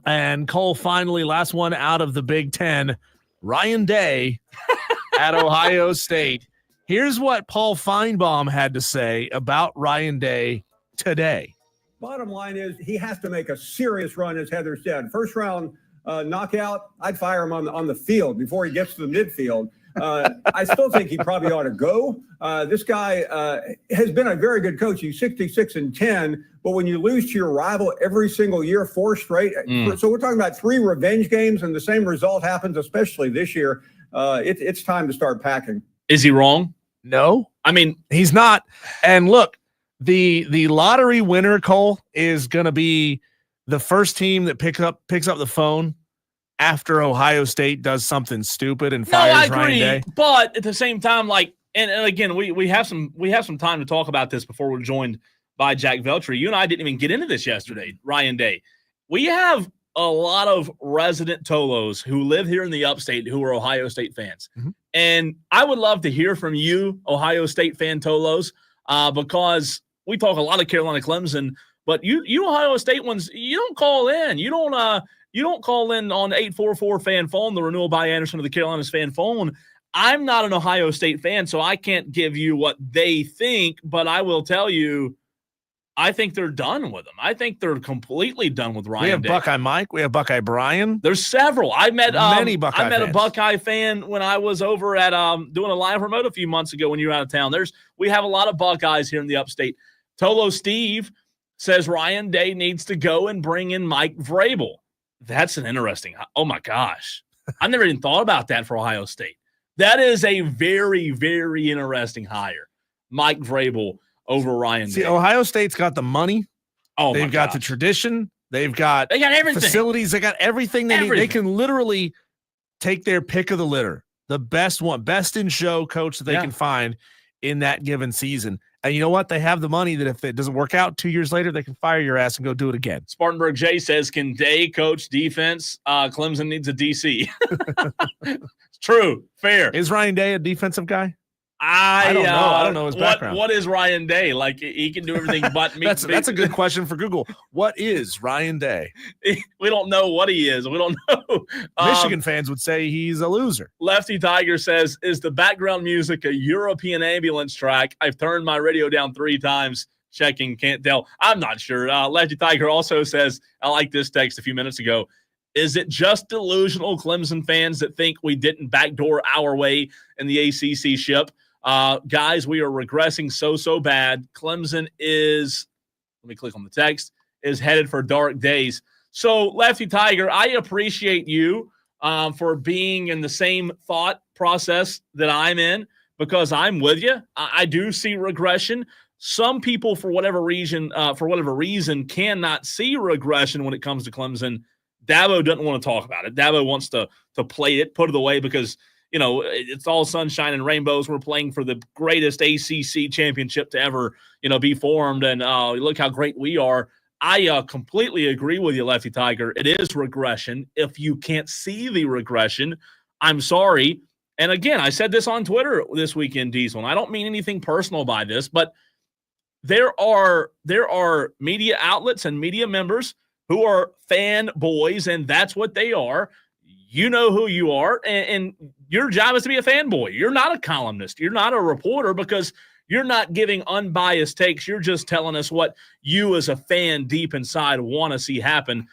And Cole, finally, last one out of the Big Ten, Ryan Day at Ohio State. Here's what Paul Feinbaum had to say about Ryan Day today. Bottom line is he has to make a serious run, as Heather said. First round knockout, I'd fire him on the field before he gets to the midfield. I still think he probably ought to go. This guy has been a very good coach. He's 66-10, but when you lose to your rival every single year, 4 straight. So we're talking about 3 revenge games, and the same result happens, especially this year. It's time to start packing. Is he wrong? No. I mean, he's not. And look, the lottery winner, Cole, is going to be the first team that picks up the phone after Ohio State does something stupid and fires Ryan Day. But at the same time, and again, we have some time to talk about this before we're joined by Jack Veltri. You and I didn't even get into this yesterday, Ryan Day. We have a lot of resident Tolos who live here in the upstate who are Ohio State fans. Mm-hmm. And I would love to hear from you, Ohio State fan Tolos, because we talk a lot of Carolina Clemson, but you Ohio State ones, you don't call in. You don't call in on 844 fan phone, the Renewal by Anderson of the Carolinas fan phone. I'm not an Ohio State fan, so I can't give you what they think, but I will tell you, I think they're done with him. I think they're completely done with Ryan Day. We have Buckeye Mike. We have Buckeye Brian. There's several. I met many Buckeye fans. a Buckeye fan when I was over at doing a live remote a few months ago when you were out of town. We have a lot of Buckeyes here in the upstate. Tolo Steve says Ryan Day needs to go and bring in Mike Vrabel. That's an interesting – oh, my gosh. I never even thought about that for Ohio State. That is a very, very interesting hire, Mike Vrabel over Ryan Day. See, Ohio State's got the money. Oh, they've got the tradition. They got everything. Facilities. They got everything they need. They can literally take their pick of the litter, the best in show coach that they can find in that given season. And you know what? They have the money that if it doesn't work out 2 years later, they can fire your ass and go do it again. Spartanburg J says, can Day coach defense? Clemson needs a DC. It's true. Fair. Is Ryan Day a defensive guy? I don't know. I don't know his background. What is Ryan Day? Like, he can do everything but me. That's a good question for Google. What is Ryan Day? We don't know what he is. We don't know. Michigan fans would say he's a loser. Lefty Tiger says, is the background music a European ambulance track? I've turned my radio down 3 times. Checking, can't tell. I'm not sure. Lefty Tiger also says, I like this text a few minutes ago. Is it just delusional Clemson fans that think we didn't backdoor our way in the ACC ship? Guys, we are regressing so bad. Clemson is, let me click on the text, is headed for dark days. So, Lefty Tiger, I appreciate you for being in the same thought process that I'm in, because I'm with you. I do see regression. Some people, for whatever reason, cannot see regression when it comes to Clemson. Dabo doesn't want to talk about it. Dabo wants to play it, put it away, because it's all sunshine and rainbows. We're playing for the greatest ACC championship to ever be formed, and look how great we are. I completely agree with you, Lefty Tiger. It is regression. If you can't see the regression, I'm sorry. And again, I said this on Twitter this weekend, Diesel, and I don't mean anything personal by this, but there are media outlets and media members who are fanboys, and that's what they are. You know who you are, and your job is to be a fanboy. You're not a columnist. You're not a reporter, because you're not giving unbiased takes. You're just telling us what you as a fan deep inside want to see happen,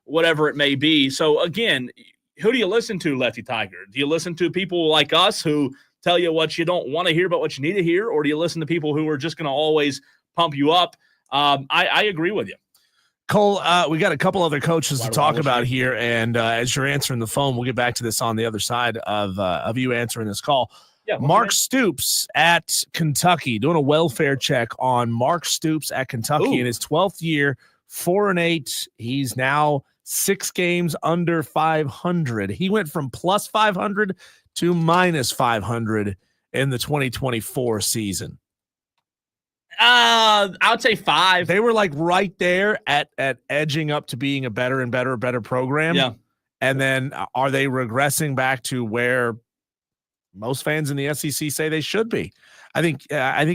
whatever it may be. So, again, who do you listen to, Lefty Tiger? Do you listen to people like us who tell you what you don't want to hear but what you need to hear, or do you listen to people who are just going to always pump you up? I agree with you. Cole, we got a couple other coaches to talk about here, and as you're answering the phone, we'll get back to this on the other side of you answering this call. Yeah, Mark Stoops at Kentucky, doing a welfare check on Mark Stoops at Kentucky in his 12th year, 4-8. He's now 6 games under 500. He went from plus 500 to minus 500 in the 2024 season. I would say 5. They were like right there at edging up to being a better and better program. Yeah. And then are they regressing back to where most fans in the SEC say they should be? I think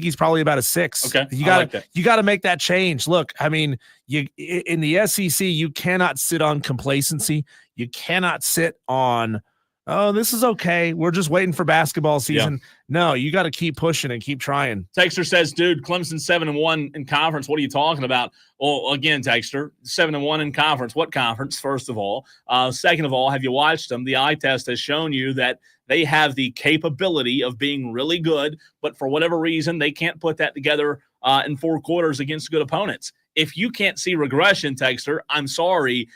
he's probably about a 6. Okay. You got to make that change. Look, I mean, in the SEC, you cannot sit on complacency. You cannot sit on, oh, this is okay, we're just waiting for basketball season. Yeah. No, you got to keep pushing and keep trying. Texter says, dude, Clemson 7-1 in conference. What are you talking about? Well, again, Texter, 7-1 in conference. What conference, first of all? Second of all, have you watched them? The eye test has shown you that they have the capability of being really good, but for whatever reason, they can't put that together in 4 quarters against good opponents. If you can't see regression, Texter, I'm sorry,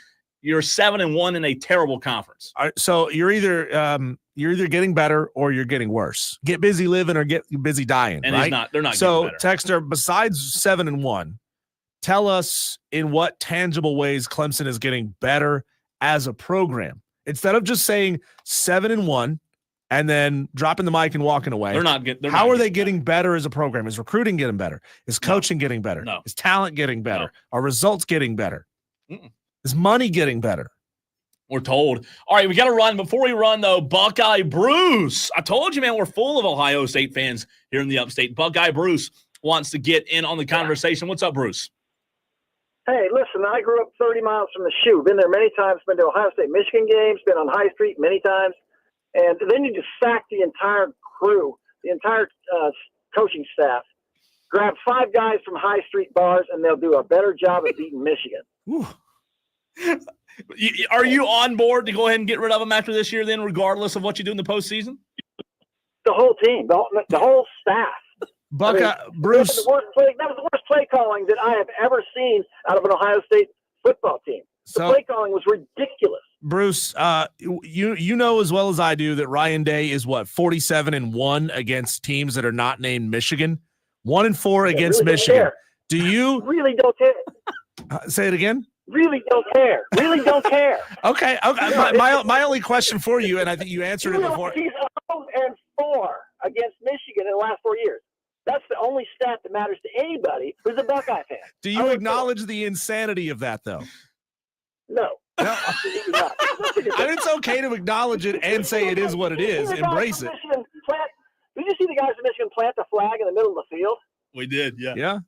you're 7-1 in a terrible conference. All right, so you're either getting better or you're getting worse. Get busy living or get busy dying. And right? They're not. So, getting better. Texter, besides 7-1, tell us in what tangible ways Clemson is getting better as a program. Instead of just saying 7-1 and then dropping the mic and walking away. How are they getting better as a program? Is recruiting getting better? Is coaching getting better? No. Is talent getting better? No. Are results getting better? Is money getting better? We're told. All right, we got to run. Before we run, though, Buckeye Bruce. I told you, man, we're full of Ohio State fans here in the upstate. Buckeye Bruce wants to get in on the conversation. What's up, Bruce? Hey, listen, I grew up 30 miles from the shoe. Been there many times. Been to Ohio State, Michigan games. Been on High Street many times. And then you just sack the entire crew, the entire coaching staff. Grab 5 guys from High Street bars, and they'll do a better job at beating Michigan. Ooh. Are you on board to go ahead and get rid of them after this year then, regardless of what you do in the postseason? The whole team, the whole staff. Buckeye, Bruce. That was the worst play calling that I have ever seen out of an Ohio State football team. The play calling was ridiculous. Bruce, you know as well as I do that Ryan Day is 47-1 against teams that are not named Michigan. 1-4 against really Michigan. Do you really don't care? Say it again. Really don't care. Really don't care. Okay. My only question for you, and I think you answered it before. He's 0-4 against Michigan in the last 4 years. That's the only stat that matters to anybody who's a Buckeye fan. Do you acknowledge the insanity of that, though? No. Absolutely not. I mean, it's okay to acknowledge it and say it is what it is. Embrace it. Did you see the guys in Michigan plant the flag in the middle of the field? We did, yeah. Yeah.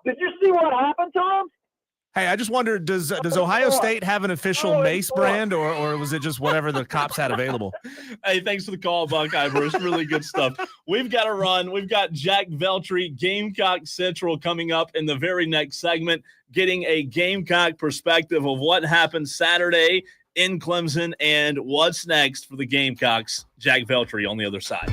Did you see what happened to them? Hey, I just wonder, does Ohio State have an official mace brand, or was it just whatever the cops had available? Hey, thanks for the call, Buckeye Bruce. Really good stuff. We've got to run. We've got Jack Veltri, Gameocck Central, coming up in the very next segment, getting a Gameocck perspective of what happened Saturday in Clemson, and what's next for the Gamecocks. Jack Veltri on the other side.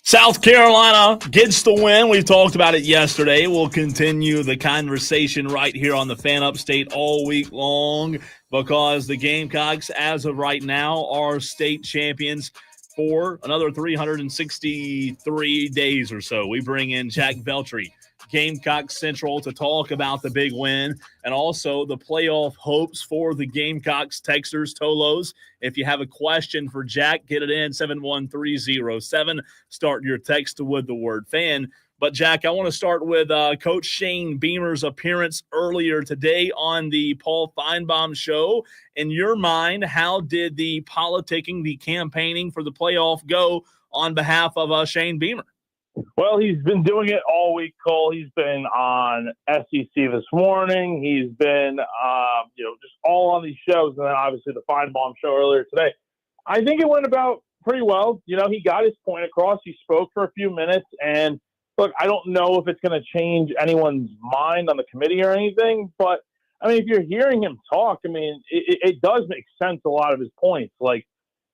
South Carolina gets the win. We talked about it yesterday. We'll continue the conversation right here on the Fan Upstate all week long because the Gamecocks, as of right now, are state champions for another 363 days or so. We bring in Jack Veltri, Gameocck Central, to talk about the big win and also the playoff hopes for the Gamecocks. Texters, Tolos, if you have a question for Jack, get it in 71307. Start your text with the word fan. But, Jack, I want to start with Coach Shane Beamer's appearance earlier today on the Paul Feinbaum show. In your mind, how did the politicking, the campaigning for the playoff go on behalf of Shane Beamer? Well, he's been doing it all week, Cole. He's been on SEC this morning. He's been, just all on these shows, and then obviously the Feinbaum show earlier today. I think it went about pretty well. He got his point across. He spoke for a few minutes, and look, I don't know if it's going to change anyone's mind on the committee or anything, but, if you're hearing him talk, it does make sense, a lot of his points. Like,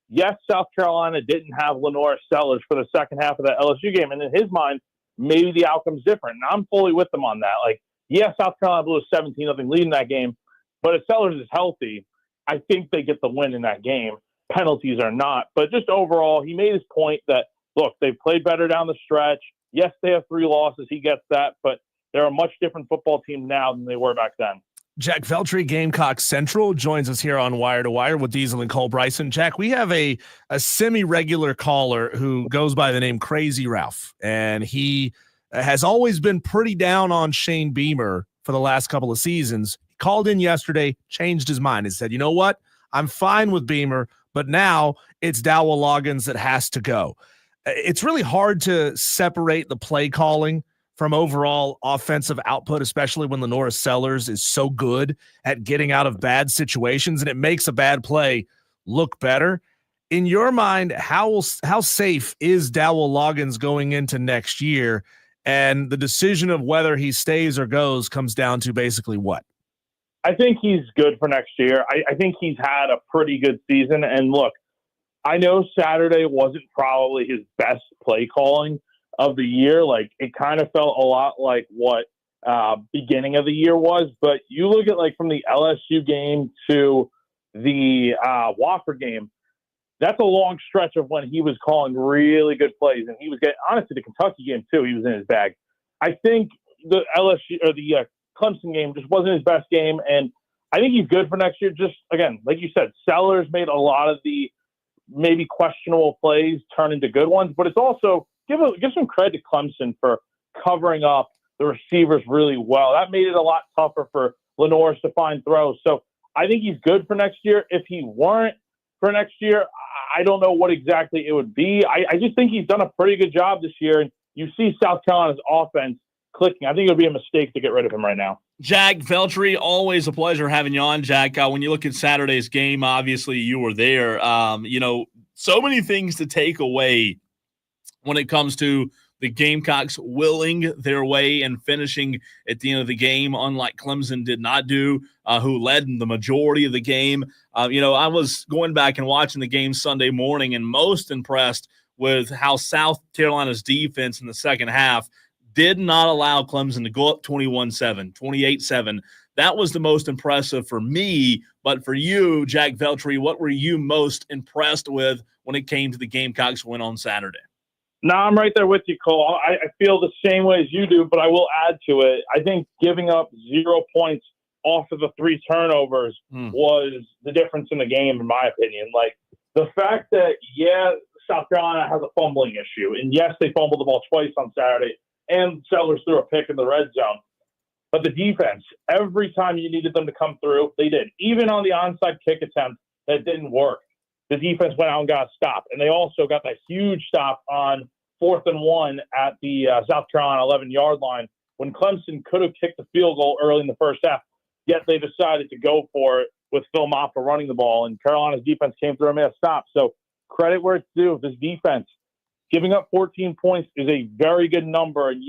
yes, South Carolina didn't have Lenore Sellers for the second half of that LSU game, and in his mind, maybe the outcome's different. And I'm fully with him on that. Like, yes, South Carolina blew a 17-0 lead in that game, but if Sellers is healthy, I think they get the win in that game. Penalties are not. But just overall, he made his point that, look, they've played better down the stretch. Yes, they have 3 losses. He gets that, but they're a much different football team now than they were back then. Jack Veltri, Gameocck Central, joins us here on Wire to Wire with Diesel and Cole Bryson. Jack, we have a semi-regular caller who goes by the name Crazy Ralph, and he has always been pretty down on Shane Beamer for the last couple of seasons. He called in yesterday, changed his mind, and said, you know what? I'm fine with Beamer, but now it's Dowell Loggins that has to go. It's really hard to separate the play calling from overall offensive output, especially when Lenora Sellers is so good at getting out of bad situations, and it makes a bad play look better. In your mind, how safe is Dowell Loggins going into next year? And the decision of whether he stays or goes comes down to basically what? I think he's good for next year. I think he's had a pretty good season. And look, I know Saturday wasn't probably his best play calling of the year. Like, it kind of felt a lot like what beginning of the year was, but you look at, like, from the LSU game to the Wofford game, that's a long stretch of when he was calling really good plays, and he was getting, honestly, the Kentucky game too, he was in his bag. I think the LSU or the Clemson game just wasn't his best game, and I think he's good for next year. Just, again, like you said, Sellers made a lot of the maybe questionable plays turn into good ones, but it's also give some credit to Clemson for covering up the receivers really well. That made it a lot tougher for Lenore to find throws. So I think he's good for next year. If he weren't for next year, I don't know what exactly it would be. I just think he's done a pretty good job this year. And you see South Carolina's offense clicking. I think it would be a mistake to get rid of him right now. Jack Veltri, always a pleasure having you on, Jack. When you look at Saturday's game, obviously you were there. So many things to take away when it comes to the Gamecocks willing their way and finishing at the end of the game, unlike Clemson did not do, who led in the majority of the game. I was going back and watching the game Sunday morning and most impressed with how South Carolina's defense in the second half did not allow Clemson to go up 21-7, 28-7. That was the most impressive for me. But for you, Jack Veltri, what were you most impressed with when it came to the Gamecocks win on Saturday? No, I'm right there with you, Cole. I feel the same way as you do, but I will add to it. I think giving up 0 points off of the 3 turnovers was the difference in the game, in my opinion. Like, the fact that, South Carolina has a fumbling issue, and yes, they fumbled the ball twice on Saturday, and Sellers threw a pick in the red zone. But the defense, every time you needed them to come through, they did. Even on the onside kick attempt that didn't work, the defense went out and got a stop. And they also got that huge stop on 4th and 1 at the South Carolina 11-yard line when Clemson could have kicked the field goal early in the first half, yet they decided to go for it with Phil Maffa running the ball, and Carolina's defense came through and made a stop. So credit where it's due. This defense, giving up 14 points is a very good number. And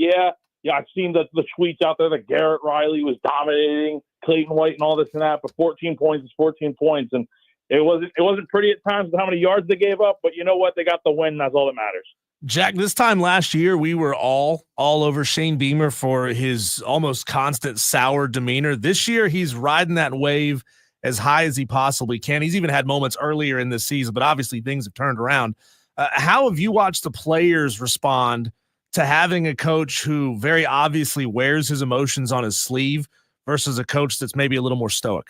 I've seen the tweets out there that Garrett Riley was dominating Clayton White and all this and that, but 14 points is 14 points. And it wasn't pretty at times with how many yards they gave up, but you know what? They got the win, and that's all that matters. Jack, this time last year, we were all over Shane Beamer for his almost constant sour demeanor. This year, he's riding that wave as high as he possibly can. He's even had moments earlier in this season, but obviously things have turned around. How have you watched the players respond to having a coach who very obviously wears his emotions on his sleeve versus a coach that's maybe a little more stoic?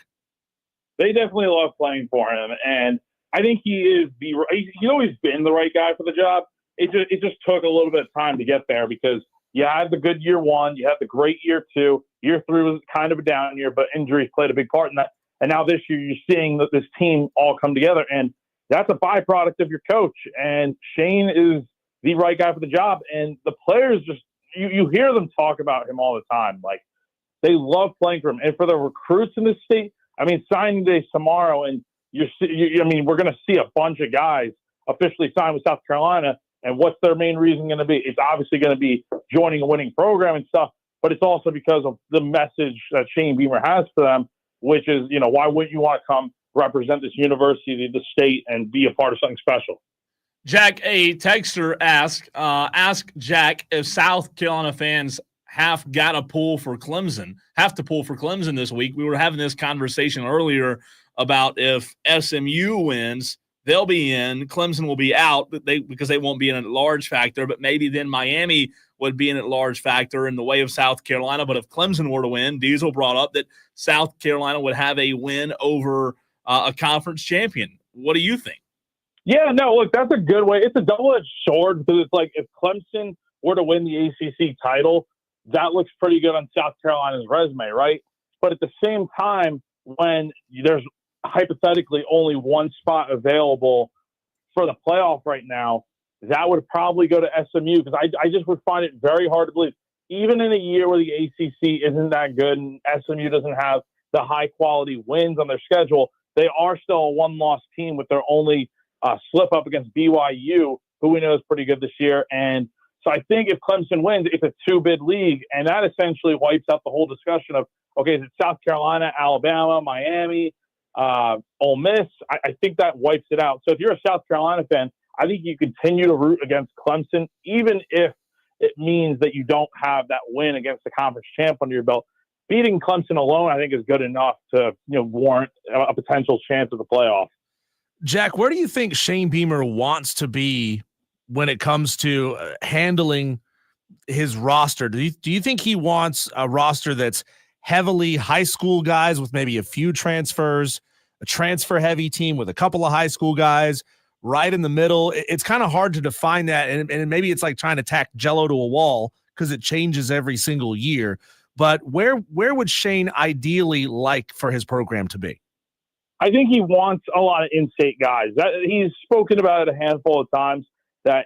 They definitely love playing for him, and I think he's always been the right guy for the job. It just took a little bit of time to get there because you had the good year one, you had the great year two. Year three was kind of a down year, but injuries played a big part in that. And now this year you're seeing that this team all come together, and that's a byproduct of your coach. And Shane is the right guy for the job. And the players just you hear them talk about him all the time. Like, they love playing for him. And for the recruits in this state, I mean, signing day tomorrow, and we're going to see a bunch of guys officially sign with South Carolina. And what's their main reason going to be? It's obviously going to be joining a winning program and stuff, but it's also because of the message that Shane Beamer has for them, which is, why wouldn't you want to come represent this university, the state, and be a part of something special? Jack, a texter ask Jack if South Carolina fans have to pull for Clemson this week. We were having this conversation earlier about if SMU wins, they'll be in. Clemson will be out because they won't be in a large factor, but maybe then Miami would be in a large factor in the way of South Carolina. But if Clemson were to win, Diesel brought up that South Carolina would have a win over a conference champion. What do you think? Yeah, no, look, that's a good way. It's a double-edged sword because it's like if Clemson were to win the ACC title, that looks pretty good on South Carolina's resume, right? But at the same time, when there's hypothetically only one spot available for the playoff right now, that would probably go to SMU because I just would find it very hard to believe, even in a year where the ACC isn't that good and SMU doesn't have the high-quality wins on their schedule, they are still a one-loss team with their only slip up against BYU, who we know is pretty good this year. And so I think if Clemson wins, it's a two-bid league, and that essentially wipes out the whole discussion of, okay, is it South Carolina, Alabama, Miami, Ole Miss? I think that wipes it out. So if you're a South Carolina fan, I think you continue to root against Clemson, even if it means that you don't have that win against the conference champ under your belt. Beating Clemson alone, I think, is good enough to warrant a potential chance of the playoff. Jack, where do you think Shane Beamer wants to be when it comes to handling his roster? Do you think he wants a roster that's heavily high school guys with maybe a few transfers, a transfer-heavy team with a couple of high school guys, right in the middle? It's kind of hard to define that, and maybe it's like trying to tack Jell-O to a wall because it changes every single year. But where would Shane ideally like for his program to be? I think he wants a lot of in-state guys. He's spoken about it a handful of times that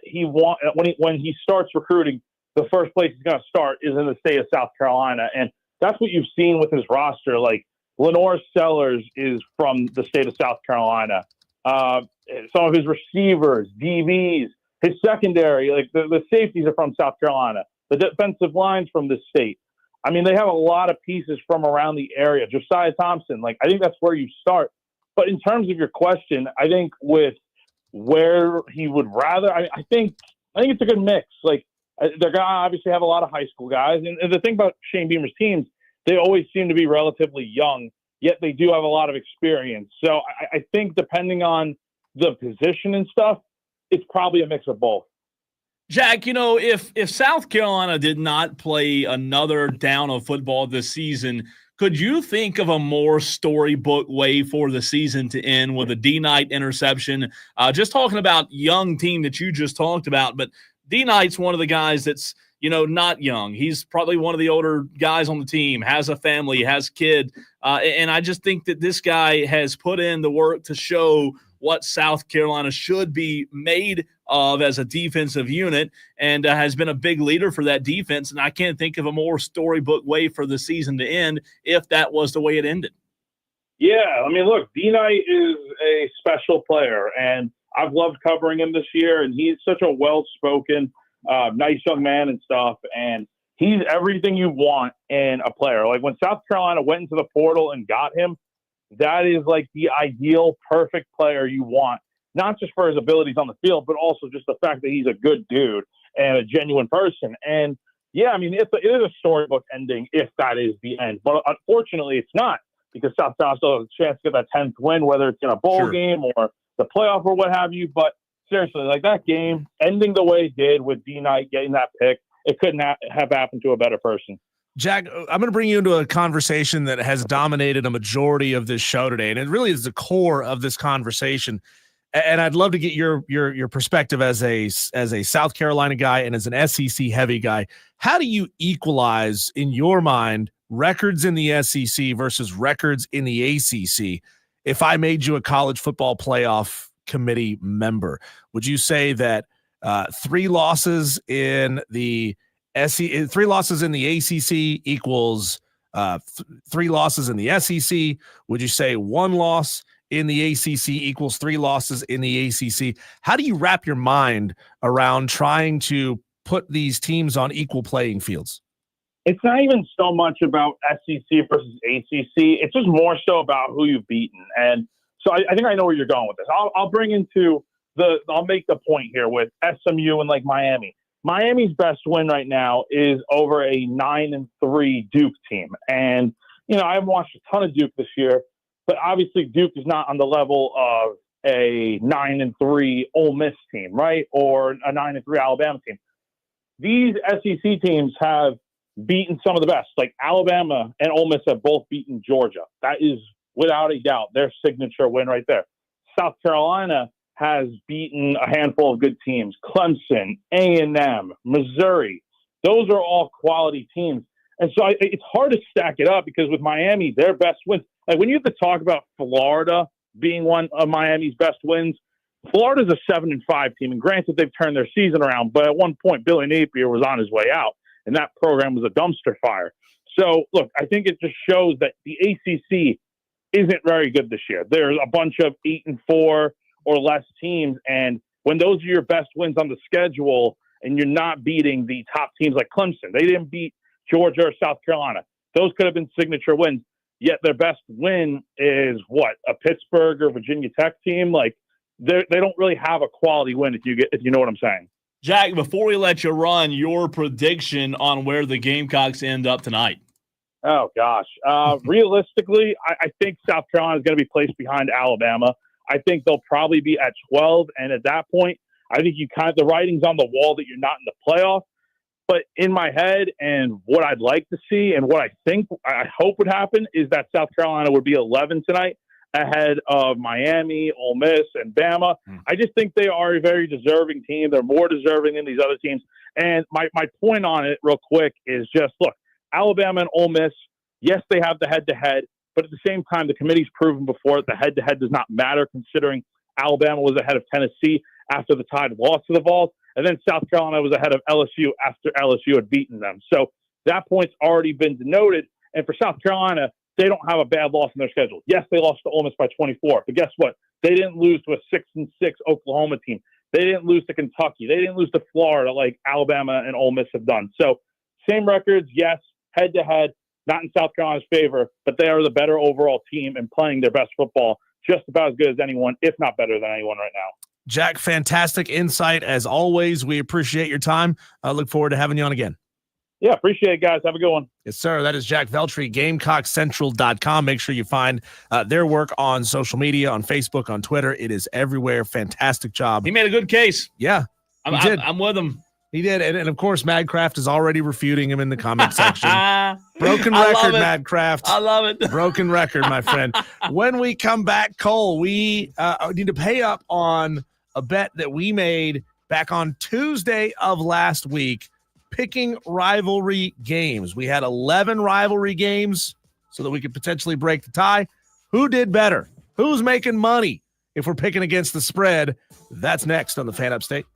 when he starts recruiting, the first place he's going to start is in the state of South Carolina, and that's what you've seen with his roster. Like Lenore Sellers is from the state of South Carolina. Some of his receivers, DBs, his secondary, like the safeties are from South Carolina. The defensive line's from this state. I mean, they have a lot of pieces from around the area. Josiah Thompson, I think that's where you start. But in terms of your question, I think with where he would rather, I think it's a good mix. Like, they're going to obviously have a lot of high school guys. And the thing about Shane Beamer's teams, they always seem to be relatively young, yet they do have a lot of experience. So I think depending on the position and stuff, it's probably a mix of both. Jack, if South Carolina did not play another down of football this season, could you think of a more storybook way for the season to end with a D-Knight interception? Just talking about young team that you just talked about, but D-Knight's one of the guys that's, not young. He's probably one of the older guys on the team, has a family, has kid. And I just think that this guy has put in the work to show what South Carolina should be made of as a defensive unit, and has been a big leader for that defense. And I can't think of a more storybook way for the season to end if that was the way it ended. Yeah, I mean, look, D-Knight is a special player, and I've loved covering him this year, and he's such a well-spoken, nice young man and stuff, and he's everything you want in a player. Like when South Carolina went into the portal and got him, that is like the ideal, perfect player you want not just for his abilities on the field, but also just the fact that he's a good dude and a genuine person. And yeah, I mean, it is a storybook ending if that is the end. But unfortunately, it's not, because South Carolina still has a chance to get that 10th win, whether it's in a bowl game or the playoff or what have you. But seriously, like, that game ending the way it did with D Knight getting that pick, it couldn't have happened to a better person. Jack, I'm going to bring you into a conversation that has dominated a majority of this show today, and it really is the core of this conversation. And I'd love to get your perspective as a South Carolina guy and as an SEC heavy guy. How do you equalize, in your mind, records in the SEC versus records in the ACC? If I made you a college football playoff committee member, would you say that 3 losses in the ACC equals 3 losses in the SEC? Would you say 1 loss in the ACC equals 3 losses in the ACC? How do you wrap your mind around trying to put these teams on equal playing fields? It's not even so much about SEC versus ACC. It's just more so about who you've beaten. And so I think I know where you're going with this. I'll make the point here with SMU and like Miami. Miami's best win right now is over a 9-3 Duke team. And, you know, I haven't watched a ton of Duke this year, but obviously Duke is not on the level of a 9-3 Ole Miss team, right? Or a 9-3 Alabama team. These SEC teams have beaten some of the best. Like Alabama and Ole Miss have both beaten Georgia. That is, without a doubt, their signature win right there. South Carolina has beaten a handful of good teams. Clemson, A&M, Missouri. Those are all quality teams. And so it's hard to stack it up, because with Miami, their best wins, like when you have to talk about Florida being one of Miami's best wins, Florida's a 7-5 team. And granted, they've turned their season around, but at one point, Billy Napier was on his way out, and that program was a dumpster fire. So, look, I think it just shows that the ACC isn't very good this year. There's a bunch of 8-4 or less teams, and when those are your best wins on the schedule and you're not beating the top teams like Clemson, they didn't beat Georgia or South Carolina. Those could have been signature wins, yet their best win is what, a Pittsburgh or Virginia Tech team? Like, they don't really have a quality win, if you know what I'm saying. Jack, before we let you run, your prediction on where the Gamecocks end up tonight. Oh, gosh. Realistically, I think South Carolina is going to be placed behind Alabama. I think they'll probably be at 12. And at that point, I think the writing's on the wall that you're not in the playoff. But in my head, and what I'd like to see and what I hope would happen, is that South Carolina would be 11 tonight, ahead of Miami, Ole Miss, and Bama. I just think they are a very deserving team. They're more deserving than these other teams. And my point on it real quick is just, look, Alabama and Ole Miss, yes, they have the head-to-head, but at the same time, the committee's proven before that the head-to-head does not matter, considering Alabama was ahead of Tennessee after the Tide lost to the Vols, and then South Carolina was ahead of LSU after LSU had beaten them. So that point's already been denoted. And for South Carolina, they don't have a bad loss in their schedule. Yes, they lost to Ole Miss by 24, but guess what? They didn't lose to a 6-6 Oklahoma team. They didn't lose to Kentucky. They didn't lose to Florida like Alabama and Ole Miss have done. So same records, yes, head-to-head, not in South Carolina's favor, but they are the better overall team and playing their best football just about as good as anyone, if not better than anyone right now. Jack, fantastic insight as always. We appreciate your time. I look forward to having you on again. Yeah, appreciate it, guys. Have a good one. Yes, sir. That is Jack Veltri, GamecockCentral.com. Make sure you find their work on social media, on Facebook, on Twitter. It is everywhere. Fantastic job. He made a good case. Yeah, I'm with him. He did. And of course, Madcraft is already refuting him in the comment section. Broken record, Madcraft. I love it. Broken record, my friend. When we come back, Cole, we need to pay up on a bet that we made back on Tuesday of last week, picking rivalry games. We had 11 rivalry games so that we could potentially break the tie. Who did better? Who's making money if we're picking against the spread? That's next on the Fan Upstate.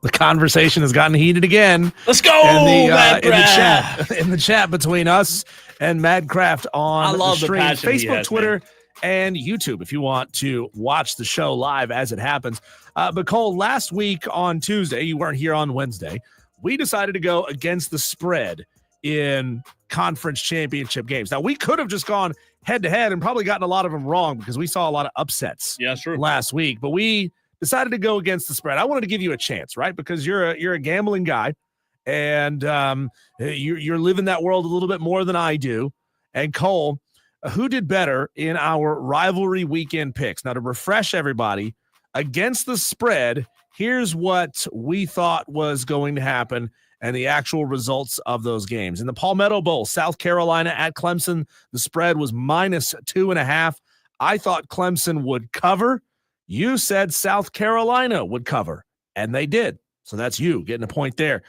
The conversation has gotten heated again. Let's go, in the chat between us and Madcraft on the stream, Facebook, Twitter, and YouTube if you want to watch the show live as it happens. But Cole, last week on Tuesday, you weren't here on Wednesday, we decided to go against the spread in conference championship games. Now, we could have just gone head-to-head and probably gotten a lot of them wrong because we saw a lot of upsets last week. But we decided to go against the spread. I wanted to give you a chance, right? Because you're a gambling guy, and you're living that world a little bit more than I do. And Cole, who did better in our rivalry weekend picks? Now, to refresh everybody, against the spread, here's what we thought was going to happen and the actual results of those games. In the Palmetto Bowl, South Carolina at Clemson, the spread was -2.5. I thought Clemson would cover. You said South Carolina would cover, and they did. So that's you getting a point there.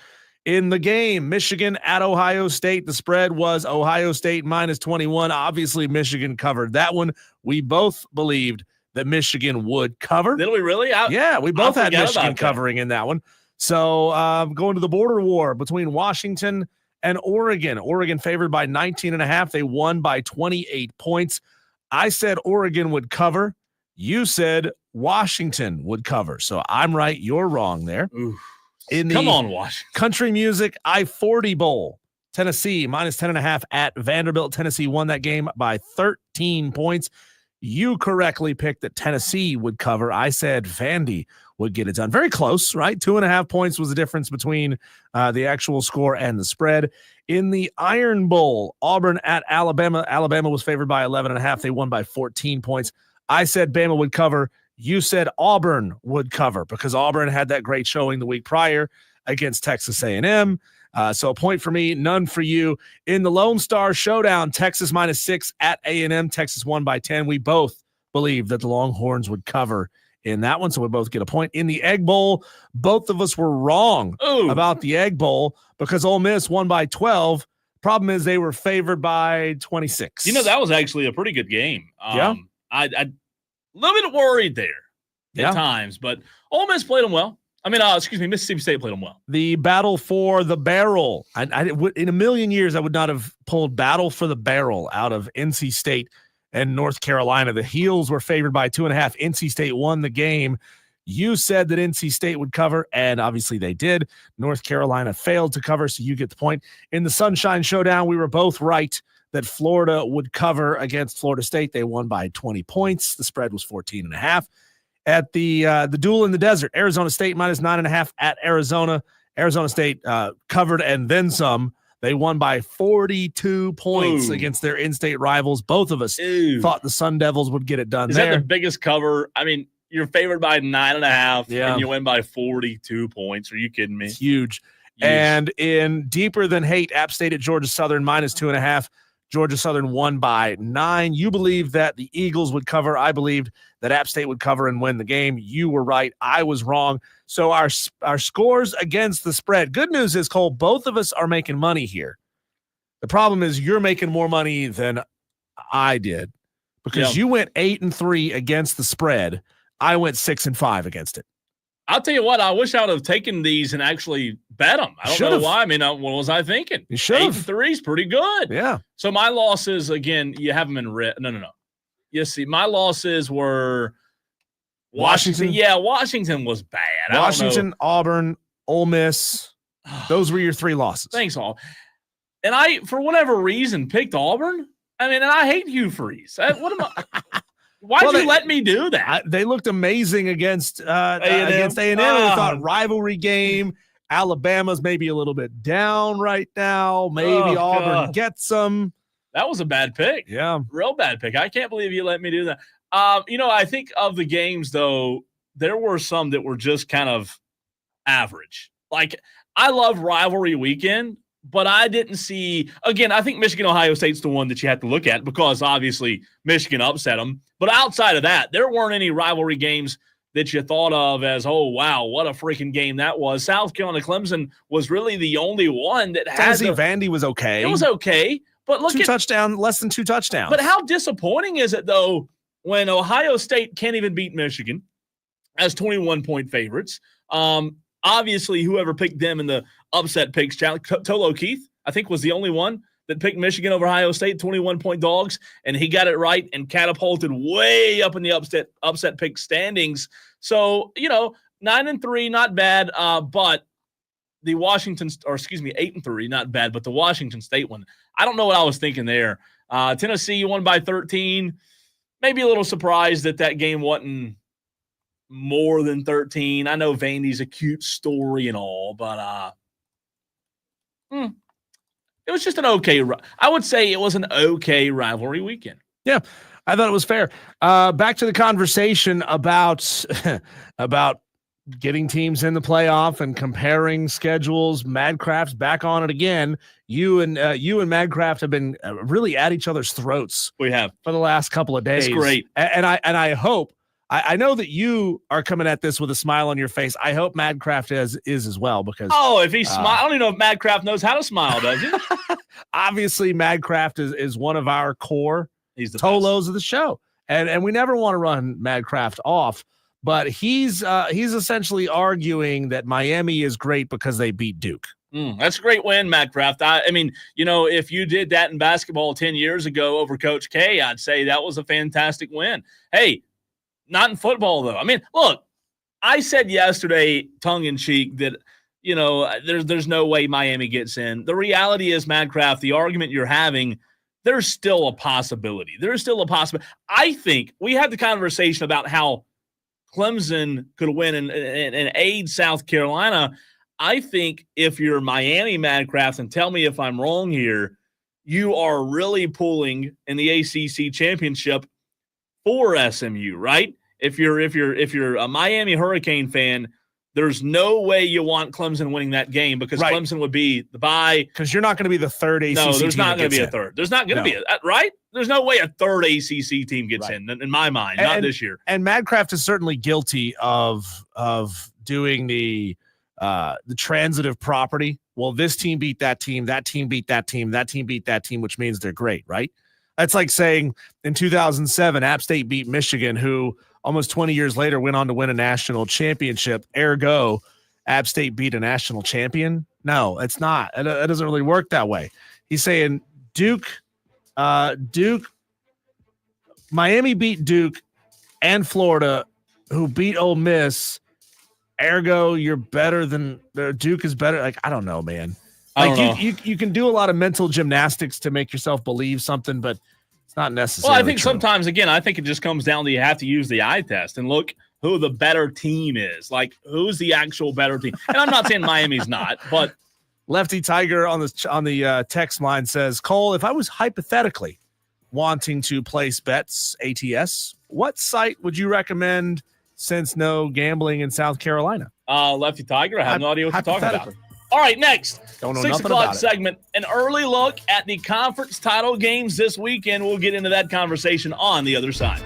In the game, Michigan at Ohio State, the spread was Ohio State -21. Obviously, Michigan covered that one. We both believed that Michigan would cover. Did we really? We both had Michigan covering in that one. So going to the border war between Washington and Oregon. Oregon favored by 19.5. They won by 28 points. I said Oregon would cover. You said Washington would cover. So I'm right. You're wrong there. Oof. Come on, Washington. Country Music I-40 Bowl, Tennessee -10.5 at Vanderbilt. Tennessee won that game by 13 points. You correctly picked that Tennessee would cover. I said Vandy would get it done. Very close, right? 2.5 points was the difference between the actual score and the spread. In the Iron Bowl, Auburn at Alabama. Alabama was favored by 11.5. They won by 14 points. I said Bama would cover. You said Auburn would cover because Auburn had that great showing the week prior against Texas A&M. So a point for me, none for you. In the Lone Star Showdown, Texas -6 at A&M. Texas won by 10. We both believe that the Longhorns would cover in that one, so we both get a point. In the Egg Bowl, both of us were wrong about the Egg Bowl because Ole Miss won by 12. Problem is they were favored by 26. That was actually a pretty good game. Yeah. I a little bit worried there at times, but Ole Miss played them well. Mississippi State played them well. The battle for the barrel. In a million years, I would not have pulled battle for the barrel out of NC State and North Carolina. The Heels were favored by 2.5. NC State won the game. You said that NC State would cover, and obviously they did. North Carolina failed to cover, so you get the point. In the Sunshine Showdown, we were both right that Florida would cover against Florida State. They won by 20 points. The spread was 14.5. At the duel in the desert, Arizona State -9.5 at Arizona. Arizona State covered and then some. They won by 42 points against their in-state rivals. Both of us thought the Sun Devils would get it done. Is that the biggest cover? I mean, you're favored by 9.5 and you win by 42 points. Are you kidding me? It's huge. And in Deeper Than Hate, App State at Georgia Southern -2.5. Georgia Southern won by 9. You believed that the Eagles would cover. I believed that App State would cover and win the game. You were right. I was wrong. So our scores against the spread. Good news is, Cole, both of us are making money here. The problem is you're making more money than I did because you went 8-3 against the spread. I went 6-5 against it. I'll tell you what, I wish I would have taken these and actually bet them. I don't know why. I mean, what was I thinking? You should have. 8-3 is pretty good. Yeah. So my losses, again, you have them in red. No. You see, my losses were Washington. Yeah, Washington was bad. Washington, Auburn, Ole Miss. Those were your 3 losses. Thanks, all. And I, for whatever reason, picked Auburn. I mean, and I hate Hugh Freeze. What am I? Why'd you let me do that? They looked amazing against A&M. We thought rivalry game. Alabama's maybe a little bit down right now. Maybe Auburn gets them. That was a bad pick. Yeah. Real bad pick. I can't believe you let me do that. I think of the games, though, there were some that were just kind of average. Like, I love rivalry weekend, but I didn't see – again, I think Michigan-Ohio State's the one that you have to look at because, obviously, Michigan upset them. But outside of that, there weren't any rivalry games that you thought of as, oh, wow, what a freaking game that was. South Carolina Clemson was really the only one that had – Tennessee Vandy was okay. It was okay. But look less than 2 touchdowns. But how disappointing is it, though, when Ohio State can't even beat Michigan as 21-point favorites? Obviously, whoever picked them in the upset picks challenge, Tolo Keith, I think, was the only one that picked Michigan over Ohio State, 21-point dogs, and he got it right and catapulted way up in the upset pick standings. So, 9-3, not bad, but the 8-3, not bad, but the Washington State one, I don't know what I was thinking there. Tennessee won by 13. Maybe a little surprised that game wasn't more than 13. I know Vandy's a cute story and all, but it was just an okay. I would say it was an okay rivalry weekend. Yeah, I thought it was fair. Back to the conversation about getting teams in the playoff and comparing schedules. Madcraft's back on it again. You and Madcraft have been really at each other's throats. We have for the last couple of days. It's great, and I hope. I know that you are coming at this with a smile on your face. I hope Madcraft is as well, because if he smiles, I don't even know if Madcraft knows how to smile, does he? Obviously, Madcraft is one of our core Tolos of the show, and we never want to run Madcraft off. But he's essentially arguing that Miami is great because they beat Duke. That's a great win, Madcraft. I mean, if you did that in basketball 10 years ago over Coach K, I'd say that was a fantastic win. Hey. Not in football, though. I mean, look, I said yesterday, tongue-in-cheek, that, there's no way Miami gets in. The reality is, Madcraft, the argument you're having, there's still a possibility. There's still a possibility. I think we had the conversation about how Clemson could win and aid South Carolina. I think if you're Miami, Madcraft, and tell me if I'm wrong here, you are really pulling in the ACC championship for SMU, right? If you're a Miami Hurricane fan, there's no way you want Clemson winning that game, because Clemson would be the bye. Because you're not going to be the third ACC team. No, there's not going to be a third. There's not going to be right? There's no way a third ACC team gets in my mind, not this year. And Madcraft is certainly guilty of doing the transitive property. Well, this team beat that team, that team beat that team, that team beat that team, which means they're great, right? That's like saying in 2007, App State beat Michigan, who almost 20 years later went on to win a national championship. Ergo, App State beat a national champion. No, it's not. It doesn't really work that way. He's saying Miami beat Duke and Florida, who beat Ole Miss. Ergo, you're better than Duke is better. Like, I don't know, man. You can do a lot of mental gymnastics to make yourself believe something, but it's not necessary. Well, I think sometimes, again, I think it just comes down to you have to use the eye test and look who the better team is. Like, who's the actual better team? And I'm not saying Miami's not, but Lefty Tiger on the text line says, Cole, if I was hypothetically wanting to place bets ATS, what site would you recommend, since no gambling in South Carolina? Lefty Tiger, I have no idea what you're talking about. All right, next, don't know 6 o'clock segment, an early look at the conference title games this weekend. We'll get into that conversation on the other side.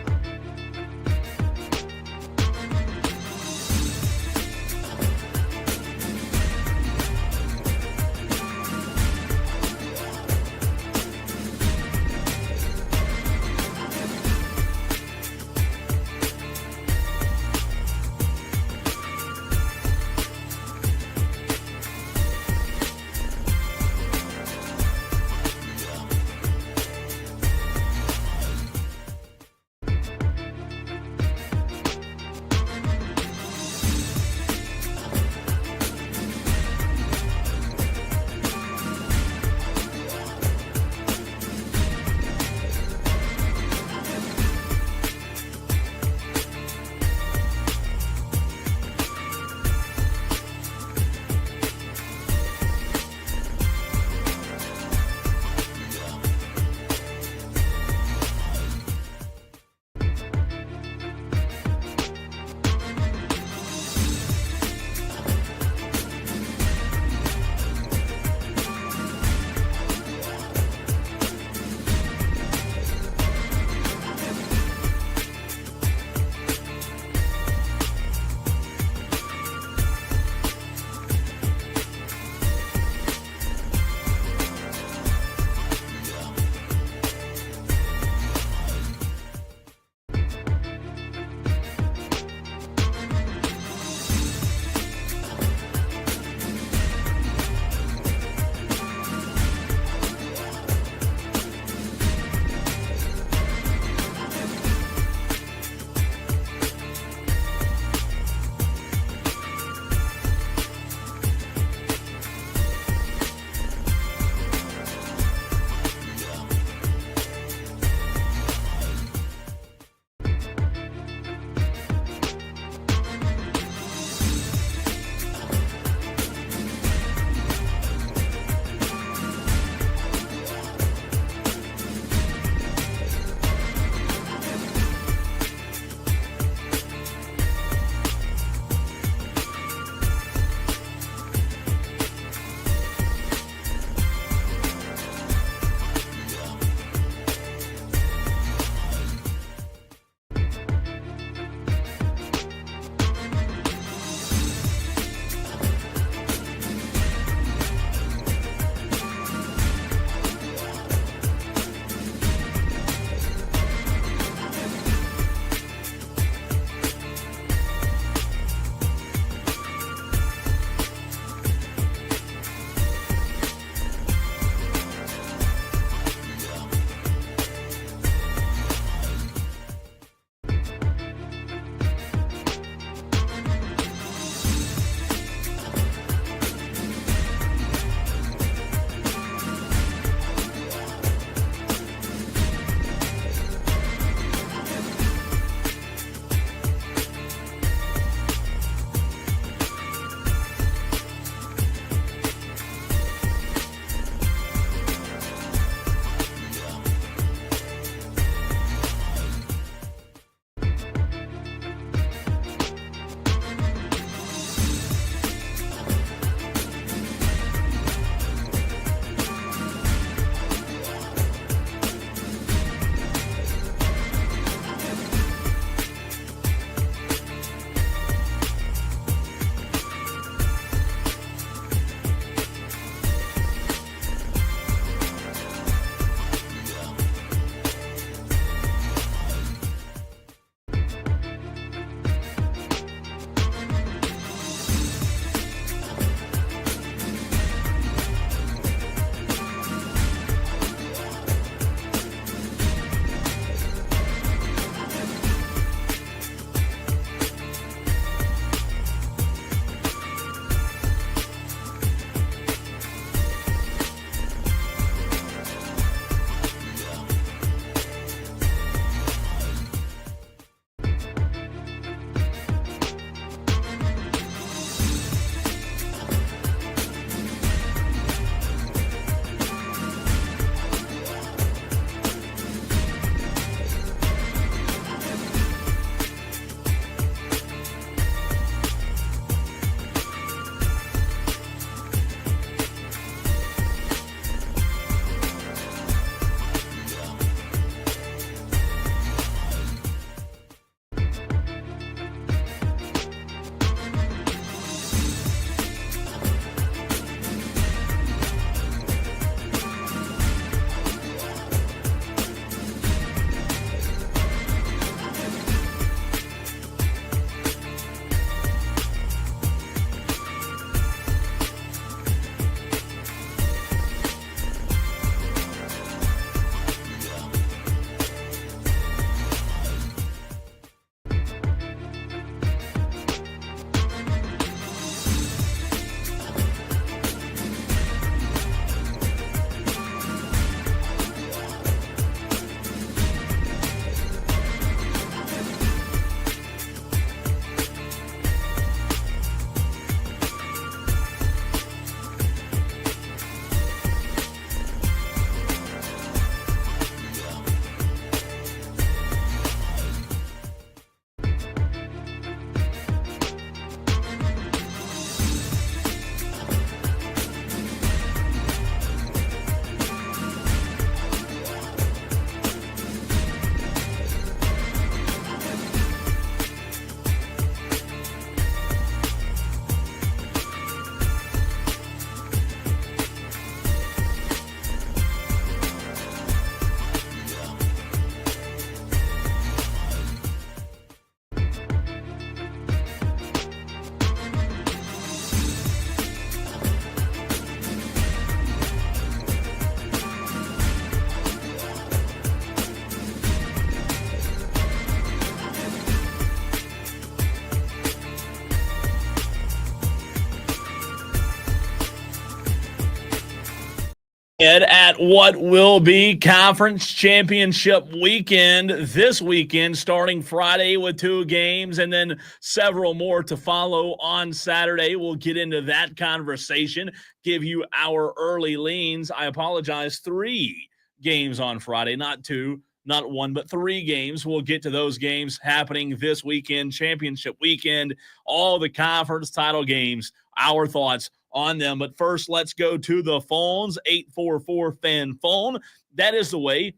At what will be conference championship weekend this weekend, starting Friday with 2 games and then several more to follow on Saturday. We'll get into that conversation, give you our early leans. I apologize, 3 games on Friday, not 2, not 1, but 3 games. We'll get to those games happening this weekend, championship weekend, all the conference title games, our thoughts on them. But first, let's go to the phones, 844-FAN phone. That is the way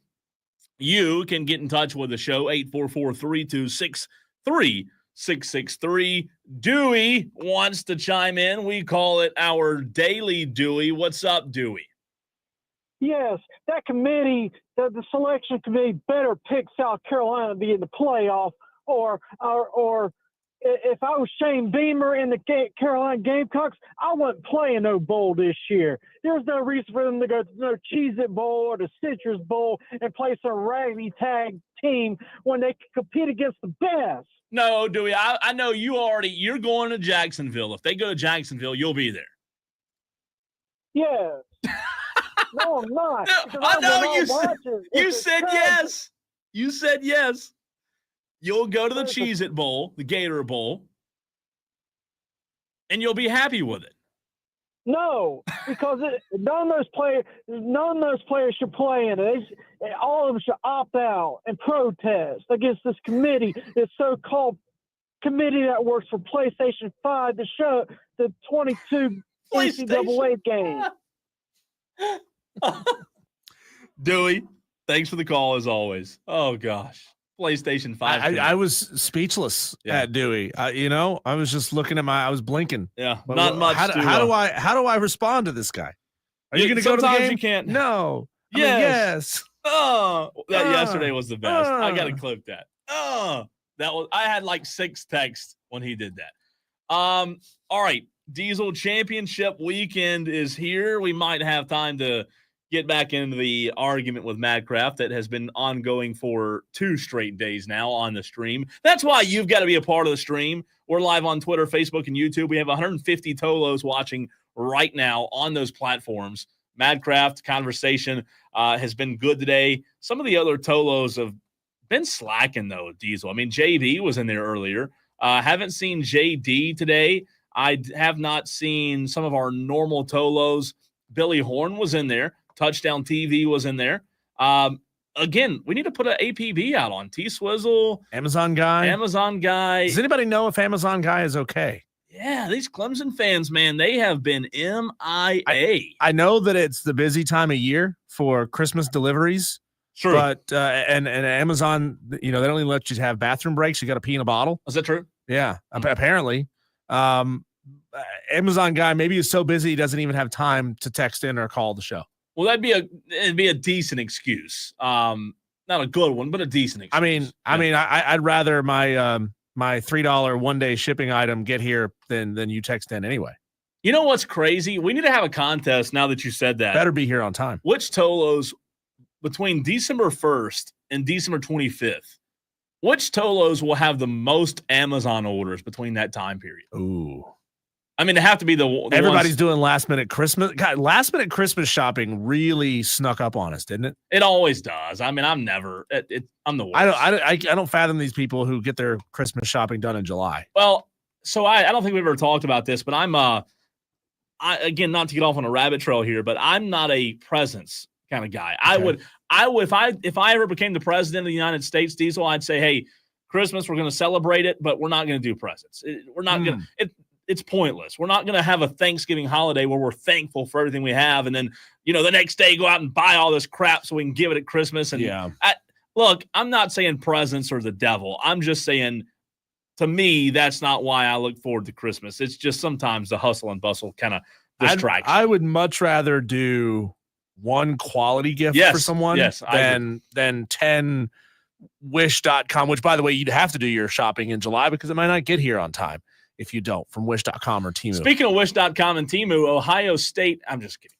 you can get in touch with the show, 844-326-3663. Dewey wants to chime in. We call it our Daily Dewey. What's up, Dewey? Yes, that committee, the selection committee better pick South Carolina to be in the playoff, or if I was Shane Beamer in the Carolina Gamecocks, I wouldn't play in no bowl this year. There's no reason for them to go to no Cheez-It Bowl or the Citrus Bowl and play some raggedy tag team when they can compete against the best. No, Dewey, I know you're going to Jacksonville. If they go to Jacksonville, you'll be there. Yes. No, I'm not. No, I know you said yes. You said yes. You'll go to the Cheez-It Bowl, the Gator Bowl, and you'll be happy with it. No, because none of those players should play in it. All of them should opt out and protest against this committee, this so-called committee that works for PlayStation 5 to show the 22 NCAA games. Dewey, thanks for the call as always. Oh gosh. PlayStation 5. I was speechless at Dewey. I was just looking at I was blinking. Yeah, but not much. How do I respond to this guy? Are you going to go to the game? You can't. No. Yes. Oh, that yesterday was the best. I got to clip that. I had like 6 texts when he did that. All right. Diesel Championship weekend is here. We might have time to get back into the argument with Madcraft that has been ongoing for 2 straight days now on the stream. That's why you've got to be a part of the stream. We're live on Twitter, Facebook, and YouTube. We have 150 Tolos watching right now on those platforms. Madcraft conversation has been good today. Some of the other Tolos have been slacking, though, Diesel. I mean, JB was in there earlier. Haven't seen JD today. I have not seen some of our normal Tolos. Billy Horn was in there. Touchdown TV was in there. Again, we need to put an APB out on T-Swizzle. Amazon Guy. Does anybody know if Amazon Guy is okay? Yeah, these Clemson fans, man, they have been MIA. I know that it's the busy time of year for Christmas deliveries. True. But and Amazon, they don't even let you have bathroom breaks. You got to pee in a bottle. Is that true? Yeah, apparently. Amazon Guy maybe is so busy he doesn't even have time to text in or call the show. Well, it'd be a decent excuse. Not a good one, but a decent excuse. I'd rather my my $3 one-day shipping item get here than you text in anyway. You know what's crazy? We need to have a contest now that you said that. Better be here on time. Which Tolos between December 1st and December 25th, which Tolos will have the most Amazon orders between that time period? Ooh. I mean, they have to be the everybody's ones, doing last minute Christmas. God, last minute Christmas shopping really snuck up on us, didn't it? It always does. I mean, I'm the worst. I don't fathom these people who get their Christmas shopping done in July. Well, so I don't think we've ever talked about this, but I'm again, not to get off on a rabbit trail here, but I'm not a presents kind of guy. Okay. If I ever became the president of the United States, Diesel, I'd say, hey, Christmas, we're going to celebrate it, but we're not going to do presents. We're not going to. It's pointless. We're not going to have a Thanksgiving holiday where we're thankful for everything we have, and then the next day go out and buy all this crap so we can give it at Christmas. And look, I'm not saying presents are the devil. I'm just saying, to me, that's not why I look forward to Christmas. It's just sometimes the hustle and bustle kind of distracts. I would much rather do one quality gift for someone than 10 wish.com, which, by the way, you'd have to do your shopping in July because it might not get here on time if you don't, from wish.com or Temu. Speaking of wish.com and Temu, Ohio State, I'm just kidding.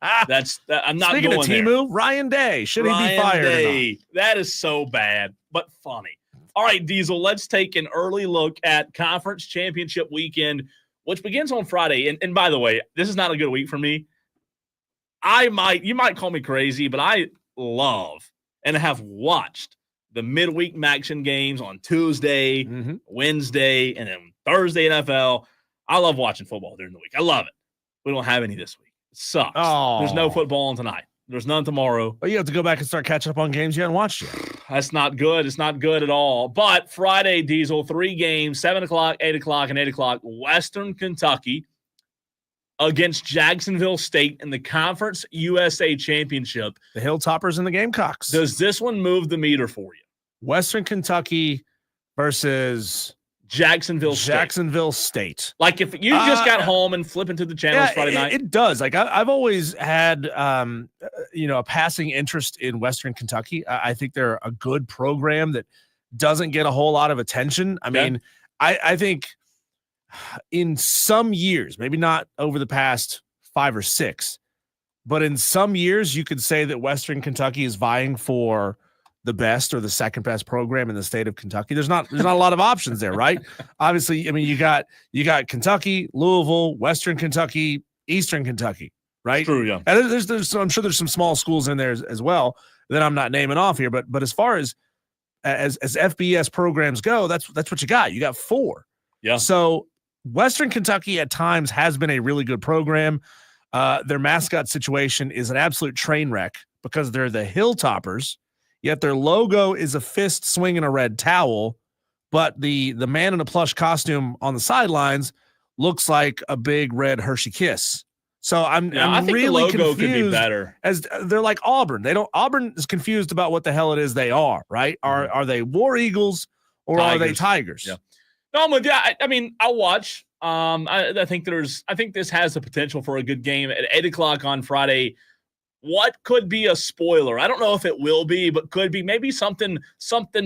I'm not Speaking going of Temu, Ryan Day, should he be fired or not? That is so bad, but funny. All right, Diesel, let's take an early look at Conference Championship Weekend, which begins on Friday. And by the way, this is not a good week for me. you might call me crazy, but I love and have watched the midweek action games on Tuesday, Wednesday, and then Thursday NFL. I love watching football during the week. I love it. We don't have any this week. It sucks. Oh. There's no football on tonight. There's none tomorrow. But you have to go back and start catching up on games you haven't watched yet. That's not good. It's not good at all. But Friday, Diesel, 3 games, 7 o'clock, 8 o'clock, and 8 o'clock. Western Kentucky against Jacksonville State in the Conference USA Championship. The Hilltoppers and the Gamecocks. Does this one move the meter for you? Western Kentucky versus Jacksonville State. Like if you just got home and flip into the channels Friday night. It does. Like I've always had, a passing interest in Western Kentucky. I think they're a good program that doesn't get a whole lot of attention. I mean, I think in some years, maybe not over the past 5 or 6, but in some years you could say that Western Kentucky is vying for the best or the second best program in the state of Kentucky. There's not a lot of options there, right? Obviously, I mean, you got Kentucky, Louisville, Western Kentucky, Eastern Kentucky, right? True, yeah. And I'm sure there's some small schools in there as well that I'm not naming off here, but as far as FBS programs go, that's what you got. You got 4. Yeah. So Western Kentucky at times has been a really good program. Their mascot situation is an absolute train wreck because they're the Hilltoppers. Yet their logo is a fist swinging a red towel, but the man in a plush costume on the sidelines looks like a big red Hershey Kiss. So I think really the logo confused. Could be better. As they're like Auburn. Auburn is confused about what the hell it is they are, right? Are they War Eagles or Tigers. are they Tigers? Yeah. No, I'm with you. I mean, I'll watch. I think this has the potential for a good game at 8 o'clock on Friday. What could be a spoiler? I don't know if it will be, but could be. Maybe something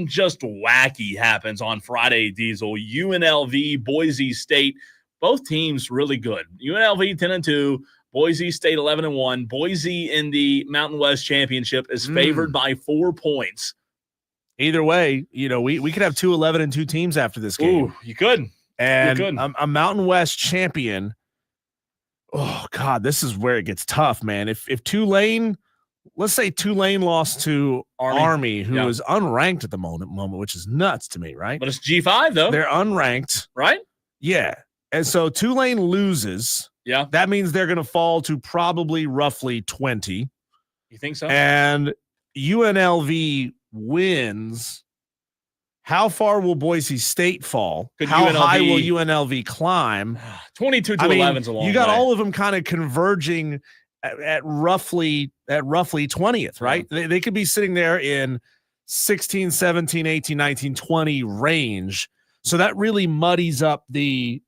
just wacky happens on Friday, Diesel. UNLV, Boise State, both teams really good. UNLV 10-2, Boise State 11-1. Boise in the Mountain West Championship is favored by 4 points. Either way, we could have 2 11-2 teams after this game. Ooh, you could. And a Mountain West champion. Oh God, this is where it gets tough, man. If Tulane, let's say Tulane lost to Army, who is unranked at the moment, which is nuts to me, right? But it's G5 though. They're unranked, right? Yeah, and so Tulane loses. Yeah, that means they're going to fall to probably roughly 20. You think so? And UNLV wins. How far will Boise State fall? How high will UNLV climb? 22-11 is a long way. You got all of them kind of converging at roughly 20th, right? Yeah. They could be sitting there in 16, 17, 18, 19, 20 range. So that really muddies up the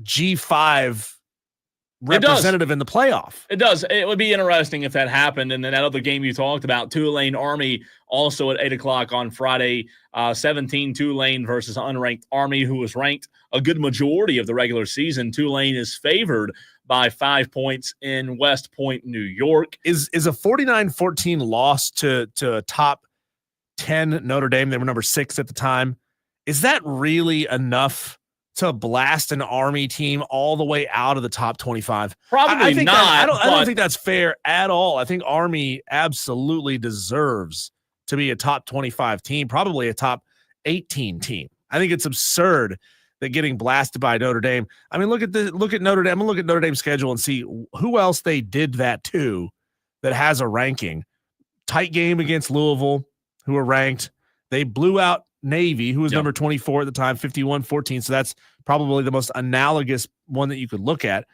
G5 representative in the playoff. It does. It would be interesting if that happened. And then that other game you talked about, Tulane Army, also at 8 o'clock on Friday, 17 Tulane versus unranked Army, who was ranked a good majority of the regular season. Tulane is favored by 5 points in West Point, New York. Is a 49-14 loss to a top 10 Notre Dame? They were number 6 at the time. Is that really enough to blast an Army team all the way out of the top 25? Probably not. I don't think that's fair at all. I think Army absolutely deserves to be a top 25 team, probably a top 18 team. I think it's absurd that getting blasted by Notre Dame. I mean, look at Notre Dame. I'm gonna look at Notre Dame's schedule and see who else they did that to that has a ranking. Tight game against Louisville, who are ranked. They blew out Navy, who was number 24 at the time, 51-14. So that's probably the most analogous one that you could look at.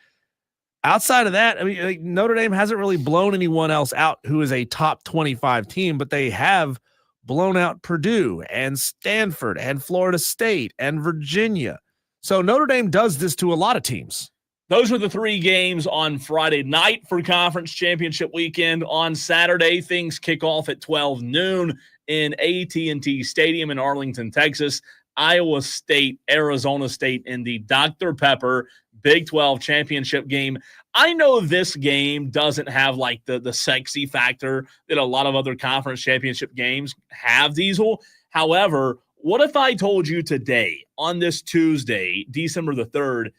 Outside of that, I mean, Notre Dame hasn't really blown anyone else out who is a top 25 team, but they have blown out Purdue and Stanford and Florida State and Virginia. So Notre Dame does this to a lot of teams. Those were the 3 games on Friday night for Conference Championship weekend. On Saturday, things kick off at 12 noon in AT&T Stadium in Arlington, Texas. Iowa State, Arizona State in the Dr. Pepper Big 12 championship game. I know this game doesn't have like the sexy factor that a lot of other conference championship games have, Diesel. However, what if I told you today, on this Tuesday, December the 3rd,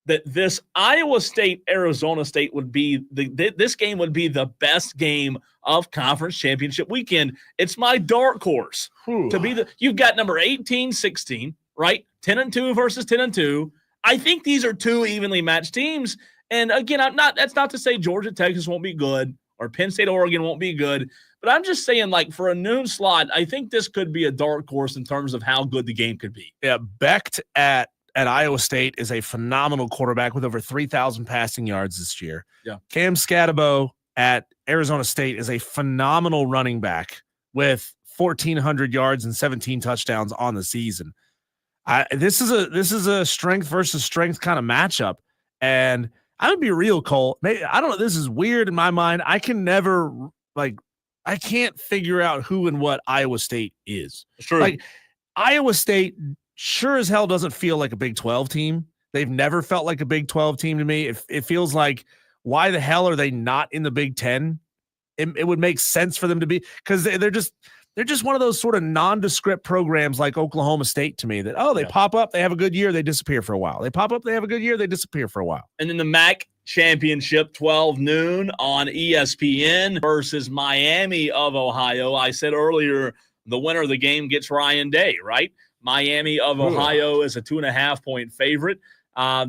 that this Iowa State Arizona State would be this game would be the best game of conference championship weekend. It's my dark horse to be you've got number 18-16, right? 10-2 versus 10-2. I think these are two evenly matched teams. And again, that's not to say Georgia, Texas won't be good or Penn State, Oregon won't be good. But I'm just saying, like, for a noon slot, I think this could be a dark horse in terms of how good the game could be. Yeah, Becht at Iowa State is a phenomenal quarterback with over 3,000 passing yards this year. Yeah. Cam Scatabo at Arizona State is a phenomenal running back with 1,400 yards and 17 touchdowns on the season. This is a strength versus strength kind of matchup, and I'm gonna be real, Cole. I don't know. This is weird in my mind. I can't figure out who and what Iowa State is. It's true. Like, Iowa State sure as hell doesn't feel like a Big 12 team. They've never felt like a Big 12 team to me. It feels like, why the hell are they not in the Big 10? It would make sense for them to be, because they're just one of those sort of nondescript programs like Oklahoma State to me that, they pop up, they have a good year, they disappear for a while. They pop up, they have a good year, they disappear for a while. And then the MAC championship, 12 noon on ESPN versus Miami of Ohio. I said earlier, the winner of the game gets Ryan Day, right? Miami of Ohio is a 2.5-point favorite.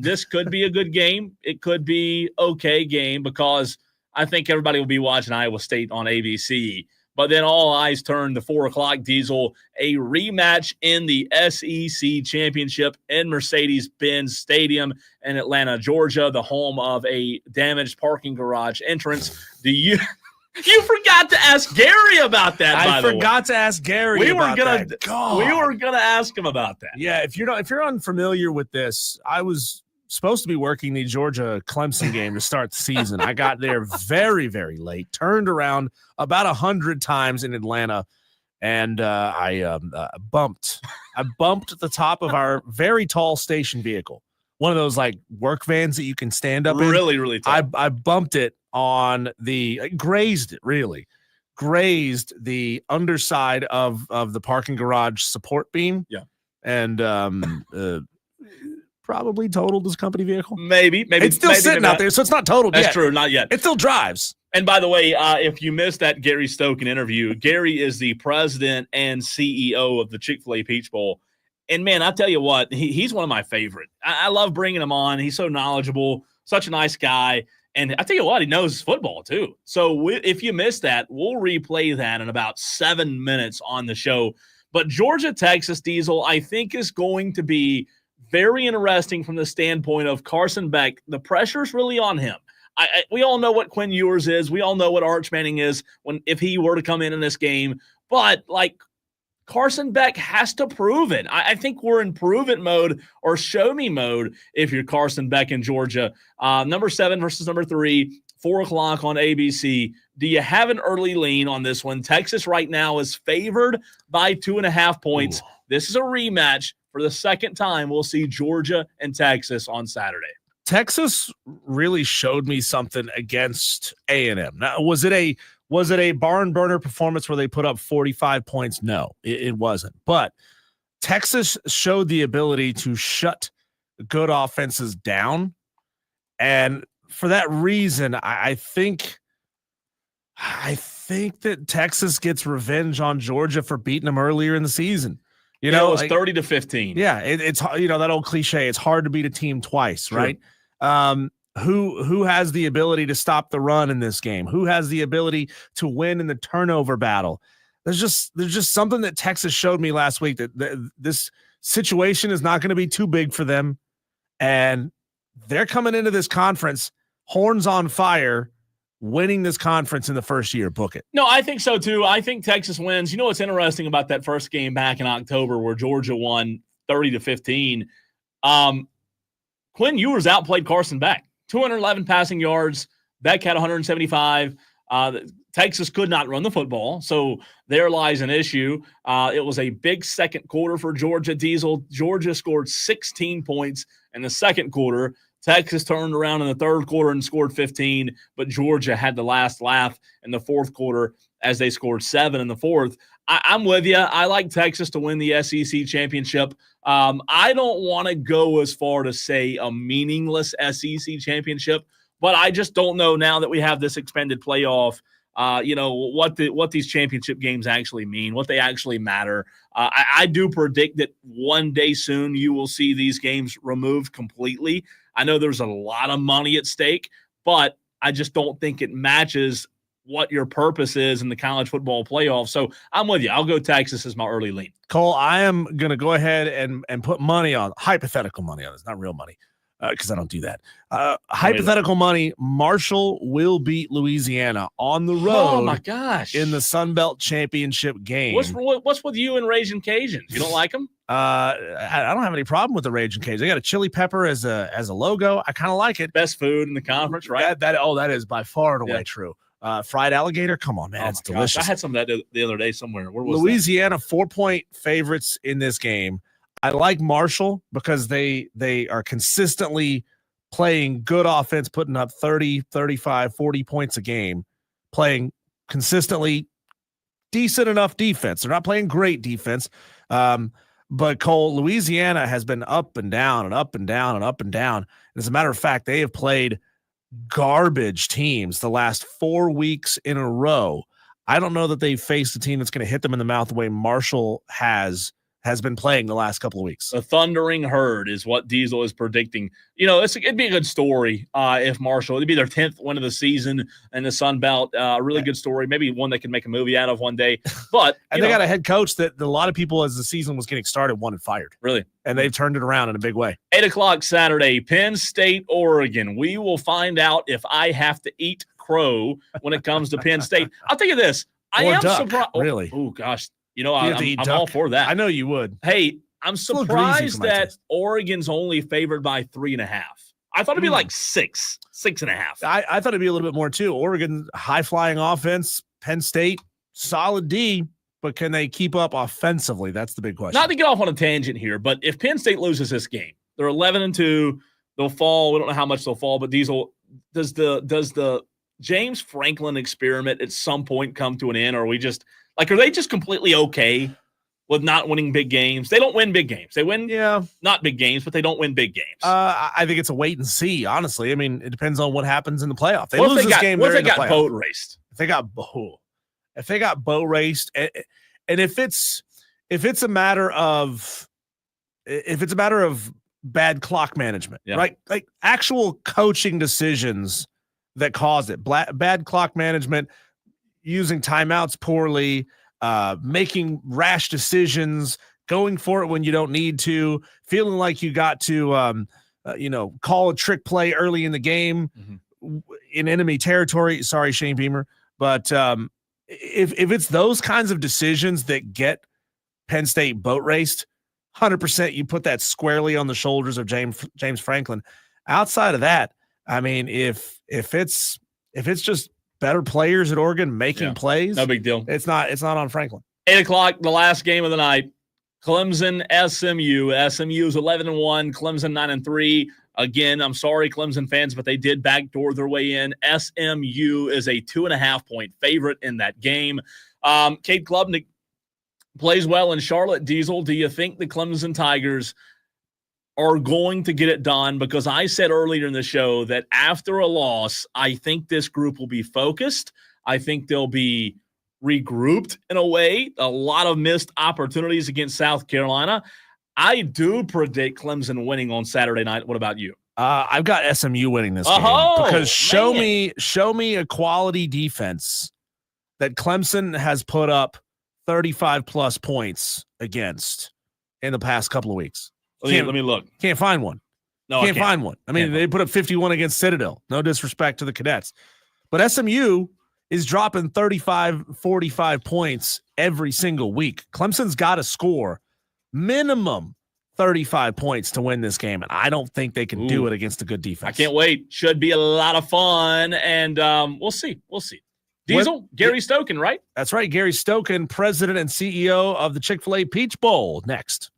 This could be a good game. It could be okay game because I think everybody will be watching Iowa State on ABC. But then all eyes turn to 4 o'clock, Diesel, a rematch in the SEC championship in Mercedes-Benz Stadium in Atlanta, Georgia, the home of a damaged parking garage entrance. You forgot to ask Gary about that, by the way. I forgot to ask Gary about that. We were gonna ask him about that. Yeah, if you're unfamiliar with this, I was supposed to be working the Georgia Clemson game to start the season. I got there very, very late, turned around about 100 times in Atlanta, and I bumped the top of our very tall station vehicle, one of those like work vans that you can stand up in. Really, really tall. I bumped it on grazed the underside of the parking garage support beam. Yeah. And probably totaled his company vehicle. Maybe it's still sitting out there, so it's not totaled yet. That's true, not yet. It still drives. And by the way, if you missed that Gary Stokan interview, Gary is the president and CEO of the Chick-Fil-A Peach Bowl. And man, I tell you what, he's one of my favorite. I love bringing him on. He's so knowledgeable, such a nice guy. And I tell you what, he knows football too. So if you missed that, we'll replay that in about 7 minutes on the show. But Georgia, Texas, Diesel, I think is going to be very interesting from the standpoint of Carson Beck. The pressure's really on him. We all know what Quinn Ewers is. We all know what Arch Manning is if he were to come in this game. But like, Carson Beck has to prove it. I think we're in prove it mode or show me mode if you're Carson Beck in Georgia. Number 7 versus number 3, 4 o'clock on ABC. Do you have an early lean on this one? Texas right now is favored by 2.5 points. Ooh. This is a rematch for the second time. We'll see Georgia and Texas on Saturday. Texas really showed me something against A&M. Now, was it a barn burner performance where they put up 45 points? No, it wasn't. But Texas showed the ability to shut good offenses down. And for that reason, I think that Texas gets revenge on Georgia for beating them earlier in the season. It was 30-15. Yeah, it's that old cliche. It's hard to beat a team twice, right? Who has the ability to stop the run in this game? Who has the ability to win in the turnover battle? There's just something that Texas showed me last week that this situation is not going to be too big for them, and they're coming into this conference horns on fire, winning this conference in the first year. Book it. No, I think so too. I think Texas wins. You know what's interesting about that first game back in October where Georgia won 30-15? Quinn Ewers outplayed Carson Beck. 211 passing yards. Beck had 175. Texas could not run the football, so there lies an issue. It was a big second quarter for Georgia. Diesel. Georgia scored 16 points in the second quarter. Texas turned around in the third quarter and scored 15, but Georgia had the last laugh in the fourth quarter as they scored 7 in the fourth. I'm with you. I like Texas to win the SEC championship. I don't want to go as far to say a meaningless SEC championship, but I just don't know now that we have this expanded playoff, what these championship games actually mean, what they actually matter. I do predict that one day soon you will see these games removed completely. I know there's a lot of money at stake, but I just don't think it matches what your purpose is in the college football playoff. So I'm with you. I'll go Texas as my early lean. Cole, I am going to go ahead and put money on, hypothetical money on this, not real money, because I don't do that. Hypothetical money, Marshall will beat Louisiana on the road. Oh, my gosh. In the Sun Belt Championship game. What's with you and Ragin' Cajuns? You don't like them? I don't have any problem with the Ragin' Cajuns. They got a chili pepper as a logo. I kind of like it. Best food in the conference, right? That is by far and away true. Fried alligator, come on, man, it's delicious. I had some of that the other day somewhere. Where was Louisiana, 4-point favorites in this game. I like Marshall because they are consistently playing good offense, putting up 30, 35, 40 points a game, playing consistently decent enough defense. They're not playing great defense. But Cole, Louisiana has been up and down and up and down and up and down. As a matter of fact, they have played garbage teams the last 4 weeks in a row. I don't know that they've faced a team that's going to hit them in the mouth the way Marshall has been playing the last couple of weeks. The Thundering Herd is what Diesel is predicting. It'd be a good story if Marshall, it'd be their 10th win of the season in the Sun Belt. Really good story. Maybe one they can make a movie out of one day. But and they got a head coach that a lot of people, as the season was getting started, wanted fired. Really? And they've turned it around in a big way. 8:00 Saturday, Penn State, Oregon. We will find out if I have to eat crow when it comes to Penn State. I'll tell you this. I am surprised. Really? Oh, gosh. I'm all for that. I know you would. Hey, I'm surprised that Oregon's only favored by 3.5. I thought it'd be like 6.5. I thought it'd be a little bit more too. Oregon, high-flying offense. Penn State, solid D, but can they keep up offensively? That's the big question. Not to get off on a tangent here, but if Penn State loses this game, they're 11-2. They'll fall. We don't know how much they'll fall, but Diesel, does the James Franklin experiment at some point come to an end, or are we just – are they just completely okay with not winning big games? They don't win big games. They win not big games, but they don't win big games. I think it's a wait and see, honestly. I mean, it depends on what happens in the playoff. They lose this game. What if they got boat raced? If they got boat raced, and if it's a matter of bad clock management, right? Like actual coaching decisions that caused it, bad clock management, using timeouts poorly, making rash decisions, going for it when you don't need to, feeling like you got to, call a trick play early in the game in enemy territory. Sorry, Shane Beamer. But if it's those kinds of decisions that get Penn State boat raced, 100% you put that squarely on the shoulders of James Franklin. Outside of that, I mean, if it's just better players at Oregon making plays, no big deal. It's not on Franklin. 8:00, the last game of the night. Clemson, SMU. SMU is 11-1. Clemson 9-3. Again, I'm sorry, Clemson fans, but they did backdoor their way in. SMU is a 2.5-point favorite in that game. Kate Klubnik plays well in Charlotte. Diesel, do you think the Clemson Tigers are going to get it done? Because I said earlier in the show that after a loss, I think this group will be focused. I think they'll be regrouped in a way. A lot of missed opportunities against South Carolina. I do predict Clemson winning on Saturday night. What about you? I've got SMU winning this game because show me a quality defense that Clemson has put up 35+ points against in the past couple of weeks. Let me look. Can't find one. No, can't find one. I mean, they put up 51 against Citadel. No disrespect to the Cadets. But SMU is dropping 35, 45 points every single week. Clemson's got to score minimum 35 points to win this game, and I don't think they can do it against a good defense. I can't wait. Should be a lot of fun, and we'll see. We'll see. Diesel, Gary Stokan, right? That's right. Gary Stokan, president and CEO of the Chick-Fil-A Peach Bowl. Next.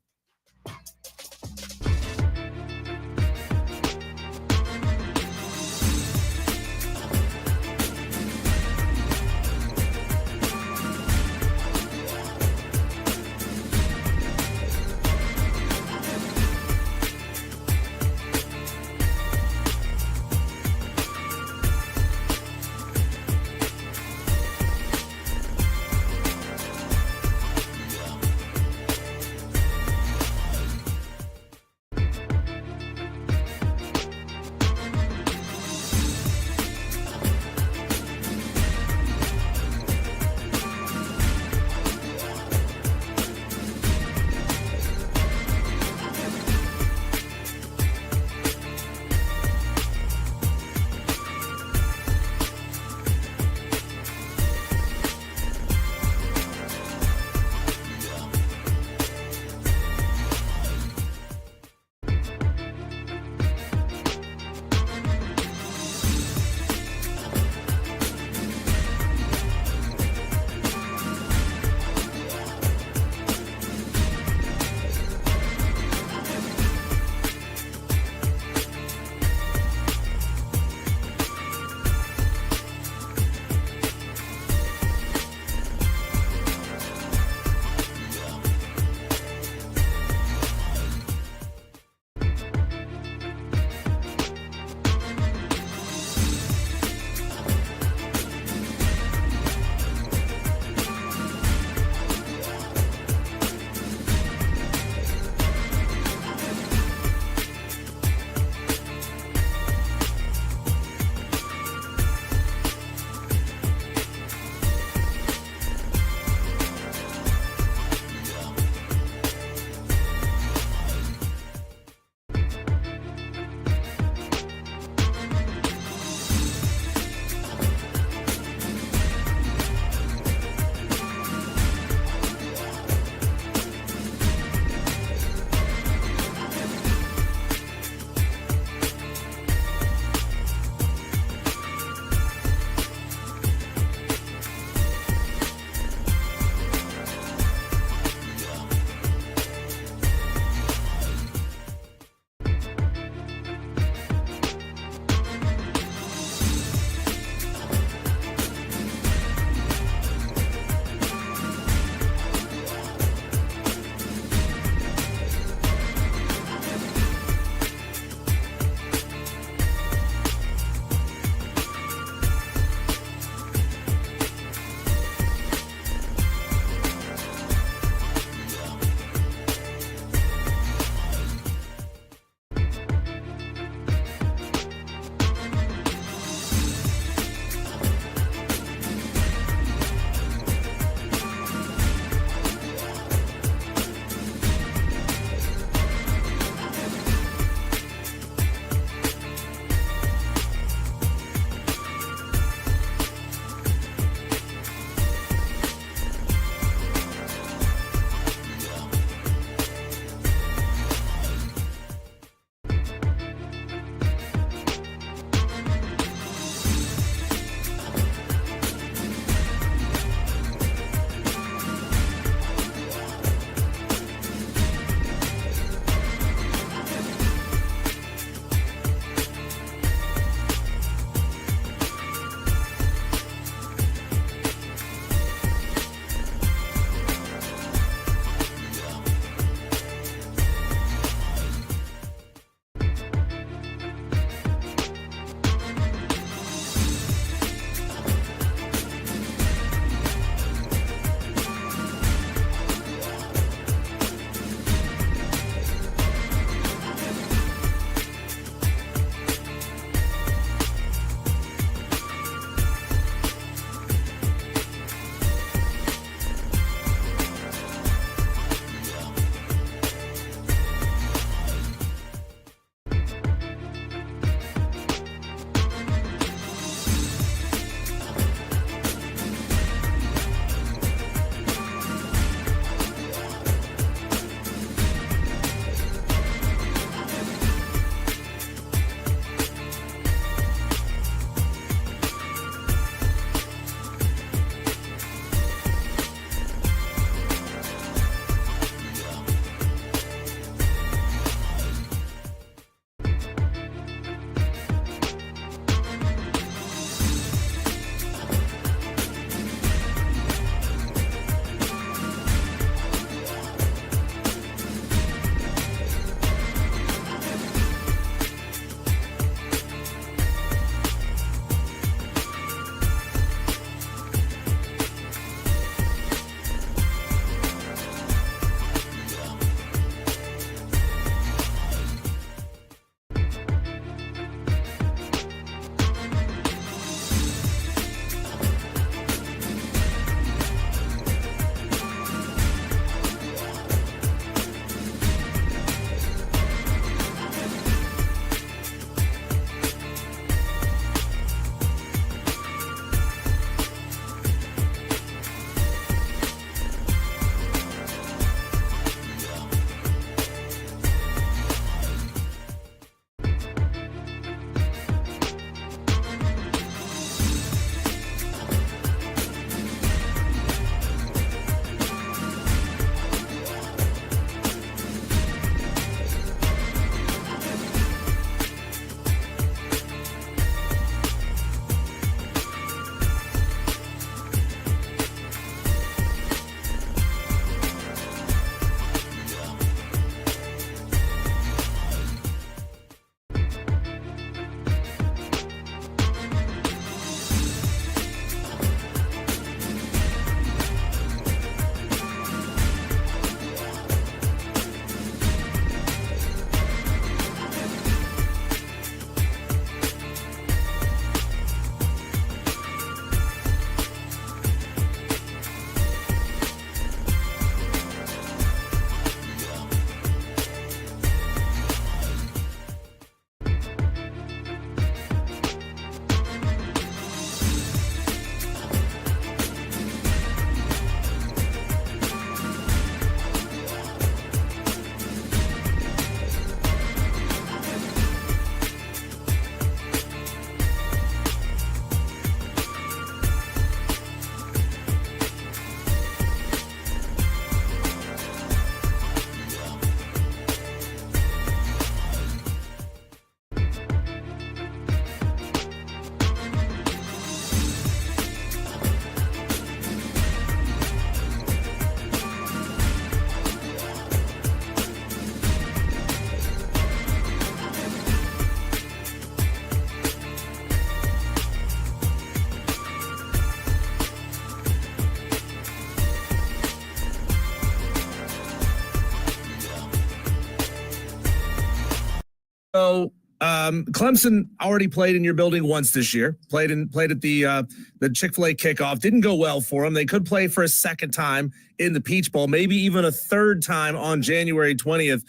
Clemson already played in your building once this year. Played at the Chick-Fil-A kickoff. Didn't go well for them. They could play for a second time in the Peach Bowl, maybe even a third time on January 20th.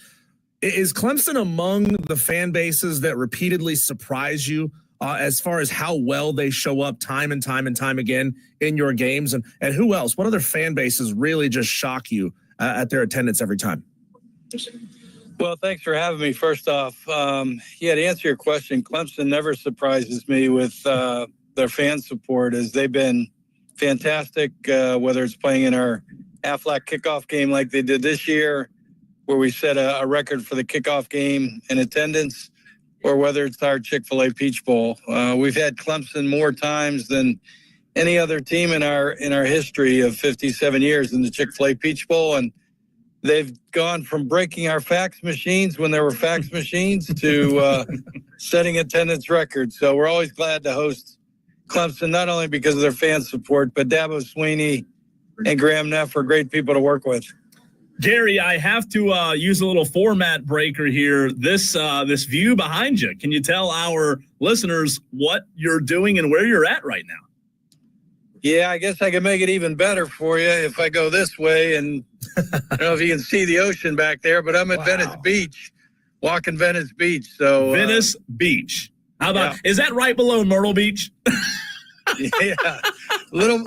Is Clemson among the fan bases that repeatedly surprise you as far as how well they show up time and time again in your games? And who else? What other fan bases really just shock you at their attendance every time? Well, thanks for having me. First off, to answer your question, Clemson never surprises me with their fan support, as they've been fantastic, whether it's playing in our Aflac kickoff game like they did this year, where we set a record for the kickoff game in attendance, or whether it's our Chick-fil-A Peach Bowl. We've had Clemson more times than any other team in our history of 57 years in the Chick-fil-A Peach Bowl, and they've gone from breaking our fax machines when there were fax machines to setting attendance records. So we're always glad to host Clemson, not only because of their fan support, but Dabo Sweeney and Graham Neff are great people to work with. Gary, I have to use a little format breaker here. This view behind you, can you tell our listeners what you're doing and where you're at right now? Yeah, I guess I can make it even better for you if I go this way. And I don't know if you can see the ocean back there, but I'm at Venice Beach, walking Venice Beach. So Venice Beach. How about, is that right below Myrtle Beach? Yeah, little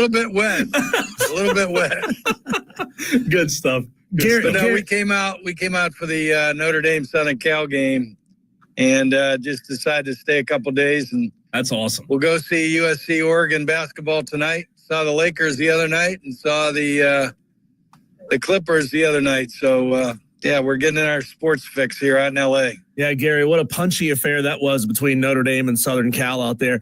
bit wet, a little bit wet. Good stuff. But no, we came out for the Notre Dame Southern Cal game, and just decided to stay a couple days. And that's awesome. We'll go see USC Oregon basketball tonight. Saw the Lakers the other night, and saw the Clippers the other night. So we're getting in our sports fix here out in LA. Yeah, Gary, what a punchy affair that was between Notre Dame and Southern Cal out there.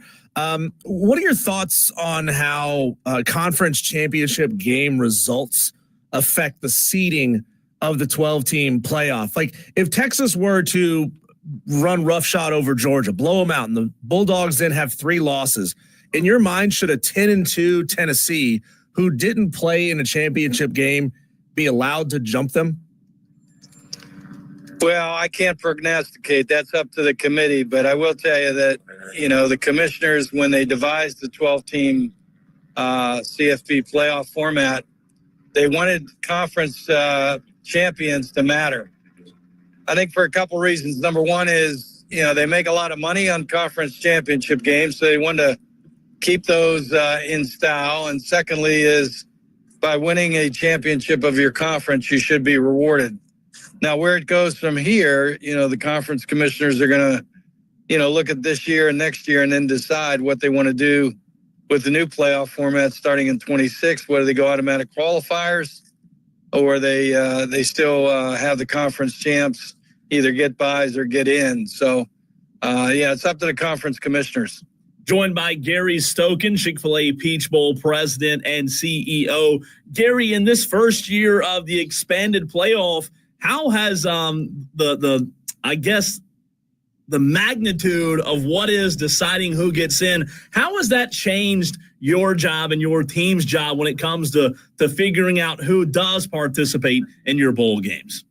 What are your thoughts on how conference championship game results affect the seeding of the 12-team playoff? Like, if Texas were to run roughshod over Georgia, blow them out, and the Bulldogs then have 3 losses, in your mind, should a 10-2 Tennessee, who didn't play in a championship game, be allowed to jump them? Well, I can't prognosticate. That's up to the committee. But I will tell you that, the commissioners, when they devised the 12-team CFP playoff format, they wanted conference champions to matter. I think for a couple reasons. Number one is, they make a lot of money on conference championship games, so they want to keep those in style. And secondly is, by winning a championship of your conference, you should be rewarded. Now, where it goes from here, the conference commissioners are going to, look at this year and next year and then decide what they want to do with the new playoff format starting in 26, whether they go automatic qualifiers or they still have the conference champs either get buys or get in. So, it's up to the conference commissioners. Joined by Gary Stokan, Chick-fil-A Peach Bowl president and CEO. Gary, in this first year of the expanded playoff, how has the magnitude of what is deciding who gets in, how has that changed your job and your team's job when it comes to figuring out who does participate in your bowl games?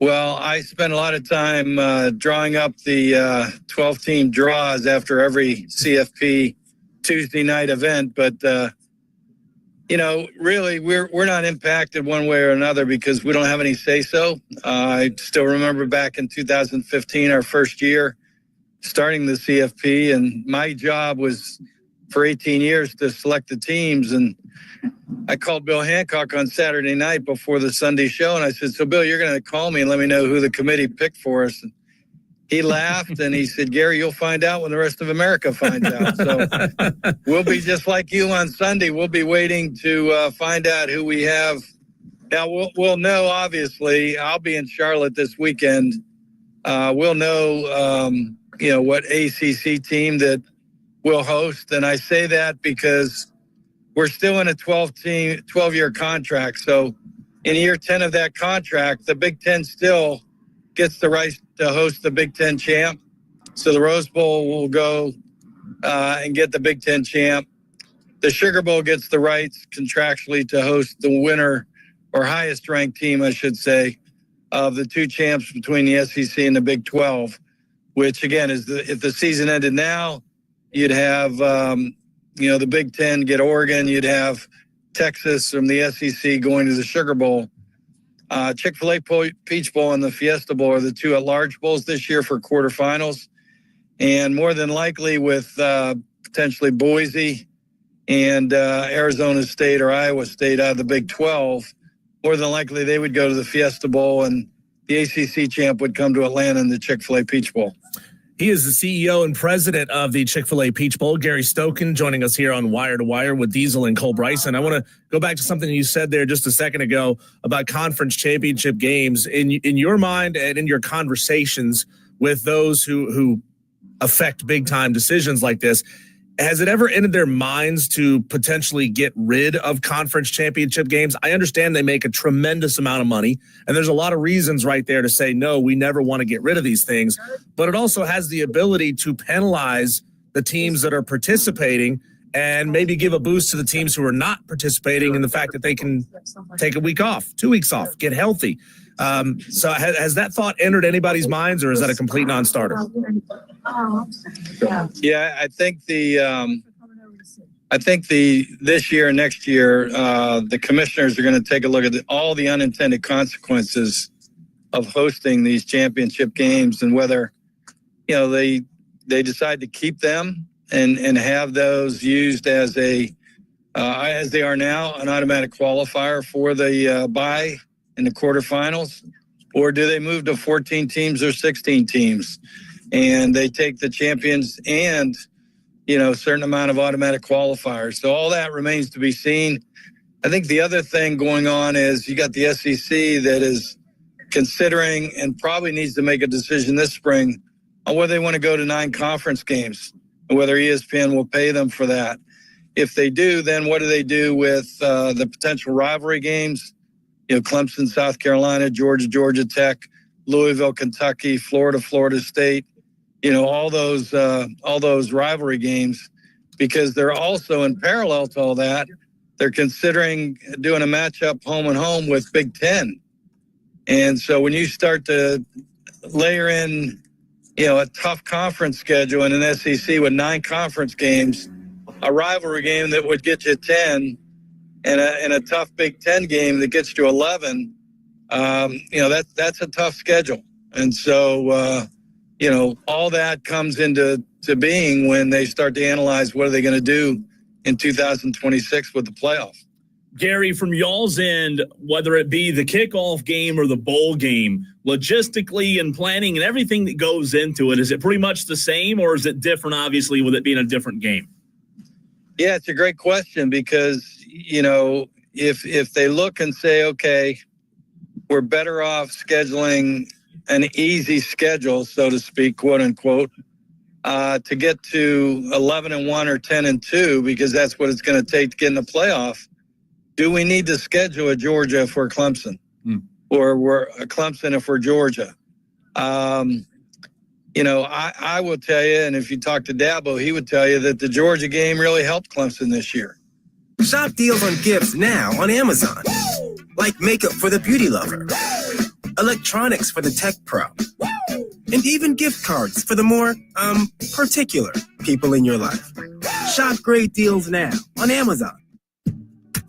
Well, I spent a lot of time drawing up the 12-team draws after every CFP Tuesday night event, but really, we're not impacted one way or another because we don't have any say-so. I still remember back in 2015, our first year, starting the CFP, and my job was for 18 years to select the teams. And I called Bill Hancock on Saturday night before the Sunday show, and I said, "So, Bill, you're going to call me and let me know who the committee picked for us." And he laughed and he said, "Gary, you'll find out when the rest of America finds out." So we'll be just like you on Sunday. We'll be waiting to find out who we have. Now, we'll know, obviously. I'll be in Charlotte this weekend. We'll know, what ACC team that we'll host. And I say that because we're still in a 12-year contract. So in year 10 of that contract, the Big Ten still gets the right to host the Big Ten champ. So the Rose Bowl will go and get the Big Ten champ. The Sugar Bowl gets the rights contractually to host the winner or highest ranked team, I should say, of the two champs between the SEC and the Big 12, which again is if the season ended now, you'd have the Big 10 get Oregon, you'd have Texas from the SEC going to the Sugar Bowl. Chick-fil-A Peach Bowl and the Fiesta Bowl are the two at-large bowls this year for quarterfinals. And more than likely with potentially Boise and Arizona State or Iowa State out of the Big 12, more than likely they would go to the Fiesta Bowl and the ACC champ would come to Atlanta in the Chick-fil-A Peach Bowl. He is the CEO and president of the Chick-fil-A Peach Bowl, Gary Stokan, joining us here on Wire to Wire with Diesel and Cole Bryson. I want to go back to something you said there just a second ago about conference championship games. In your mind and in your conversations with those who affect big-time decisions like this, has it ever entered their minds to potentially get rid of conference championship games? I understand they make a tremendous amount of money, and there's a lot of reasons right there to say, no, we never want to get rid of these things. But it also has the ability to penalize the teams that are participating and maybe give a boost to the teams who are not participating in the fact that they can take a week off, 2 weeks off, get healthy. So has that thought entered anybody's minds, or is that a complete non-starter? Yeah, I think this year and next year, the commissioners are going to take a look at all the unintended consequences of hosting these championship games and whether, they decide to keep them and have those used as as they are now, an automatic qualifier for the bye in the quarterfinals, or do they move to 14 teams or 16 teams and they take the champions and, a certain amount of automatic qualifiers. So all that remains to be seen. I think the other thing going on is you got the SEC that is considering and probably needs to make a decision this spring on whether they want to go to 9 conference games and whether ESPN will pay them for that. If they do, then what do they do with the potential rivalry games? Clemson, South Carolina, Georgia Tech, Louisville, Kentucky, Florida State, all those rivalry games, because they're also in parallel to all that, they're considering doing a matchup home and home with Big 10. And so when you start to layer in, a tough conference schedule in an SEC with 9 conference games, a rivalry game that would get you 10, and a tough Big 10 game that gets you 11, that's a tough schedule. And so, all that comes into being when they start to analyze what are they going to do in 2026 with the playoff. Gary, from y'all's end, whether it be the kickoff game or the bowl game, logistically and planning and everything that goes into it, is it pretty much the same, or is it different, obviously, with it being a different game? Yeah, it's a great question because, if they look and say, okay, we're better off scheduling an easy schedule, so to speak, quote unquote, to get to 11-1 or 10-2, because that's what it's going to take to get in the playoff. Do we need to schedule a Georgia if we're Clemson, or we're a Clemson if we're Georgia? I will tell you, and if you talk to Dabo, he would tell you that the Georgia game really helped Clemson this year. Shop deals on gifts now on Amazon. Like makeup for the beauty lover, electronics for the tech pro, and even gift cards for the more, particular people in your life. Shop great deals now on Amazon.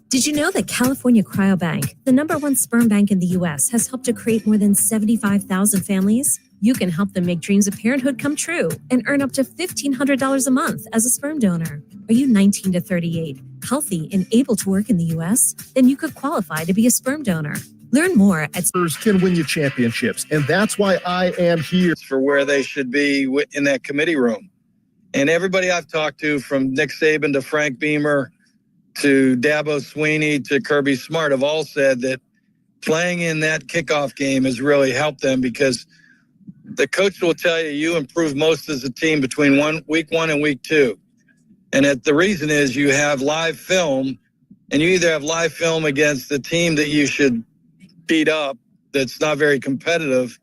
Did you know that California Cryobank, the #1 sperm bank in the U.S., has helped to create more than 75,000 families? You can help them make dreams of parenthood come true and earn up to $1,500 a month as a sperm donor. Are you 19 to 38, healthy and able to work in the U.S.? Then you could qualify to be a sperm donor. Learn more at can win you championships, and that's why I am here. For where they should be in that committee room. And everybody I've talked to, from Nick Saban to Frank Beamer to Dabo Sweeney to Kirby Smart, have all said that playing in that kickoff game has really helped them, because the coach will tell you improve most as a team between week 1 and week 2. And the reason is you have live film, and you either have live film against the team that you should beat up that's not very competitive,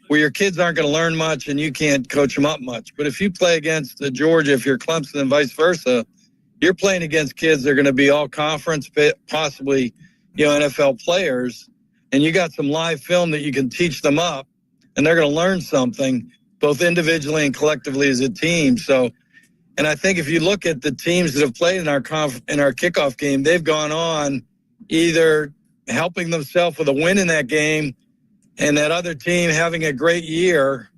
where your kids aren't going to learn much and you can't coach them up much. But if you play against Georgia, if you're Clemson and vice versa, you're playing against kids that are going to be all conference, possibly NFL players. and you got some live film that you can teach them up, and they're going to learn something both individually and collectively as a team. So, and I think if you look at the teams that have played in our kickoff game, they've gone on either helping themselves with a win in that game and that other team having a great year,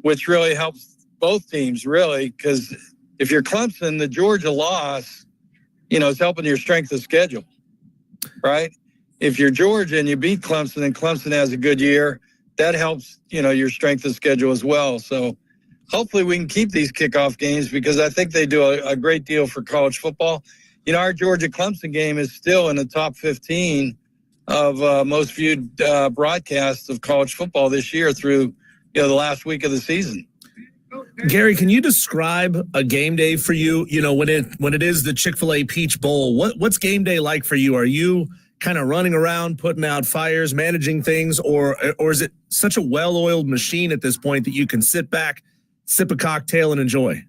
which really helps both teams, really, because if you're Clemson, the Georgia loss, is helping your strength of schedule, right? If you're Georgia and you beat Clemson and Clemson has a good year, that helps, your strength of schedule as well. So hopefully we can keep these kickoff games because I think they do a great deal for college football. Our Georgia-Clemson game is still in the top 15 of most viewed broadcasts of college football this year through, the last week of the season. Gary, can you describe a game day for you? When it is the Chick-Fil-A Peach Bowl, what's game day like for you? Are you kind of running around, putting out fires, managing things, or is it such a well-oiled machine at this point that you can sit back, sip a cocktail, and enjoy?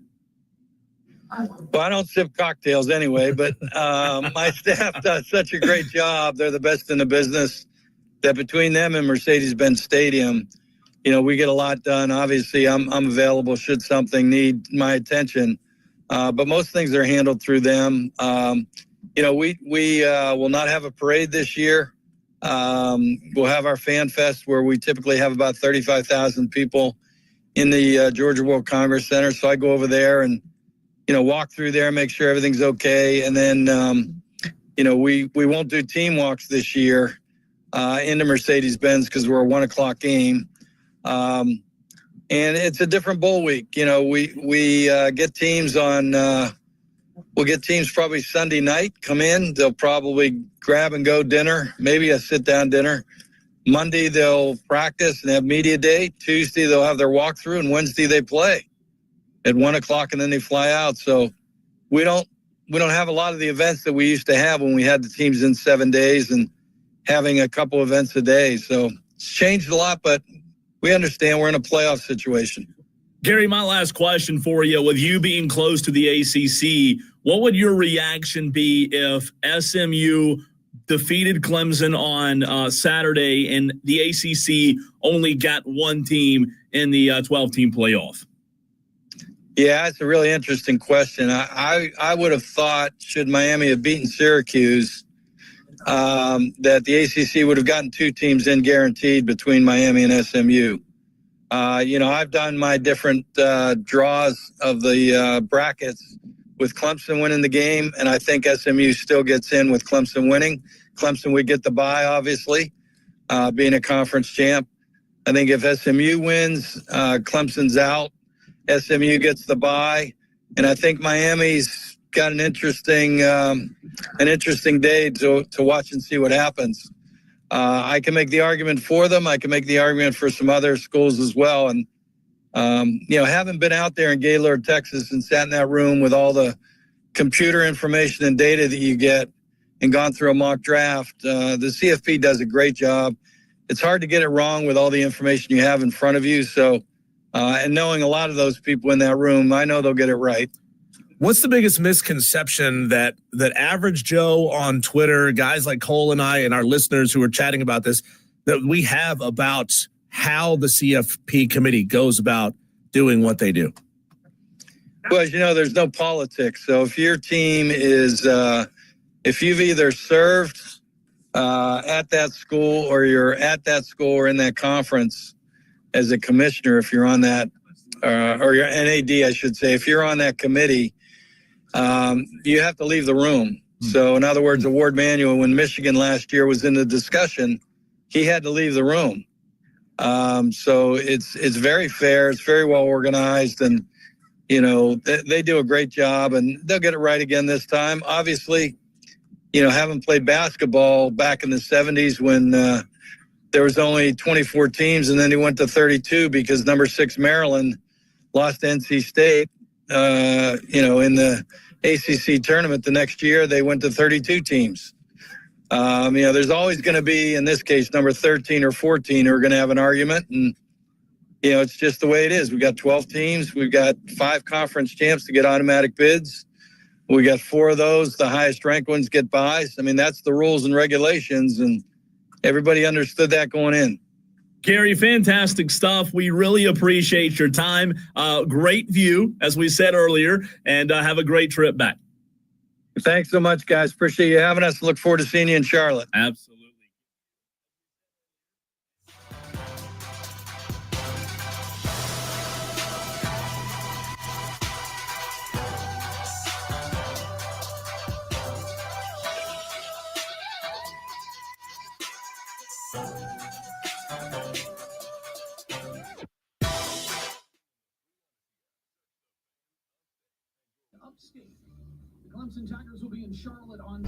Well, I don't sip cocktails anyway, but my staff does such a great job. They're the best in the business that between them and Mercedes-Benz Stadium, we get a lot done. Obviously, I'm available should something need my attention, but most things are handled through them. We will not have a parade this year. We'll have our Fan Fest where we typically have about 35,000 people in the Georgia World Congress Center. So I go over there and, walk through there, make sure everything's okay. And then, we won't do team walks this year into Mercedes-Benz because we're a 1:00 game. And it's a different bowl week. We get teams on we'll get teams probably Sunday night come in. They'll probably grab and go dinner, maybe a sit-down dinner. Monday, they'll practice and have media day. Tuesday, they'll have their walkthrough, and Wednesday they play at 1:00, and then they fly out. So we don't have a lot of the events that we used to have when we had the teams in 7 days and having a couple events a day. So it's changed a lot, but we understand we're in a playoff situation. Gary, my last question for you, with you being close to the ACC, what would your reaction be if SMU defeated Clemson on Saturday and the ACC only got one team in the 12-team playoff? Yeah, that's a really interesting question. I would have thought, should Miami have beaten Syracuse, that the ACC would have gotten two teams in guaranteed between Miami and SMU. I've done my different draws of the brackets with Clemson winning the game, and I think SMU still gets in with Clemson winning. Clemson would get the bye, obviously, being a conference champ. I think if SMU wins, Clemson's out. SMU gets the bye, and I think Miami's got an interesting day to watch and see what happens. I can make the argument for them. I can make the argument for some other schools as well. And, having been out there in Gaylord, Texas, and sat in that room with all the computer information and data that you get and gone through a mock draft, the CFP does a great job. It's hard to get it wrong with all the information you have in front of you. So, and knowing a lot of those people in that room, I know they'll get it right. What's the biggest misconception that average Joe on Twitter, guys like Cole and I and our listeners who are chatting about this, that we have about how the CFP committee goes about doing what they do? Well, as you know, there's no politics. So if your team is, if you've either served at that school or you're at that school or in that conference as a commissioner, if you're on that, or your NAD, I should say, if you're on that committee, you have to leave the room. So in other words, Award Manuel, when Michigan last year was in the discussion, he had to leave the room. So it's very fair. It's very well organized, and, they do a great job, and they'll get it right again this time. Obviously, having played basketball back in the 70s when there was only 24 teams, and then he went to 32 because number 6 Maryland lost to NC State, in the ACC tournament the next year. They went to 32 teams. There's always going to be, in this case, number 13 or 14 who are going to have an argument. And, it's just the way it is. We've got 12 teams. We've got 5 conference champs to get automatic bids. We got 4 of those. The highest ranked ones get buys. I mean, that's the rules and regulations. And, everybody understood that going in. Gary, fantastic stuff. We really appreciate your time. Great view, as we said earlier, and have a great trip back. Thanks so much, guys. Appreciate you having us. Look forward to seeing you in Charlotte. Absolutely. Upstate. The Clemson Tigers will be in Charlotte on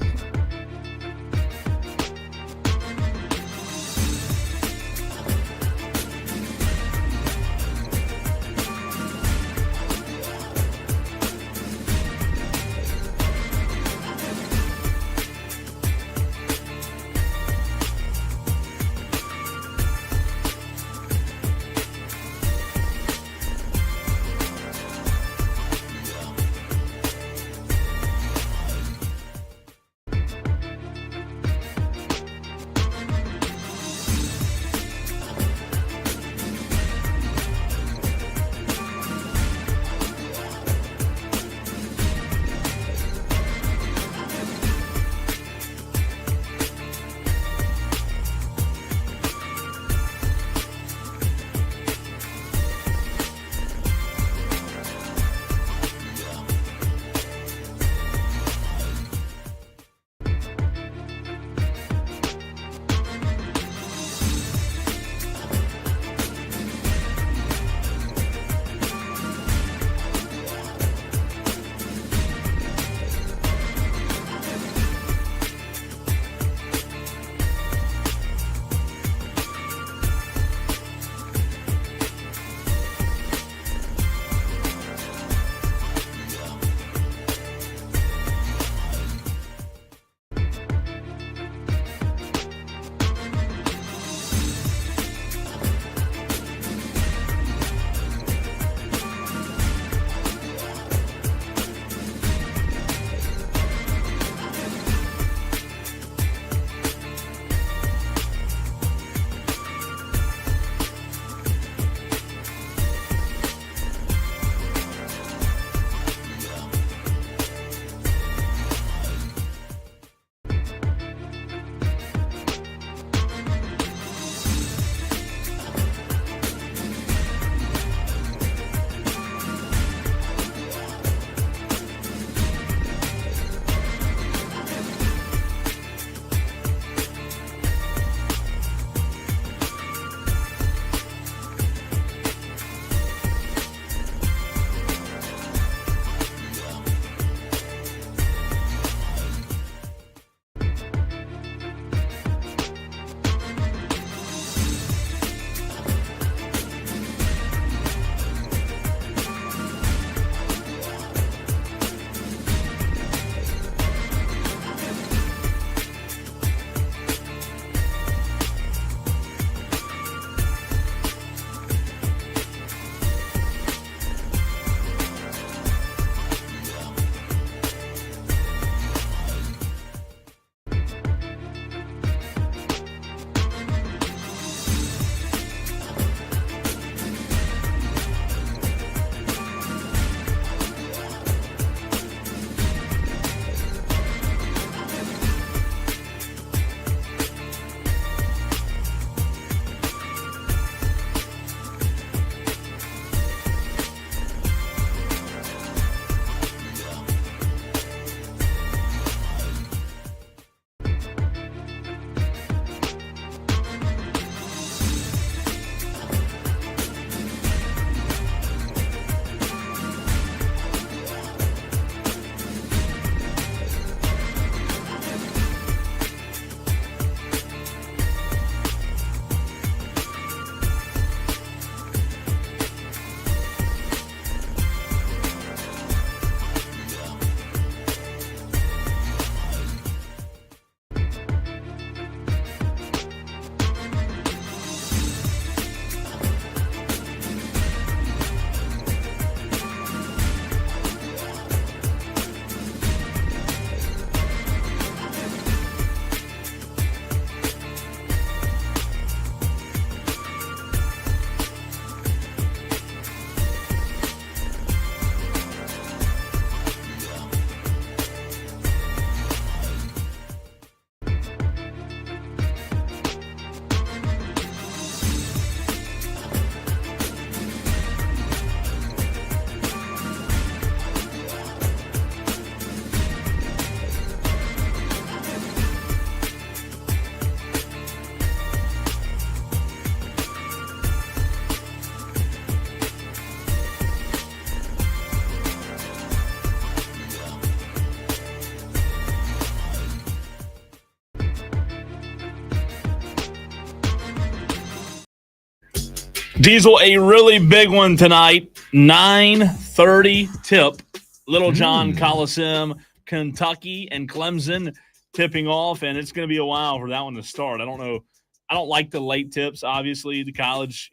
Diesel, a really big one tonight. 9:30 tip. Little John Coliseum, Kentucky and Clemson tipping off, and it's going to be a while for that one to start. I don't know. I don't like the late tips, obviously. The college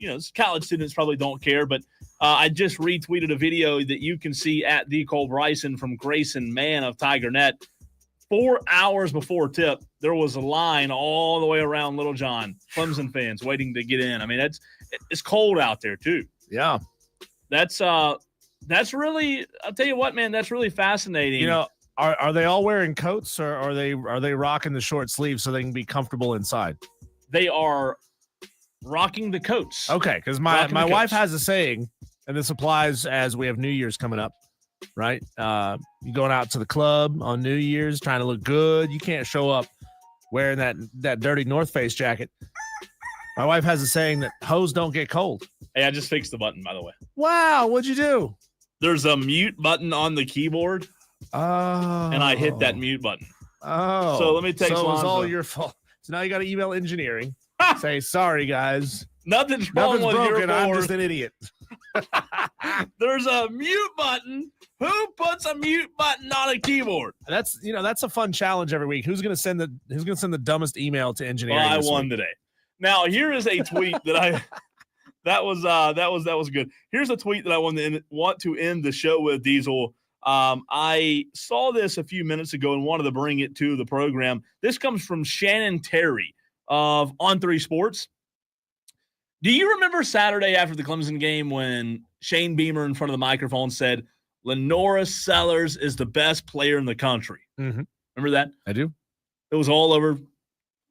students probably don't care, but I just retweeted a video that you can see at the Cole Bryson from Grayson Mann of TigerNet. 4 hours before tip, there was a line all the way around Little John, Clemson fans waiting to get in. I mean, it's cold out there too. Yeah. That's really, I'll tell you what, man, that's really fascinating. You know, are they all wearing coats, or are they rocking the short sleeves so they can be comfortable inside? They are rocking the coats. Okay, because my wife has a saying, and this applies as we have New Year's coming up, right? You going out to the club on New Year's trying to look good. You can't show up wearing that dirty North Face jacket. My wife has a saying that hose don't get cold. Hey, I just fixed the button, by the way. Wow, what'd you do? There's a mute button on the keyboard. Oh. And I hit that mute button. Oh. So let me take So it was Swanza. all your fault. So now you got to email engineering. Say, sorry, guys. Nothing's wrong with broken. your I'm board. just an idiot. There's a mute button. Who puts a mute button on a keyboard? That's a fun challenge every week. Who's gonna send the dumbest email to engineering? Well, I won today. Now here is a tweet that was good. Here's a tweet that I want to end the show with, Diesel. I saw this a few minutes ago and wanted to bring it to the program. This comes from Shannon Terry of On3 Sports. Do you remember Saturday after the Clemson game when Shane Beamer in front of the microphone said, Lenora Sellers is the best player in the country? Mm-hmm. Remember that? I do. It was all over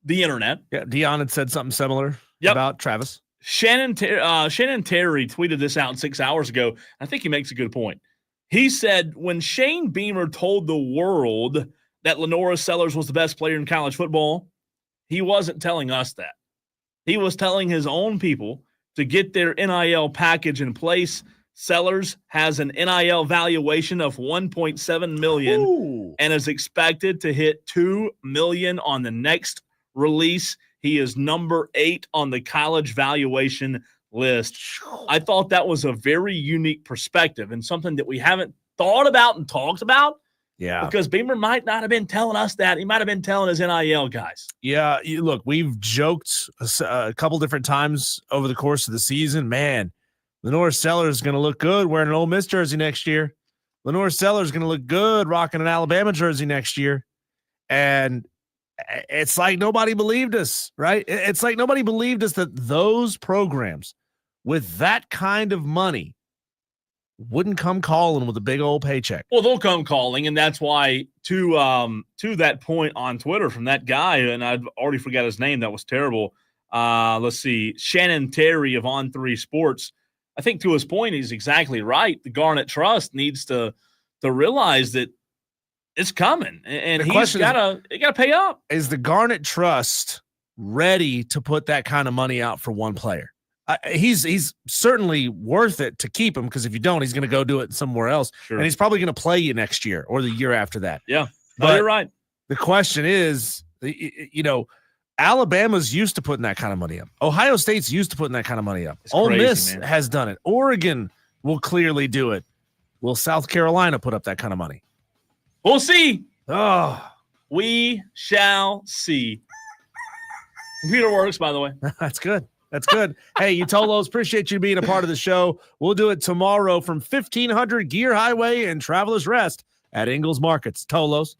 the internet. Yeah, Dion had said something similar about Travis. Shannon Terry tweeted this out 6 hours ago. I think he makes a good point. He said, when Shane Beamer told the world that Lenora Sellers was the best player in college football, he wasn't telling us that. He was telling his own people to get their NIL package in place. Sellers has an NIL valuation of $1.7 million and is expected to hit $2 million on the next release. He is number 8 on the college valuation list. I thought that was a very unique perspective and something that we haven't thought about and talked about. Yeah. Because Beamer might not have been telling us that. He might have been telling his NIL guys. Yeah. Look, we've joked a couple different times over the course of the season. Man, Lenora Sellers is going to look good wearing an Ole Miss jersey next year. Lenora Sellers is going to look good rocking an Alabama jersey next year. And it's like nobody believed us, right? It's like nobody believed us that those programs with that kind of money wouldn't come calling with a big old paycheck. Well, they'll come calling, and that's why to that point on Twitter from that guy, and I already forgot his name. That was terrible. Let's see, Shannon Terry of On3 Sports. I think to his point, he's exactly right. The Garnet Trust needs to realize that it's coming, and he's got to pay up. Is the Garnet Trust ready to put that kind of money out for one player? He's certainly worth it to keep him, because if you don't, he's going to go do it somewhere else. Sure. And he's probably going to play you next year or the year after that. Yeah, but you're right. The question is, Alabama's used to putting that kind of money up. Ohio State's used to putting that kind of money up. Ole Miss has done it. Oregon will clearly do it. Will South Carolina put up that kind of money? We'll see. Oh, we shall see. Computer works, by the way. That's good. That's good. Hey, Utolos, appreciate you being a part of the show. We'll do it tomorrow from 1500 Gear Highway and Travelers Rest at Ingalls Markets. Tolos.